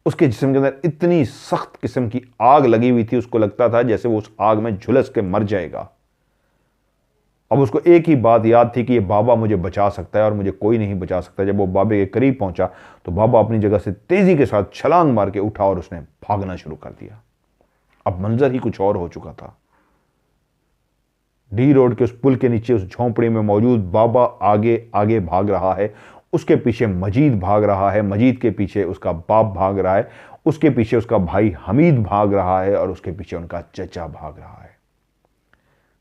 उसके जिस्म के अंदर इतनी सख्त किस्म की आग लगी हुई थी, उसको लगता था जैसे वो उस आग में झुलस के मर जाएगा। अब उसको एक ही बात याद थी कि ये बाबा मुझे बचा सकता है और मुझे कोई नहीं बचा सकता। जब वो बाबे के करीब पहुंचा तो बाबा अपनी जगह से तेजी के साथ छलांग मार के उठा और उसने भागना शुरू कर दिया। अब मंजर ही कुछ और हो चुका था। डी रोड के उस पुल के नीचे उस झोंपड़ी में मौजूद बाबा आगे आगे भाग रहा है, उसके पीछे मजीद भाग रहा है, मजीद के पीछे उसका बाप भाग रहा है, उसके पीछे उसका भाई हमीद भाग रहा है और उसके पीछे उनका चचा भाग रहा है।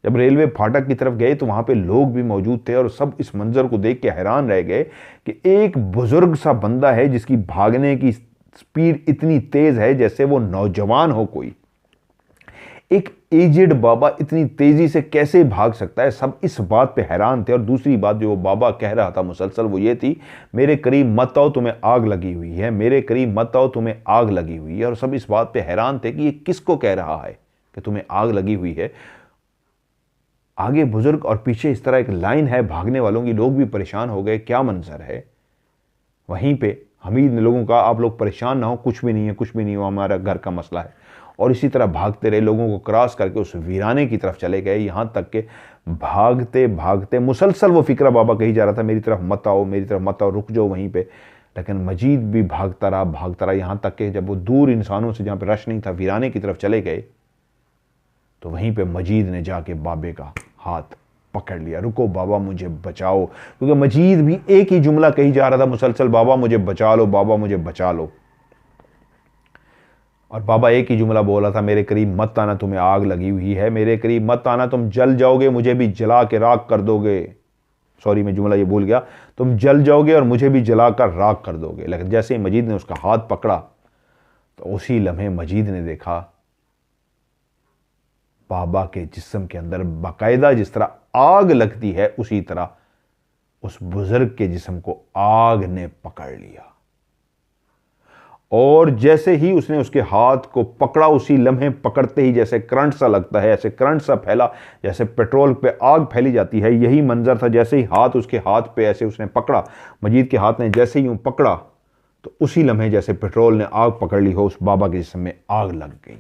जब रेलवे फाटक की तरफ गए तो वहां पे लोग भी मौजूद थे और सब इस मंजर को देख के हैरान रह गए कि एक बुजुर्ग सा बंदा है जिसकी भागने की स्पीड इतनी तेज है जैसे वो नौजवान हो कोई। एक एजेड बाबा इतनी तेजी से कैसे भाग सकता है? सब इस बात पे हैरान थे। और दूसरी बात जो वो बाबा कह रहा था मुसलसल, वो ये थी, मेरे करीब मत आओ तुम्हें आग लगी हुई है, मेरे करीब मत आओ तुम्हें आग लगी हुई है। और सब इस बात पे हैरान थे कि ये किसको कह रहा है कि तुम्हें आग लगी हुई है। आगे बुजुर्ग और पीछे इस तरह एक लाइन है भागने वालों की। लोग भी परेशान हो गए, क्या मंजर है। वहीं पे हमीद ने लोगों का, आप लोग परेशान ना हो, कुछ भी नहीं है, कुछ भी नहीं हो, हमारा घर का मसला है। और इसी तरह भागते रहे, लोगों को क्रॉस करके उस वीराने की तरफ चले गए। यहाँ तक के भागते भागते मुसलसल वो फिक्रा बाबा कही जा रहा था, मेरी तरफ मत आओ, मेरी तरफ मत आओ, रुक जाओ वहीं पे। लेकिन मजीद भी भागता रहा। यहाँ तक के जब वो दूर इंसानों से, जहाँ पे रश नहीं था, वीराने की तरफ चले गए, तो वहीं पे मजीद ने जाके बाबे का हाथ पकड़ लिया। रुको बाबा मुझे बचाओ, क्योंकि मजीद भी एक ही जुमला कही जा रहा था मुसलसल, बाबा मुझे बचा लो, बाबा मुझे बचा लो। और बाबा एक ही जुमला बोला था, मेरे करीब मत आना, तुम्हें आग लगी हुई है, मेरे करीब मत आना, तुम जल जाओगे, मुझे भी जला के राख कर दोगे। सॉरी, मैं जुमला ये भूल गया, तुम जल जाओगे और मुझे भी जला कर राख कर दोगे। लेकिन जैसे ही मजीद ने उसका हाथ पकड़ा तो उसी लम्हे मजीद ने देखा बाबा के जिस्म के अंदर बाकायदा जिस तरह आग लगती है, उसी तरह उस बुजुर्ग के जिस्म को आग ने पकड़ लिया। और जैसे ही उसने उसके हाथ को पकड़ा, उसी लम्हे पकड़ते ही जैसे करंट सा लगता है, ऐसे करंट सा फैला, जैसे पेट्रोल पे आग फैली जाती है। यही मंजर था। जैसे ही हाथ उसके हाथ पे ऐसे उसने पकड़ा, मजीद के हाथ ने जैसे ही यूं पकड़ा, तो उसी लम्हे जैसे पेट्रोल ने आग पकड़ ली हो, उस बाबा के जिस्म में आग लग गई।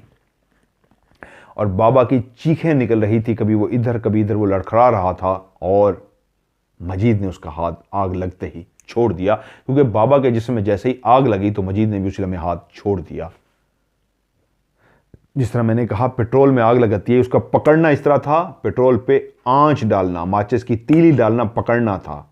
और बाबा की चीखें निकल रही थी, कभी वो इधर कभी इधर, वो लड़खड़ा रहा था। और मजीद ने उसका हाथ आग लगते ही छोड़ दिया, क्योंकि बाबा के जिस्म में जैसे ही आग लगी तो मजीद ने भी उसी लम्हे हाथ छोड़ दिया। जिस तरह मैंने कहा पेट्रोल में आग लगाती है, उसका पकड़ना इस तरह था, पेट्रोल पे आंच डालना, माचिस की तीली डालना, पकड़ना था।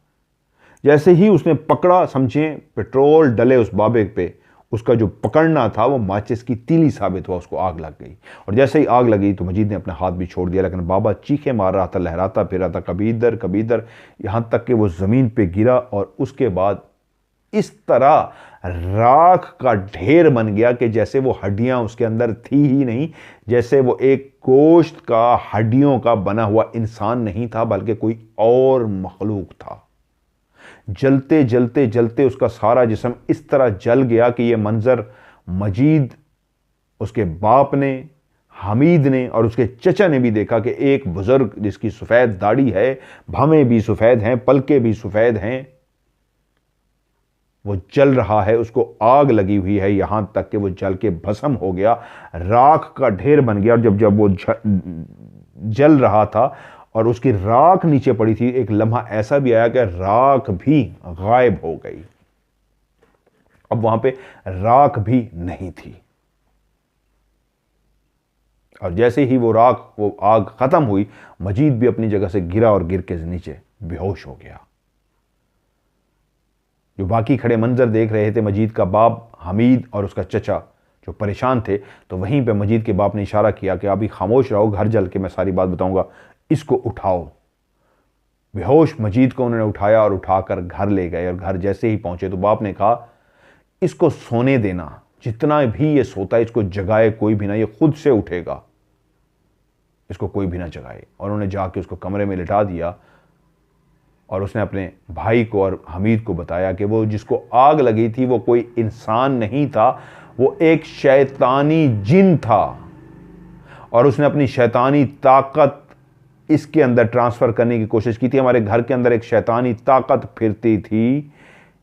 जैसे ही उसने पकड़ा, समझे पेट्रोल डले उस बाबे पे, उसका जो पकड़ना था वो माचिस की तीली साबित हुआ, उसको आग लग गई। और जैसे ही आग लगी तो मजीद ने अपना हाथ भी छोड़ दिया। लेकिन बाबा चीखें मार रहा था, लहराता फिर रहा था, कभी इधर कभी इधर, यहाँ तक कि वो ज़मीन पे गिरा। और उसके बाद इस तरह राख का ढेर बन गया कि जैसे वो हड्डियां उसके अंदर थी ही नहीं, जैसे वो एक गोश्त का हड्डियों का बना हुआ इंसान नहीं था बल्कि कोई और मखलूक था। जलते जलते जलते उसका सारा जिस्म इस तरह जल गया कि यह मंजर मजीद, उसके बाप ने, हमीद ने और उसके चचा ने भी देखा कि एक बुजुर्ग जिसकी सफ़ेद दाढ़ी है, भवें भी सफ़ेद हैं, पलके भी सफ़ेद हैं, वो जल रहा है, उसको आग लगी हुई है, यहां तक कि वो जल के भस्म हो गया, राख का ढेर बन गया। और जब जब वो जल रहा था और उसकी राख नीचे पड़ी थी, एक लम्हा ऐसा भी आया कि राख भी गायब हो गई। अब वहां पे राख भी नहीं थी। और जैसे ही वो आग खत्म हुई, मजीद भी अपनी जगह से गिरा और गिर के नीचे बेहोश हो गया। जो बाकी खड़े मंजर देख रहे थे, मजीद का बाप, हमीद और उसका चचा जो परेशान थे, तो वहीं पे मजीद के बाप ने इशारा किया कि अभी खामोश रहो, घर जल के मैं सारी बात बताऊंगा, इसको उठाओ। बेहोश मजीद को उन्होंने उठाया और उठाकर घर ले गए। और घर जैसे ही पहुंचे तो बाप ने कहा, इसको सोने देना, जितना भी ये सोता है इसको जगाए कोई भी ना, ये खुद से उठेगा, इसको कोई भी ना जगाए। और उन्होंने जाके उसको कमरे में लिटा दिया और उसने अपने भाई को और हमीद को बताया कि वो जिसको आग लगी थी वो कोई इंसान नहीं था, वो एक शैतानी जिन था। और उसने अपनी शैतानी ताकत इसके अंदर ट्रांसफ़र करने की कोशिश की थी। हमारे घर के अंदर एक शैतानी ताकत फिरती थी,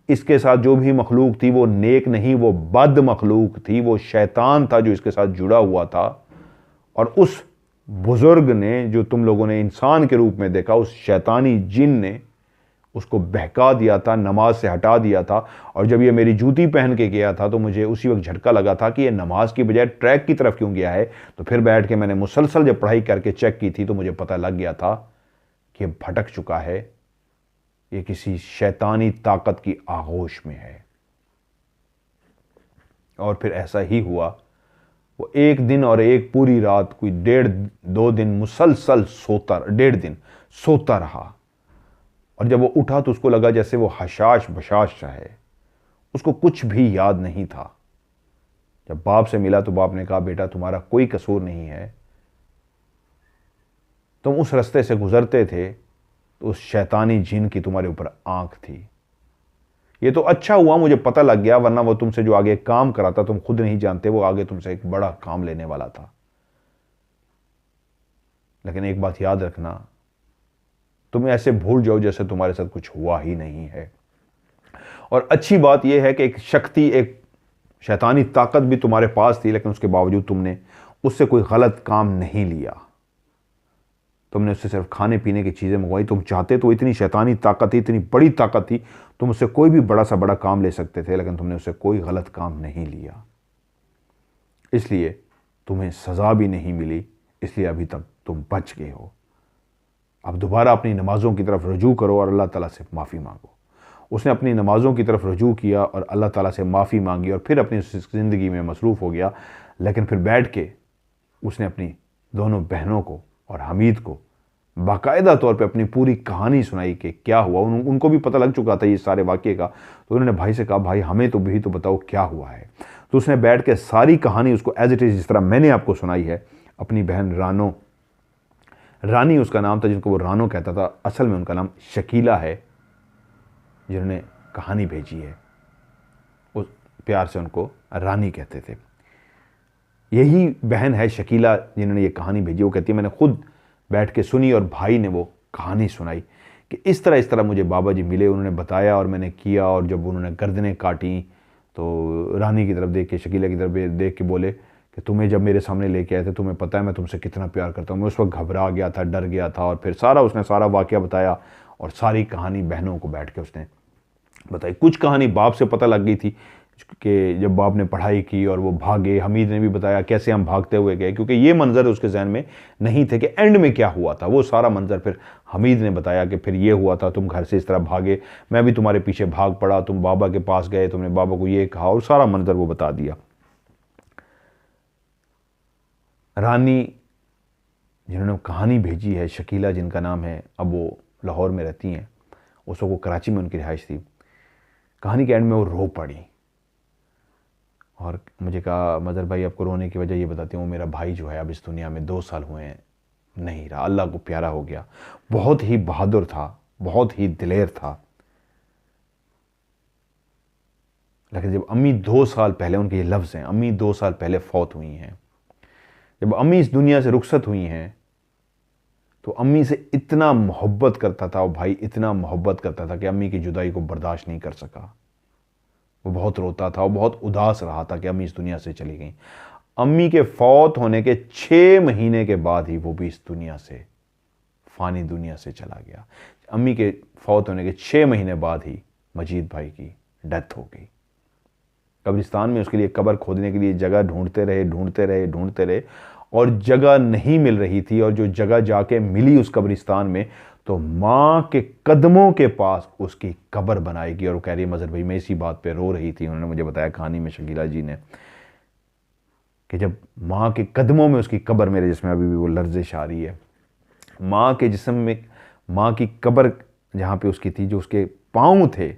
इसके साथ जो भी मखलूक थी वो नेक नहीं, वो बद मखलूक थी, वो शैतान था जो इसके साथ जुड़ा हुआ था। और उस बुजुर्ग ने, जो तुम लोगों ने इंसान के रूप में देखा, उस शैतानी जिन ने उसको बहका दिया था, नमाज से हटा दिया था। और जब ये मेरी जूती पहन के गया था तो मुझे उसी वक्त झटका लगा था कि ये नमाज की बजाय ट्रैक की तरफ क्यों गया है। तो फिर बैठ के मैंने मुसलसल जब पढ़ाई करके चेक की थी तो मुझे पता लग गया था कि ये भटक चुका है, ये किसी शैतानी ताकत की आगोश में है। और फिर ऐसा ही हुआ, वो एक दिन और एक पूरी रात, कोई 1.5-2 दिन मुसलसल सोता, 1.5 दिन सोता रहा। और जब वो उठा तो उसको लगा जैसे वो हशाश बशाश सा है, उसको कुछ भी याद नहीं था। जब बाप से मिला तो बाप ने कहा, बेटा तुम्हारा कोई कसूर नहीं है, तुम उस रास्ते से गुजरते थे तो उस शैतानी जिन की तुम्हारे ऊपर आंख थी। ये तो अच्छा हुआ मुझे पता लग गया, वरना वो तुमसे जो आगे काम कराता तुम खुद नहीं जानते, वो आगे तुमसे एक बड़ा काम लेने वाला था। लेकिन एक बात याद रखना, तुम ऐसे भूल जाओ जैसे तुम्हारे साथ कुछ हुआ ही नहीं है। और अच्छी बात यह है कि एक शक्ति, एक शैतानी ताकत भी तुम्हारे पास थी, लेकिन उसके बावजूद तुमने उससे कोई गलत काम नहीं लिया। तुमने उससे सिर्फ खाने पीने की चीज़ें मंगवाई। तुम चाहते तो इतनी शैतानी ताकत थी, इतनी बड़ी ताकत थी, तुम उससे कोई भी बड़ा सा बड़ा काम ले सकते थे, लेकिन तुमने उससे कोई गलत काम नहीं लिया। इसलिए तुम्हें सज़ा भी नहीं मिली, इसलिए अभी तक तुम बच गए हो। अब दोबारा अपनी नमाज़ों की तरफ रुजू करो और अल्लाह ताला से माफ़ी मांगो। उसने अपनी नमाज़ों की तरफ रुजू किया और अल्लाह ताला से माफ़ी मांगी और फिर अपनी ज़िंदगी में मसरूफ़ हो गया। लेकिन फिर बैठ के उसने अपनी दोनों बहनों को और हमीद को बाकायदा तौर पे अपनी पूरी कहानी सुनाई कि क्या हुआ। उनको भी पता लग चुका था ये सारे वाक़े का। तो उन्होंने भाई से कहा, भाई हमें तो भी तो बताओ क्या हुआ है। तो उसने बैठ के सारी कहानी उसको एज इट इज़ जिस तरह मैंने आपको सुनाई है, अपनी बहन रानी उसका नाम था, जिनको वो रानो कहता था, असल में उनका नाम शकीला है, जिन्होंने कहानी भेजी है, उस प्यार से उनको रानी कहते थे। यही बहन है शकीला जिन्होंने ये कहानी भेजी। वो कहती है मैंने खुद बैठ के सुनी और भाई ने वो कहानी सुनाई कि इस तरह मुझे बाबा जी मिले, उन्होंने बताया और मैंने किया। और जब उन्होंने गर्दनें काटी तो रानी की तरफ देख के, शकीला की तरफ देख के बोले कि तुम्हें जब मेरे सामने लेके आए थे, तुम्हें पता है मैं तुमसे कितना प्यार करता हूँ। मैं उस वक्त घबरा गया था, डर गया था। और फिर उसने सारा वाक़या बताया और सारी कहानी बहनों को बैठ के उसने बताई। कुछ कहानी बाप से पता लग गई थी कि जब बाप ने पढ़ाई की और वो भागे। हमीद ने भी बताया कैसे हम भागते हुए गए, क्योंकि ये मंजर उसके जहन में नहीं थे कि एंड में क्या हुआ था। वो सारा मंजर फिर हमीद ने बताया कि फिर ये हुआ था, तुम घर से इस तरह भागे, मैं भी तुम्हारे पीछे भाग पड़ा, तुम बाबा के पास गए, तुमने बाबा को ये कहा, और सारा मंजर वो बता दिया। रानी जिन्होंने कहानी भेजी है, शकीला जिनका नाम है, अब वो लाहौर में रहती हैं। उस वक्त वो कराची में उनकी रिहाइश थी। कहानी के एंड में वो रो पड़ी और मुझे कहा मदर भाई आपको रोने की वजह ये बताती हूँ, मेरा भाई जो है अब इस दुनिया में 2 साल हुए हैं, नहीं रहा, अल्लाह को प्यारा हो गया। बहुत ही बहादुर था, बहुत ही दिलेर था। लेकिन जब अम्मी 2 साल पहले, उनके ये लफ्ज़ हैं, अम्मी 2 साल पहले फौत हुई हैं, जब अम्मी इस दुनिया से रुखसत हुई हैं, तो अम्मी से इतना मोहब्बत करता था और भाई इतना मोहब्बत करता था कि अम्मी की जुदाई को बर्दाश्त नहीं कर सका। वो बहुत रोता था और बहुत उदास रहा था कि अम्मी इस दुनिया से चली गई। अम्मी के फौत होने के 6 महीने के बाद ही वो भी इस दुनिया से, फानी दुनिया से चला गया। अम्मी के फौत होने के 6 महीने बाद ही मजीद भाई की डेथ हो गई। कब्रिस्तान में उसके लिए कब्र खोदने के लिए जगह ढूंढते रहे और जगह नहीं मिल रही थी। और जो जगह जाके मिली उस कब्रिस्तान में, तो माँ के कदमों के पास उसकी कब्र बनाएगी। और वो कह रही है मजहर भाई मैं इसी बात पे रो रही थी, उन्होंने मुझे बताया कहानी में शकीला जी ने, कि जब माँ के कदमों में उसकी कब्र, मेरे जिसमें अभी भी वो लर्जिश आ रही है, माँ के जिस्म में माँ की कब्र जहाँ पे उसकी थी, जो उसके पाँव थे,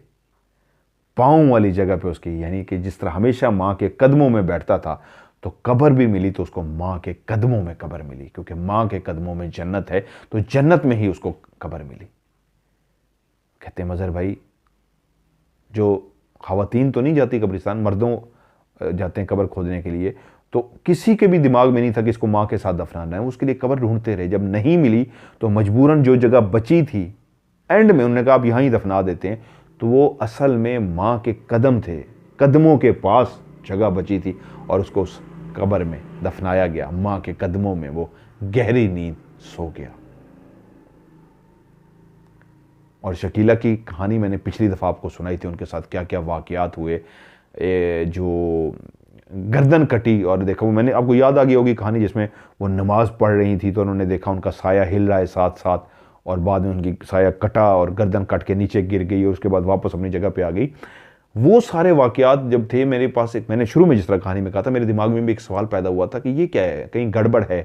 पाँव वाली जगह पे उसकी, यानी कि जिस तरह हमेशा माँ के कदमों में बैठता था, तो कब्र भी मिली तो उसको माँ के कदमों में कब्र मिली, क्योंकि माँ के कदमों में जन्नत है, तो जन्नत में ही उसको कब्र मिली। कहते हैं मजहर भाई जो ख़वातीन तो नहीं जाती कब्रिस्तान, मर्दों जाते हैं कब्र खोदने के लिए, तो किसी के भी दिमाग में नहीं था कि इसको माँ के साथ दफनाना है। उसके लिए कब्र ढूंढते रहे, जब नहीं मिली तो मजबूरन जो जगह बची थी, एंड में उन्होंने कहा आप यहाँ ही दफना देते हैं। तो वो असल में माँ के कदम थे, कदमों के पास जगह बची थी और उसको उस कब्र में दफनाया गया। माँ के कदमों में वो गहरी नींद सो गया। और शकीला की कहानी मैंने पिछली दफ़ा आपको सुनाई थी, उनके साथ क्या क्या वाक़यात हुए, जो गर्दन कटी। और देखा वो, मैंने आपको याद आ गई होगी कहानी जिसमें वो नमाज़ पढ़ रही थी, तो उन्होंने देखा उनका साया हिल रहा है साथ साथ, और बाद में उनकी साया कटा और गर्दन कट के नीचे गिर गई और उसके बाद वापस अपनी जगह पे आ गई। वो सारे वाक़यात जब थे मेरे पास, एक मैंने शुरू में जिस तरह कहानी में कहा था, मेरे दिमाग में भी एक सवाल पैदा हुआ था कि ये क्या है, कहीं गड़बड़ है।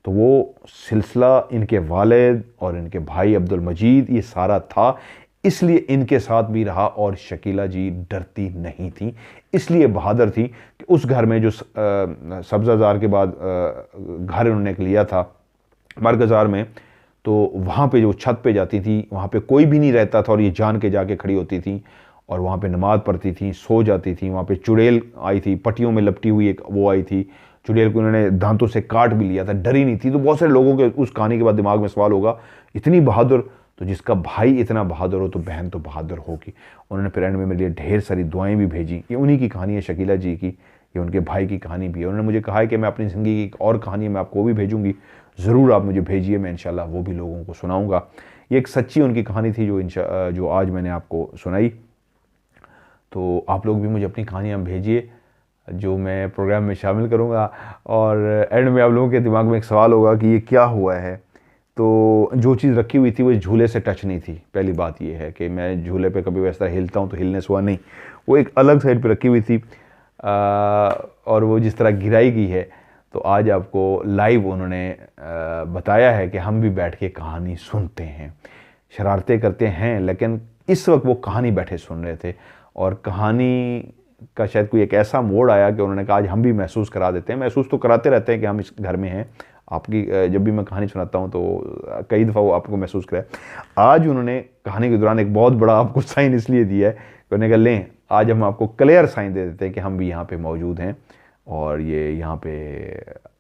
तो वो सिलसिला इनके वालिद और इनके भाई अब्दुल मजीद ये सारा था, इसलिए इनके साथ भी रहा। और शकीला जी डरती नहीं थी, इसलिए बहादुर थी कि उस घर में जो सब्ज़ाजार के बाद घर उन्होंने लिया था मरगज़ार में, तो वहाँ पे जो छत पे जाती थी वहाँ पे कोई भी नहीं रहता था, और ये जान के जाके खड़ी होती थी और वहाँ पे नमाज़ पढ़ती थी, सो जाती थी। वहाँ पे चुड़ैल आई थी, पट्टियों में लपटी हुई एक वो आई थी, चुड़ैल को उन्होंने दांतों से काट भी लिया था, डरी नहीं थी। तो बहुत सारे लोगों के उस कहानी के बाद दिमाग में सवाल होगा, इतनी बहादुर, तो जिसका भाई इतना बहादुर हो तो बहन तो बहादुर होगी। उन्होंने फिर एंड में मेरे लिए ढेर सारी दुआएं भी भेजी। ये उन्हीं की कहानी है शकीला जी की, ये उनके भाई की कहानी भी है। उन्होंने मुझे कहा है कि मैं अपनी ज़िंदगी की एक और कहानी मैं आपको वो भी भेजूंगी, ज़रूर आप मुझे भेजिए, मैं इंशाल्लाह वो भी लोगों को सुनाऊंगा। ये एक सच्ची उनकी कहानी थी जो आज मैंने आपको सुनाई। तो आप लोग भी मुझे अपनी कहानियाँ भेजिए जो मैं प्रोग्राम में शामिल करूँगा। और एंड में आप लोगों के दिमाग में एक सवाल होगा कि ये क्या हुआ है। तो जो चीज़ रखी हुई थी वो झूले से टच नहीं थी। पहली बात ये है कि मैं झूले पे कभी वैसा हिलता हूँ तो हिलने से हुआ नहीं, वो एक अलग साइड पे रखी हुई थी। और वो जिस तरह गिराई गई है, तो आज आपको लाइव उन्होंने बताया है कि हम भी बैठ के कहानी सुनते हैं, शरारतें करते हैं, लेकिन इस वक्त वो कहानी बैठे सुन रहे थे। और कहानी का शायद कोई एक ऐसा मोड़ आया कि उन्होंने कहा आज हम भी महसूस करा देते हैं। महसूस तो कराते रहते हैं कि हम इस घर में हैं। आपकी जब भी मैं कहानी सुनाता हूँ तो कई दफ़ा वो आपको महसूस कराया। आज उन्होंने कहानी के दौरान एक बहुत बड़ा आपको साइन इसलिए दिया है कि उन्होंने कहा लें आज हम आपको क्लियर साइन दे देते हैं कि हम भी यहाँ पे मौजूद हैं। और ये यहाँ पे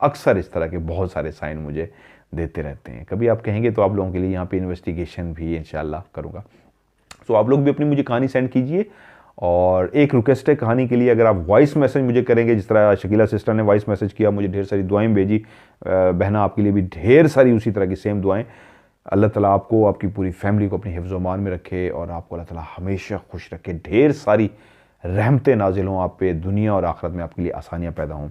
अक्सर इस तरह के बहुत सारे साइन मुझे देते रहते हैं। कभी आप कहेंगे तो आप लोगों के लिए यहाँ पे इन्वेस्टिगेशन भी इंशाल्लाह करूँगा। तो आप लोग भी अपनी मुझे कहानी सेंड कीजिए। और एक रिक्वेस्ट है कहानी के लिए, अगर आप वॉइस मैसेज मुझे करेंगे, जिस तरह शकीला सिस्टर ने वॉइस मैसेज किया, मुझे ढेर सारी दुआएं भेजी, बहना आपके लिए भी ढेर सारी उसी तरह की सेम दुआएं। अल्लाह ताला आपको, आपकी पूरी फैमिली को अपनी हिफ्ज़ व अमान में रखे और आपको अल्लाह ताला हमेशा खुश रखे, ढेर सारी रहमतें नाजिल हों आप पे, दुनिया और आखिरत में आपके लिए आसानियाँ पैदा हों।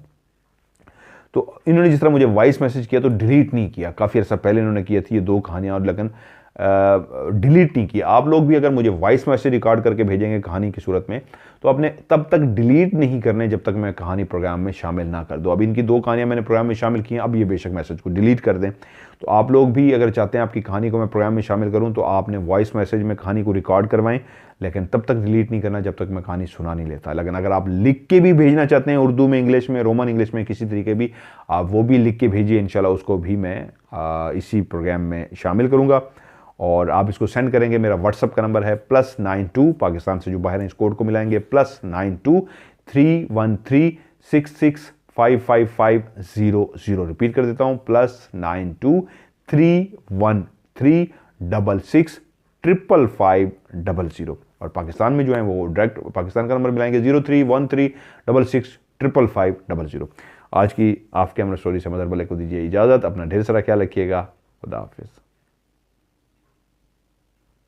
तो इन्होंने जिस तरह मुझे वॉइस मैसेज किया तो डिलीट नहीं किया, काफ़ी अर्सा पहले इन्होंने किया थी ये 2 कहानियाँ, और लेकिन डिलीट नहीं किया। आप लोग भी अगर मुझे वॉइस मैसेज रिकॉर्ड करके भेजेंगे कहानी की सूरत में, तो आपने तब तक डिलीट नहीं करने जब तक मैं कहानी प्रोग्राम में शामिल ना कर दूँ। अब इनकी 2 कहानियाँ मैंने प्रोग्राम में शामिल की हैं, अब ये बेशक मैसेज को डिलीट कर दें। तो आप लोग भी अगर चाहते हैं आपकी कहानी को मैं प्रोग्राम में शामिल करूँ, तो आपने वॉइस मैसेज में कहानी को रिकॉर्ड करवाएं, लेकिन तब तक डिलीट नहीं करना जब तक मैं कहानी सुना नहीं लेता। लेकिन अगर आप लिख के भी भेजना चाहते हैं, उर्दू में, इंग्लिश में, रोमन इंग्लिश में, किसी तरीके भी, आप वो भी लिख के भेजिए, इंशाल्लाह उसको भी मैं इसी प्रोग्राम में शामिल करूँगा। और आप इसको सेंड करेंगे, मेरा व्हाट्सअप का नंबर है +92, पाकिस्तान से जो बाहर हैं इस कोड को मिलाएंगे, +92 313 665550। रिपीट कर देता हूँ, +92 313 665550। और पाकिस्तान में जो है वो डायरेक्ट पाकिस्तान का नंबर मिलाएंगे, 0313 665550। आज की ऑफ कैमरा स्टोरी से मदर बले को दीजिए इजाज़त। अपना ढेर सारा ख्याल रखिएगा। खुदा हाफिज़।